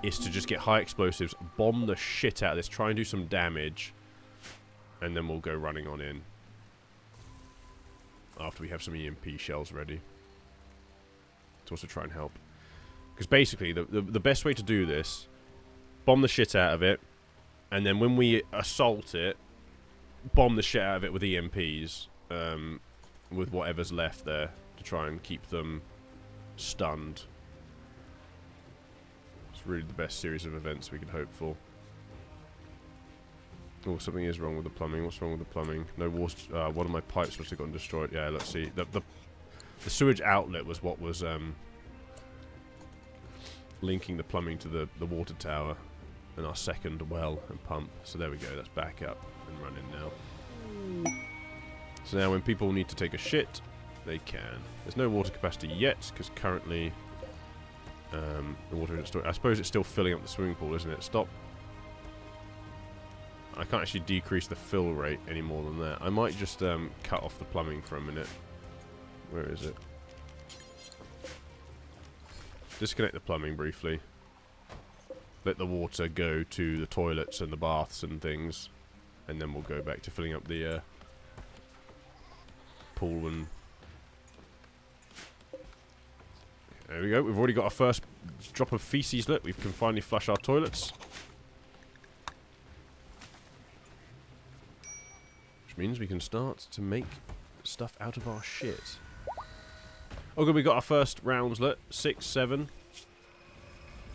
is to just get high explosives, bomb the shit out of this, try and do some damage, and then we'll go running on in. After we have some EMP shells ready. To also try and help. Because basically, the best way to do this, bomb the shit out of it, and then when we assault it, bomb the shit out of it with EMPs, with whatever's left there, to try and keep them stunned. It's really the best series of events we could hope for. Oh, something is wrong with the plumbing. What's wrong with the plumbing? No water. One of my pipes must have gotten destroyed. Yeah, let's see. The sewage outlet was what was linking the plumbing to the water tower and our second well and pump. So there we go. That's back up and running now. So now when people need to take a shit, they can. There's no water capacity yet because currently the water isn't stored. I suppose it's still filling up the swimming pool, isn't it? Stop. I can't actually decrease the fill rate any more than that. I might just cut off the plumbing for a minute. Where is it? Disconnect the plumbing briefly. Let the water go to the toilets and the baths and things. And then we'll go back to filling up the pool and... There we go. We've already got our first drop of feces. Look, we can finally flush our toilets. Means we can start to make stuff out of our shit. Oh good, we got our first rounds, look. 6, 7.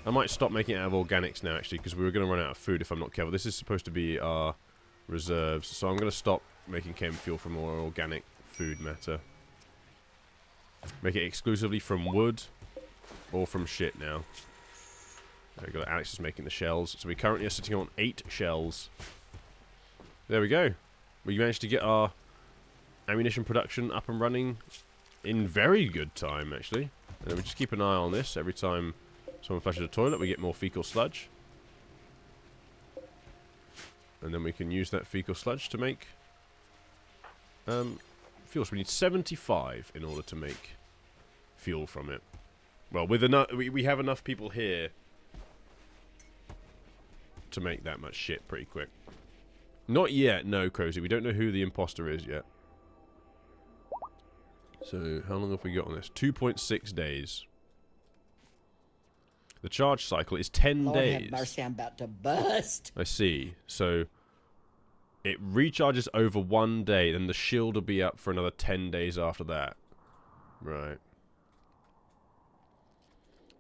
I might stop making it out of organics now, actually, because we were going to run out of food if I'm not careful. This is supposed to be our reserves, so I'm going to stop making chem fuel from more organic food matter. Make it exclusively from wood or from shit now. There we go, Alex is making the shells. So we currently are sitting on 8 shells. There we go. We managed to get our ammunition production up and running in very good time, actually. And then we just keep an eye on this. Every time someone flushes a toilet, we get more fecal sludge. And then we can use that fecal sludge to make fuel. So we need 75 in order to make fuel from it. Well, with enough, we have enough people here to make that much shit pretty quick. Not yet, no, Cozy. We don't know who the imposter is yet. So, how long have we got on this? 2.6 days. The charge cycle is 10 Lord days. have mercy, I'm about to bust. I see. So, it recharges over 1 day, then the shield will be up for another 10 days after that. Right.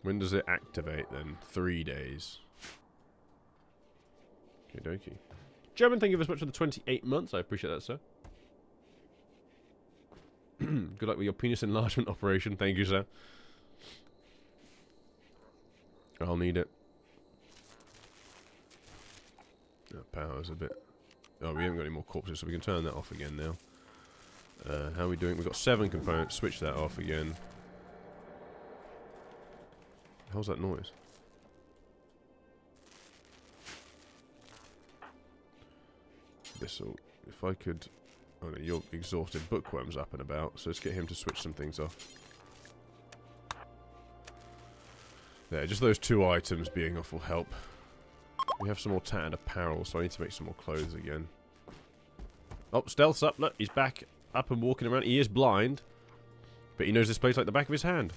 When does it activate, then? 3 days. Okie dokie. German, thank you very much for the 28 months. I appreciate that, sir. Good luck with your penis enlargement operation. Thank you, sir. I'll need it. That power's a bit... Oh, we haven't got any more corpses, so we can turn that off again now. How are we doing? We've got 7 components. Switch that off again. How's that noise? This'll... If I could... Oh no, you're exhausted. Bookworm's up and about, so let's get him to switch some things off. There, just those 2 items being off will help. We have some more tattered apparel, so I need to make some more clothes again. Oh, stealth's up. Look, he's back up and walking around. He is blind, but he knows this place like the back of his hand.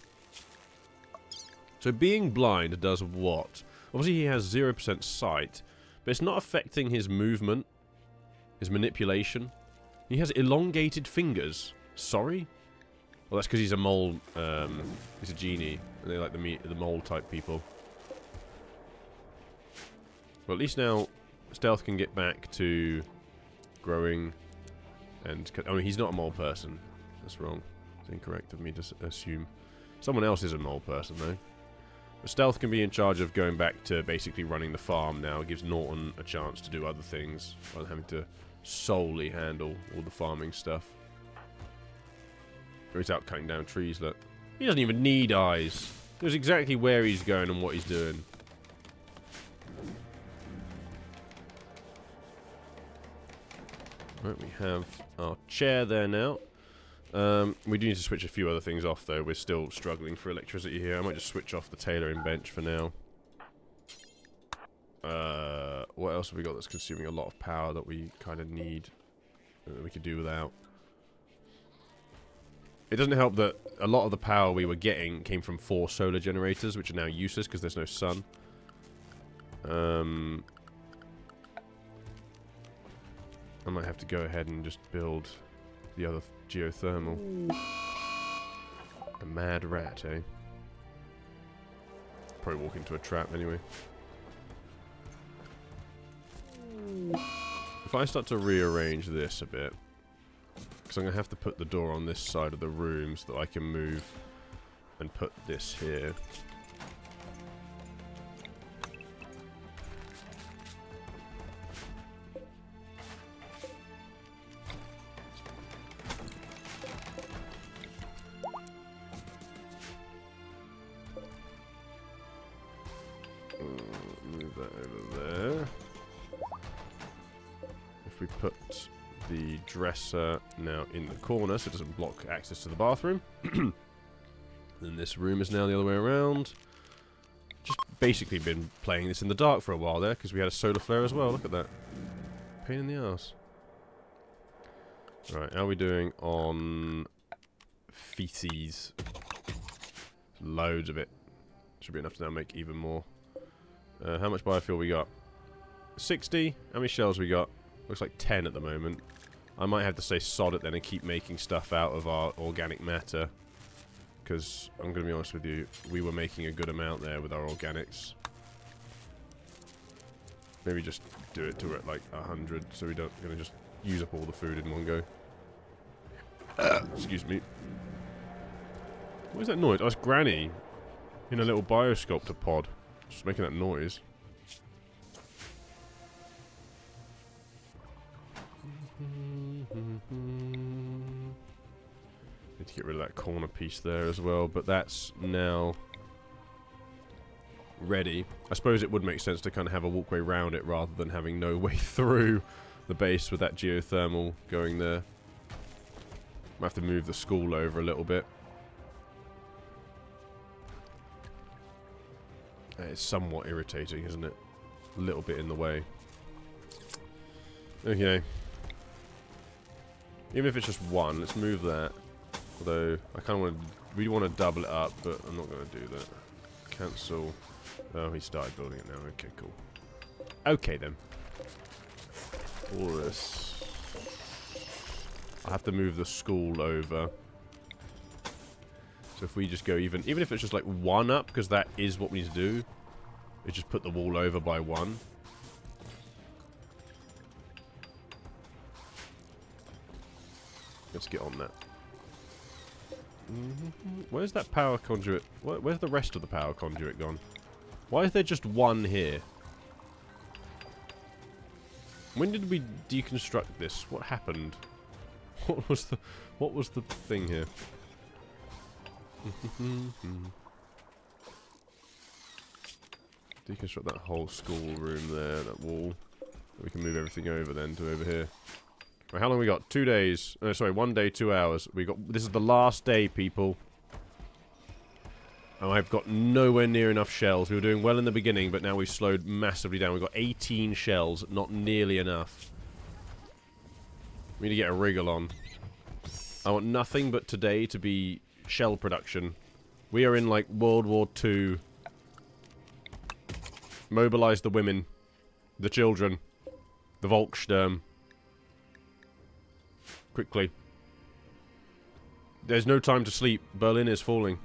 So being blind does what? Obviously he has 0% sight, but it's not affecting his movement, his manipulation. He has elongated fingers. Sorry? Well, that's because he's a mole, he's a genie, and they like the mole type people. Well, at least now Stealth can get back to growing and... Oh, he's not a mole person. That's wrong. It's incorrect of me to assume. Someone else is a mole person, though. But Stealth can be in charge of going back to basically running the farm now. It gives Norton a chance to do other things rather than having to solely handle all the farming stuff. Or he's out cutting down trees, look. He doesn't even need eyes. He knows exactly where he's going and what he's doing. Right, we have our chair there now. We do need to switch a few other things off, though. We're still struggling for electricity here. I might just switch off the tailoring bench for now. What else have we got that's consuming a lot of power that we kind of need, that we could do without? It doesn't help that a lot of the power we were getting came from 4 solar generators, which are now useless because there's no sun. I might have to go ahead and just build the other geothermal. A mad rat, eh? probably walk into a trap anyway. If I start to rearrange this a bit, because I'm going to have to put the door on this side of the room so that I can move and put this here. Move that over there. If we put the dresser now in the corner so it doesn't block access to the bathroom. Then this room is now the other way around. Just basically been playing this in the dark for a while there because we had a solar flare as well. Look at that. Pain in the ass. Right, how are we doing on feces? Loads of it. Should be enough to now make even more. How much biofuel we got? 60. How many shells we got? Looks like 10 at the moment. I might have to say sod it then and keep making stuff out of our organic matter. Because, I'm going to be honest with you, we were making a good amount there with our organics. Maybe just do it to at like 100 so we don't going to just use up all the food in one go. Excuse me. What is that noise? Oh, it's Granny in a little biosculptor pod. Just making that noise. Need to get rid of that corner piece there as well, but that's now ready. I suppose it would make sense to kind of have a walkway around it rather than having no way through the base with that geothermal going there. Might have to move the school over a little bit. It's somewhat irritating, isn't it? A little bit in the way. Okay. Even if it's just one, let's move that. Although, I kind of want to... We want to double it up, but I'm not going to do that. Cancel. Oh, he started building it now. Okay, cool. Okay, then. All this. I have to move the school over. So if we just go even if it's just like one up, because that is what we need to do, is just put the wall over by one. Let's get on that. Where's that power conduit? Where's the rest of the power conduit gone? Why is there just one here? When did we deconstruct this? What happened? What was the thing here? Deconstruct that whole school room there, that wall. We can move everything over then to over here. Right, how long we got? 2 days. Oh, sorry, 1 day, 2 hours. This is the last day, people. Oh, I've got nowhere near enough shells. We were doing well in the beginning, but now we've slowed massively down. We've got 18 shells, not nearly enough. We need to get a wriggle on. I want nothing but today to be shell production. We are in like World War II. Mobilize the women, the children, the Volkssturm. Quickly. There's no time to sleep. Berlin is falling.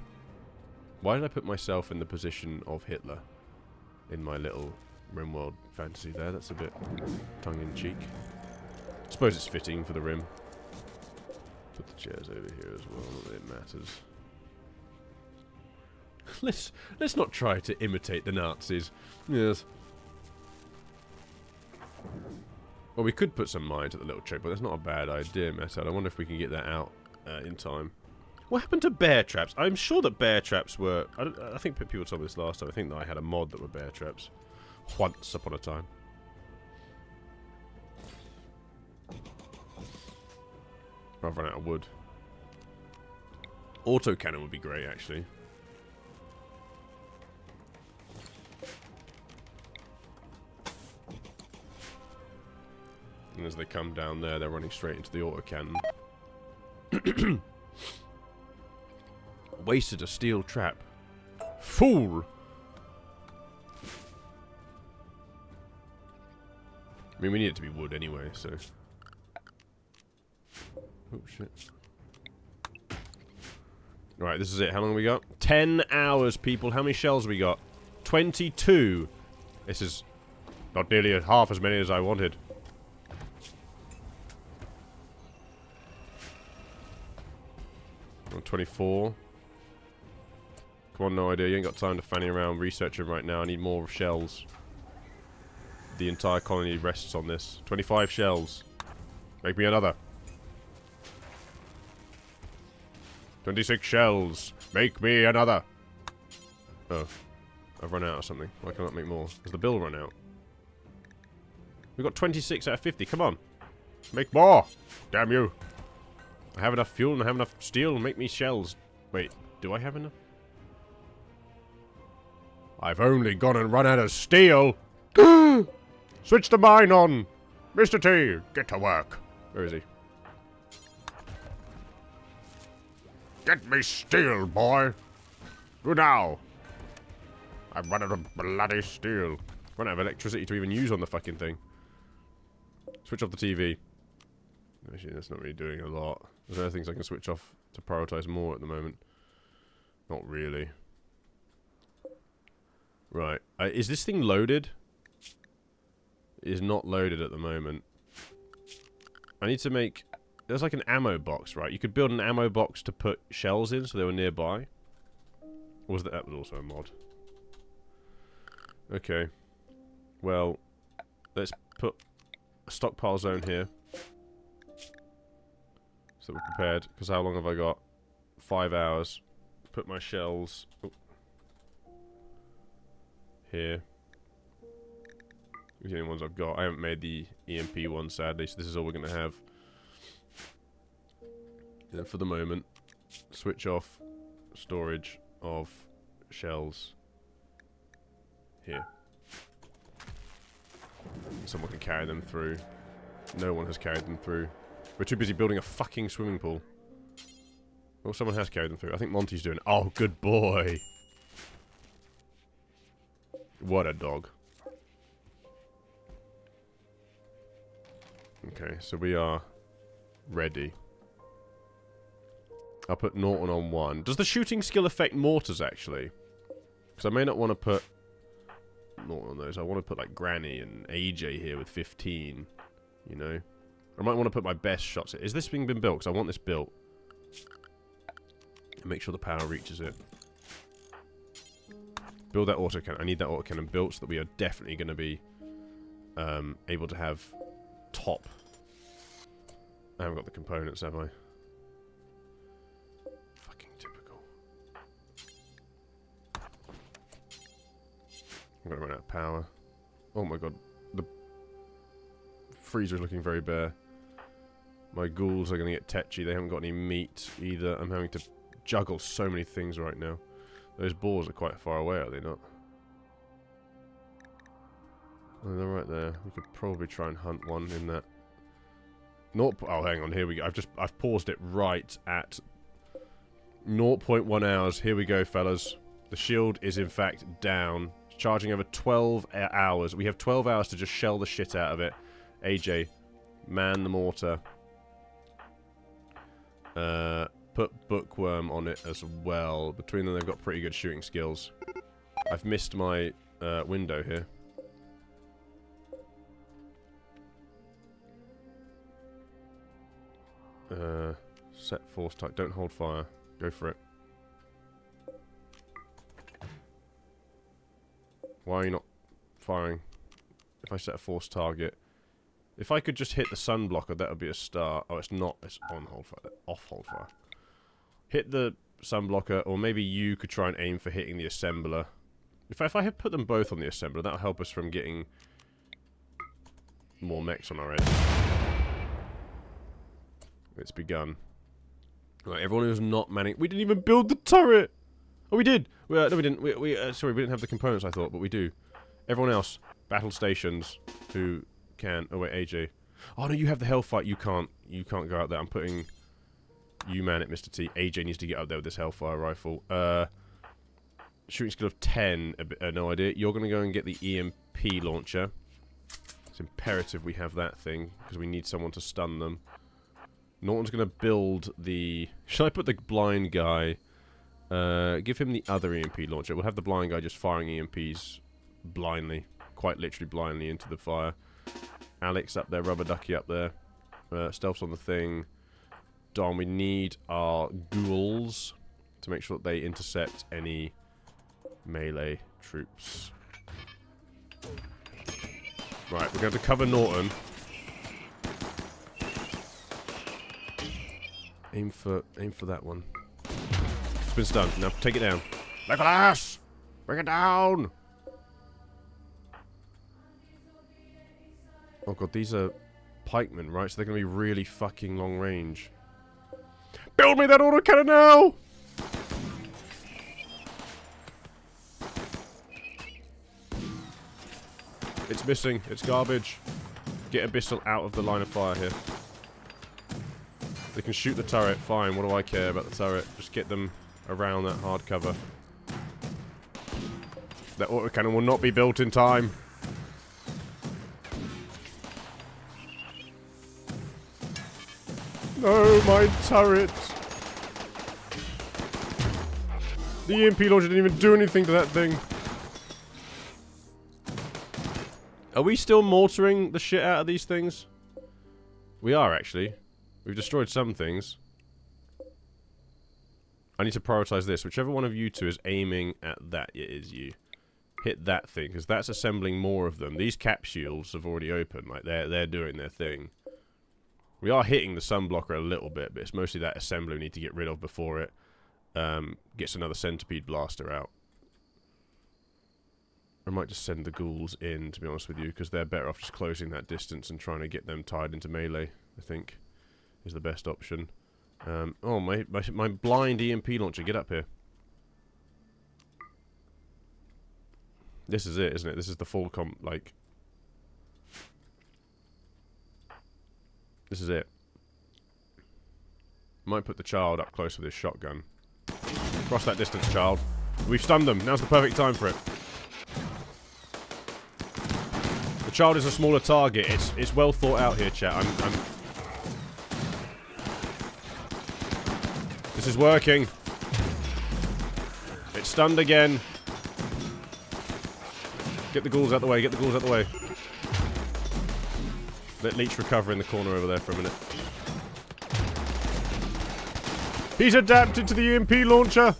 Why did I put myself in the position of Hitler in my little RimWorld fantasy there? That's a bit tongue-in-cheek. I suppose it's fitting for the Rim. Put the chairs over here as well. Not that it matters. Let's not try to imitate the Nazis. Yes. Well, we could put some mines at the little choke, but that's not a bad idea, Metal. I wonder if we can get that out in time. What happened to bear traps? I'm sure that bear traps were... I think people told me this last time. I think that I had a mod that were bear traps. Once upon a time. I've run out of wood. Autocannon would be great, actually. And as they come down there, they're running straight into the autocannon. Wasted a steel trap. Fool! I mean, we need it to be wood anyway, so... Oh, shit. Right, this is it. How long have we got? 10 hours, people. How many shells have we got? 22. This is not nearly half as many as I wanted. On 24. Come on, no idea. You ain't got time to fanny around researching right now. I need more shells. The entire colony rests on this. 25 shells. Make me another. 26 shells. Make me another. Oh. I've run out of something. Why can't I make more? Has the bill run out? We've got 26 out of 50. Come on. Make more. Damn you. I have enough fuel and I have enough steel. Make me shells. Wait. Do I have enough? I've only gone and run out of steel. Switch the mine on. Mr. T, get to work. Where is he? Get me steel, boy. Go now. I'm running out of bloody steel. Run out of electricity to even use on the fucking thing. Switch off the TV. Actually, that's not really doing a lot. There's other things I can switch off to prioritize more at the moment. Not really. Right. Is this thing loaded? It is not loaded at the moment. I need to make... There's like an ammo box, right? You could build an ammo box to put shells in so they were nearby. Or was that was also a mod? Okay. Well, let's put a stockpile zone here. So we're prepared. Because how long have I got? 5 hours. Put my shells here. These are the only ones I've got. I haven't made the EMP one, sadly, so this is all we're going to have. And then for the moment, switch off storage of shells here. Someone can carry them through. No one has carried them through. We're too busy building a fucking swimming pool. Oh, someone has carried them through. I think Monty's doing it. Oh, good boy. What a dog. Okay, so we are ready. I'll put Norton on 1. Does the shooting skill affect mortars, actually? Because I may not want to put Norton on those. I want to put, like, Granny and AJ here with 15. You know? I might want to put my best shots. Is this thing been built? Because I want this built. And make sure the power reaches it. Build that autocannon. I need that autocannon built so that we are definitely going to be able to have top. I haven't got the components, have I? Fucking typical. I'm going to run out of power. Oh my god. The freezer is looking very bare. My ghouls are going to get tetchy. They haven't got any meat either. I'm having to juggle so many things right now. Those boars are quite far away, are they not? Oh, they're right there. We could probably try and hunt one in that. Oh, hang on. Here we go. I've paused it right at 0.1 hours. Here we go, fellas. The shield is in fact down. It's charging over 12 hours. We have 12 hours to just shell the shit out of it. AJ, man the mortar. Put Bookworm on it as well. Between them, they've got pretty good shooting skills. I've missed my window here. Set force type. Don't hold fire. Go for it. Why are you not firing? If I set a force target. If I could just hit the sun blocker, that would be a start. Oh, it's not. It's on hold fire. Off hold fire. Hit the sun blocker, or maybe you could try and aim for hitting the assembler. If I had put them both on the assembler, that'll help us from getting more mechs on our head. It's begun. Right, everyone who's not manning... We didn't even build the turret! Oh, we did! No, we didn't. Sorry, we didn't have the components, I thought, but we do. Everyone else, battle stations, who can... Oh, wait, AJ. Oh, no, you have the Hellfire. You can't go out there. I'm putting... You man it, Mr. T. AJ needs to get up there with this Hellfire rifle. Shooting skill of 10. No idea. You're going to go and get the EMP launcher. It's imperative we have that thing, because we need someone to stun them. Norton's going to build the... Should I put the blind guy Give him the other EMP launcher. We'll have the blind guy just firing EMPs blindly. Quite literally blindly into the fire. Alex up there, rubber ducky up there. Stealth's on the thing. Don, we need our ghouls to make sure that they intercept any melee troops. Right, we're going to cover Norton. Aim for that one. It's been stunned. Now take it down. Legolas! Bring it down! Oh god, these are pikemen, right? So they're going to be really fucking long range. Build me that autocannon now! It's missing. It's garbage. Get Abyssal out of the line of fire here. They can shoot the turret. Fine. What do I care about the turret? Just get them around that hard cover. That autocannon will not be built in time. No, my turret! The EMP launcher didn't even do anything to that thing. Are we still mortaring the shit out of these things? We are, actually. We've destroyed some things. I need to prioritize this. Whichever one of you two is aiming at that, it is you. Hit that thing, because that's assembling more of them. These capsules have already opened. Like, they're doing their thing. We are hitting the sunblocker a little bit, but it's mostly that assembly we need to get rid of before it gets another centipede blaster out. I might just send the ghouls in, to be honest with you, because they're better off just closing that distance and trying to get them tied into melee, I think, is the best option. Oh, my blind EMP launcher, get up here. This is it, isn't it? This is the full like... This is it. Might put the child up close with his shotgun. Cross that distance, child. We've stunned them. Now's the perfect time for it. The child is a smaller target. It's well thought out here, chat. This is working. It's stunned again. Get the ghouls out the way. Get the ghouls out the way. Let Leech recover in the corner over there for a minute. He's adapted to the EMP launcher.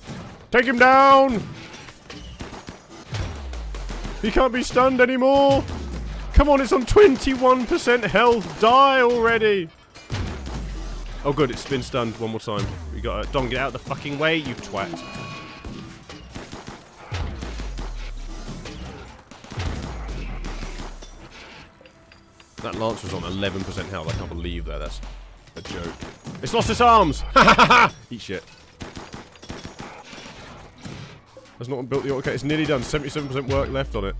Take him down. He can't be stunned anymore. Come on, it's on 21% health. Die already. Oh, good. It's been stunned one more time. We got it. Don, get out of the fucking way, you twat. That lance was on 11% health. I can't believe that. That's a joke. It's lost its arms! Ha ha ha! Eat shit. Has not built the autocannon. It's nearly done. 77% work left on it.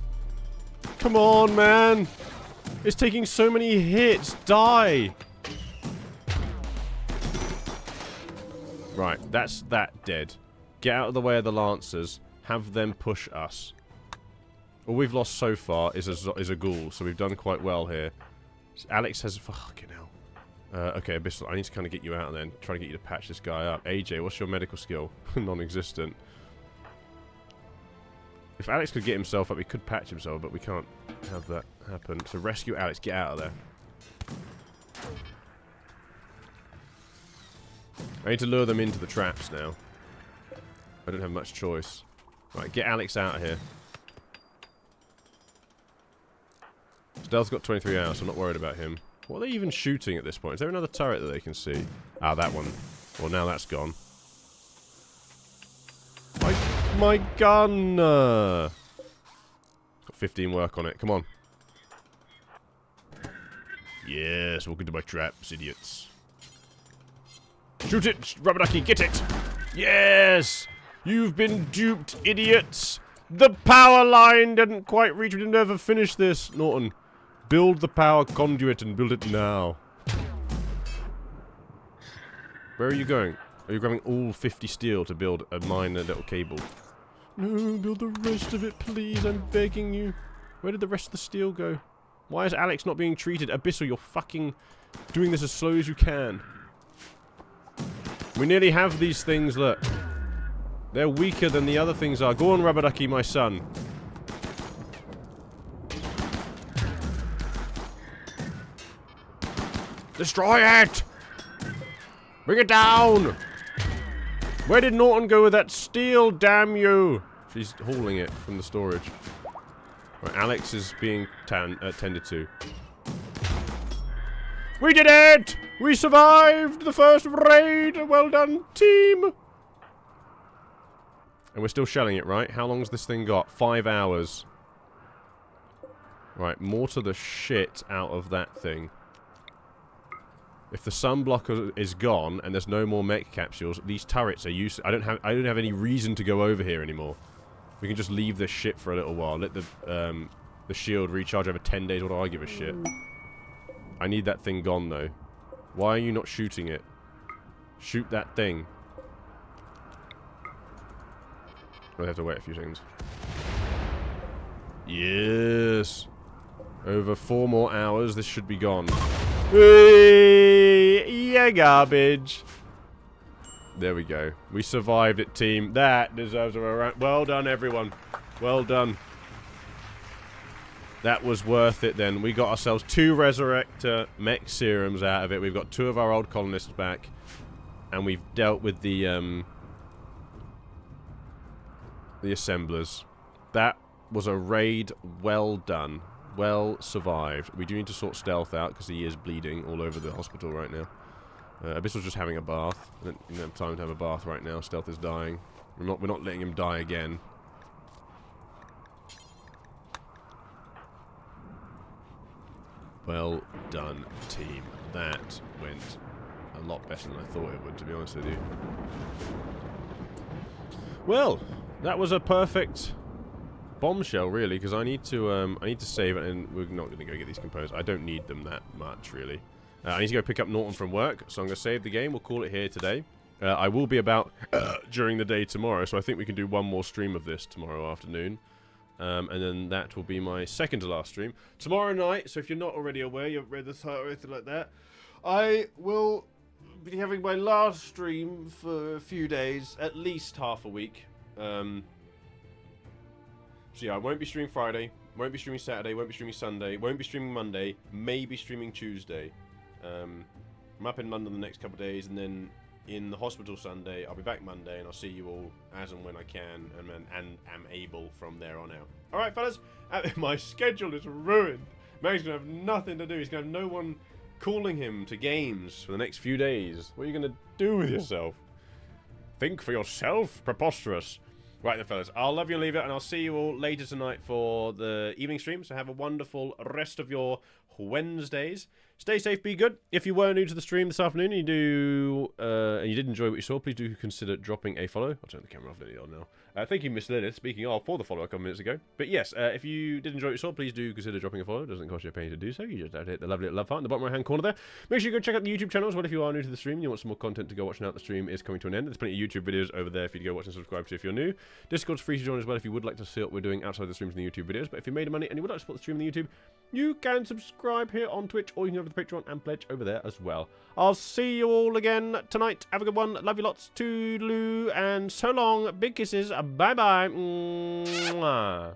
Come on, man! It's taking so many hits. Die! Right, that's that dead. Get out of the way of the lancers. Have them push us. All we've lost so far is a ghoul, so we've done quite well here. Alex has... Fucking hell. Okay, Abyssal, I need to kind of get you out there and try to get you to patch this guy up. AJ, what's your medical skill? Non-existent. If Alex could get himself up, he could patch himself, but we can't have that happen. So rescue Alex, get out of there. I need to lure them into the traps now. I don't have much choice. Right, get Alex out of here. Stealth's got 23 hours, so I'm not worried about him. What are they even shooting at this point? Is there another turret that they can see? Ah, that one. Well, now that's gone. My gun! Got 15 work on it. Come on. Yes, walk into my traps, idiots. Shoot it! Rubber ducky, get it! Yes! You've been duped, idiots! The power line didn't quite reach. We didn't ever finish this. Norton, build the power conduit and build it now. Where are you going? Are you grabbing all 50 steel to build a minor little cable? No, build the rest of it, please. I'm begging you. Where did the rest of the steel go? Why is Alex not being treated? Abyssal, you're fucking doing this as slow as you can. We nearly have these things, look. They're weaker than the other things are. Go on, Rubber Ducky, my son. Destroy it! Bring it down! Where did Norton go with that steel? Damn you! She's hauling it from the storage. Right, Alex is being tended to. We did it! We survived the first raid! Well done, team! And we're still shelling it, right? How long's this thing got? 5 hours. Right, mortar the shit out of that thing. If the sunblocker is gone and there's no more mech capsules, these turrets are useless. I don't have any reason to go over here anymore. We can just leave this shit for a little while. Let the shield recharge over 10 days. What do I give a shit? I need that thing gone though. Why are you not shooting it? Shoot that thing. We'll have to wait a few seconds. Yes. Over 4 more hours, this should be gone. Yeah, garbage. There we go. We survived it, team. That deserves a round. Well done, everyone. Well done. That was worth it then. We got ourselves 2 Resurrector mech serums out of it. We've got 2 of our old colonists back. And we've dealt with the assemblers. That was a raid well done. Well survived. We do need to sort Stealth out because he is bleeding all over the hospital right now. Abyssal's just having a bath. I don't have time to have a bath right now. Stealth is dying. We're not letting him die again. Well done, team. That went a lot better than I thought it would, to be honest with you. Well, that was a perfect bombshell, really, because I need to save it, and we're not going to go get these components. I don't need them that much, really. I need to go pick up Norton from work, so I'm going to save the game. We'll call it here today. I will be about during the day tomorrow, so I think we can do one more stream of this tomorrow afternoon. And then that will be my second to last stream. Tomorrow night, so if you're not already aware, you've read the title or anything like that, I will be having my last stream for a few days, at least half a week. So yeah, I won't be streaming Friday, won't be streaming Saturday, won't be streaming Sunday, won't be streaming Monday, maybe streaming Tuesday. I'm up in London the next couple of days, and then in the hospital Sunday. I'll be back Monday, and I'll see you all as and when I can, and am able from there on out. Alright, fellas, my schedule is ruined. Mag's gonna have nothing to do. He's gonna have no one calling him to games for the next few days. What are you gonna do with yourself? Think for yourself? Preposterous. Right then, fellas, I'll love you and leave it, and I'll see you all later tonight for the evening stream. So have a wonderful rest of your Wednesdays. Stay safe, be good. If you were new to the stream this afternoon and you did enjoy what you saw, please do consider dropping a follow. I'll turn the camera off now. Thank you, Miss Lilith, speaking of, for the follow a couple minutes ago. But yes, if you did enjoy what you saw, please do consider dropping a follow. It doesn't cost you a penny to do so. You just have to hit the lovely little love heart in the bottom right hand corner there. Make sure you go check out the YouTube channel as well if you are new to the stream and you want some more content to go watch now that the stream is coming to an end. There's plenty of YouTube videos over there for you to go watch and subscribe to if you're new. Discord's free to join as well if you would like to see what we're doing outside the streams and the YouTube videos. But if you made money and you would like to support the stream and the YouTube, you can subscribe here on Twitch, or you can go over to the Patreon and pledge over there as well. I'll see you all again tonight. Have a good one. Love you lots. Toodaloo. And so long. Big kisses. Bye-bye. Mwah.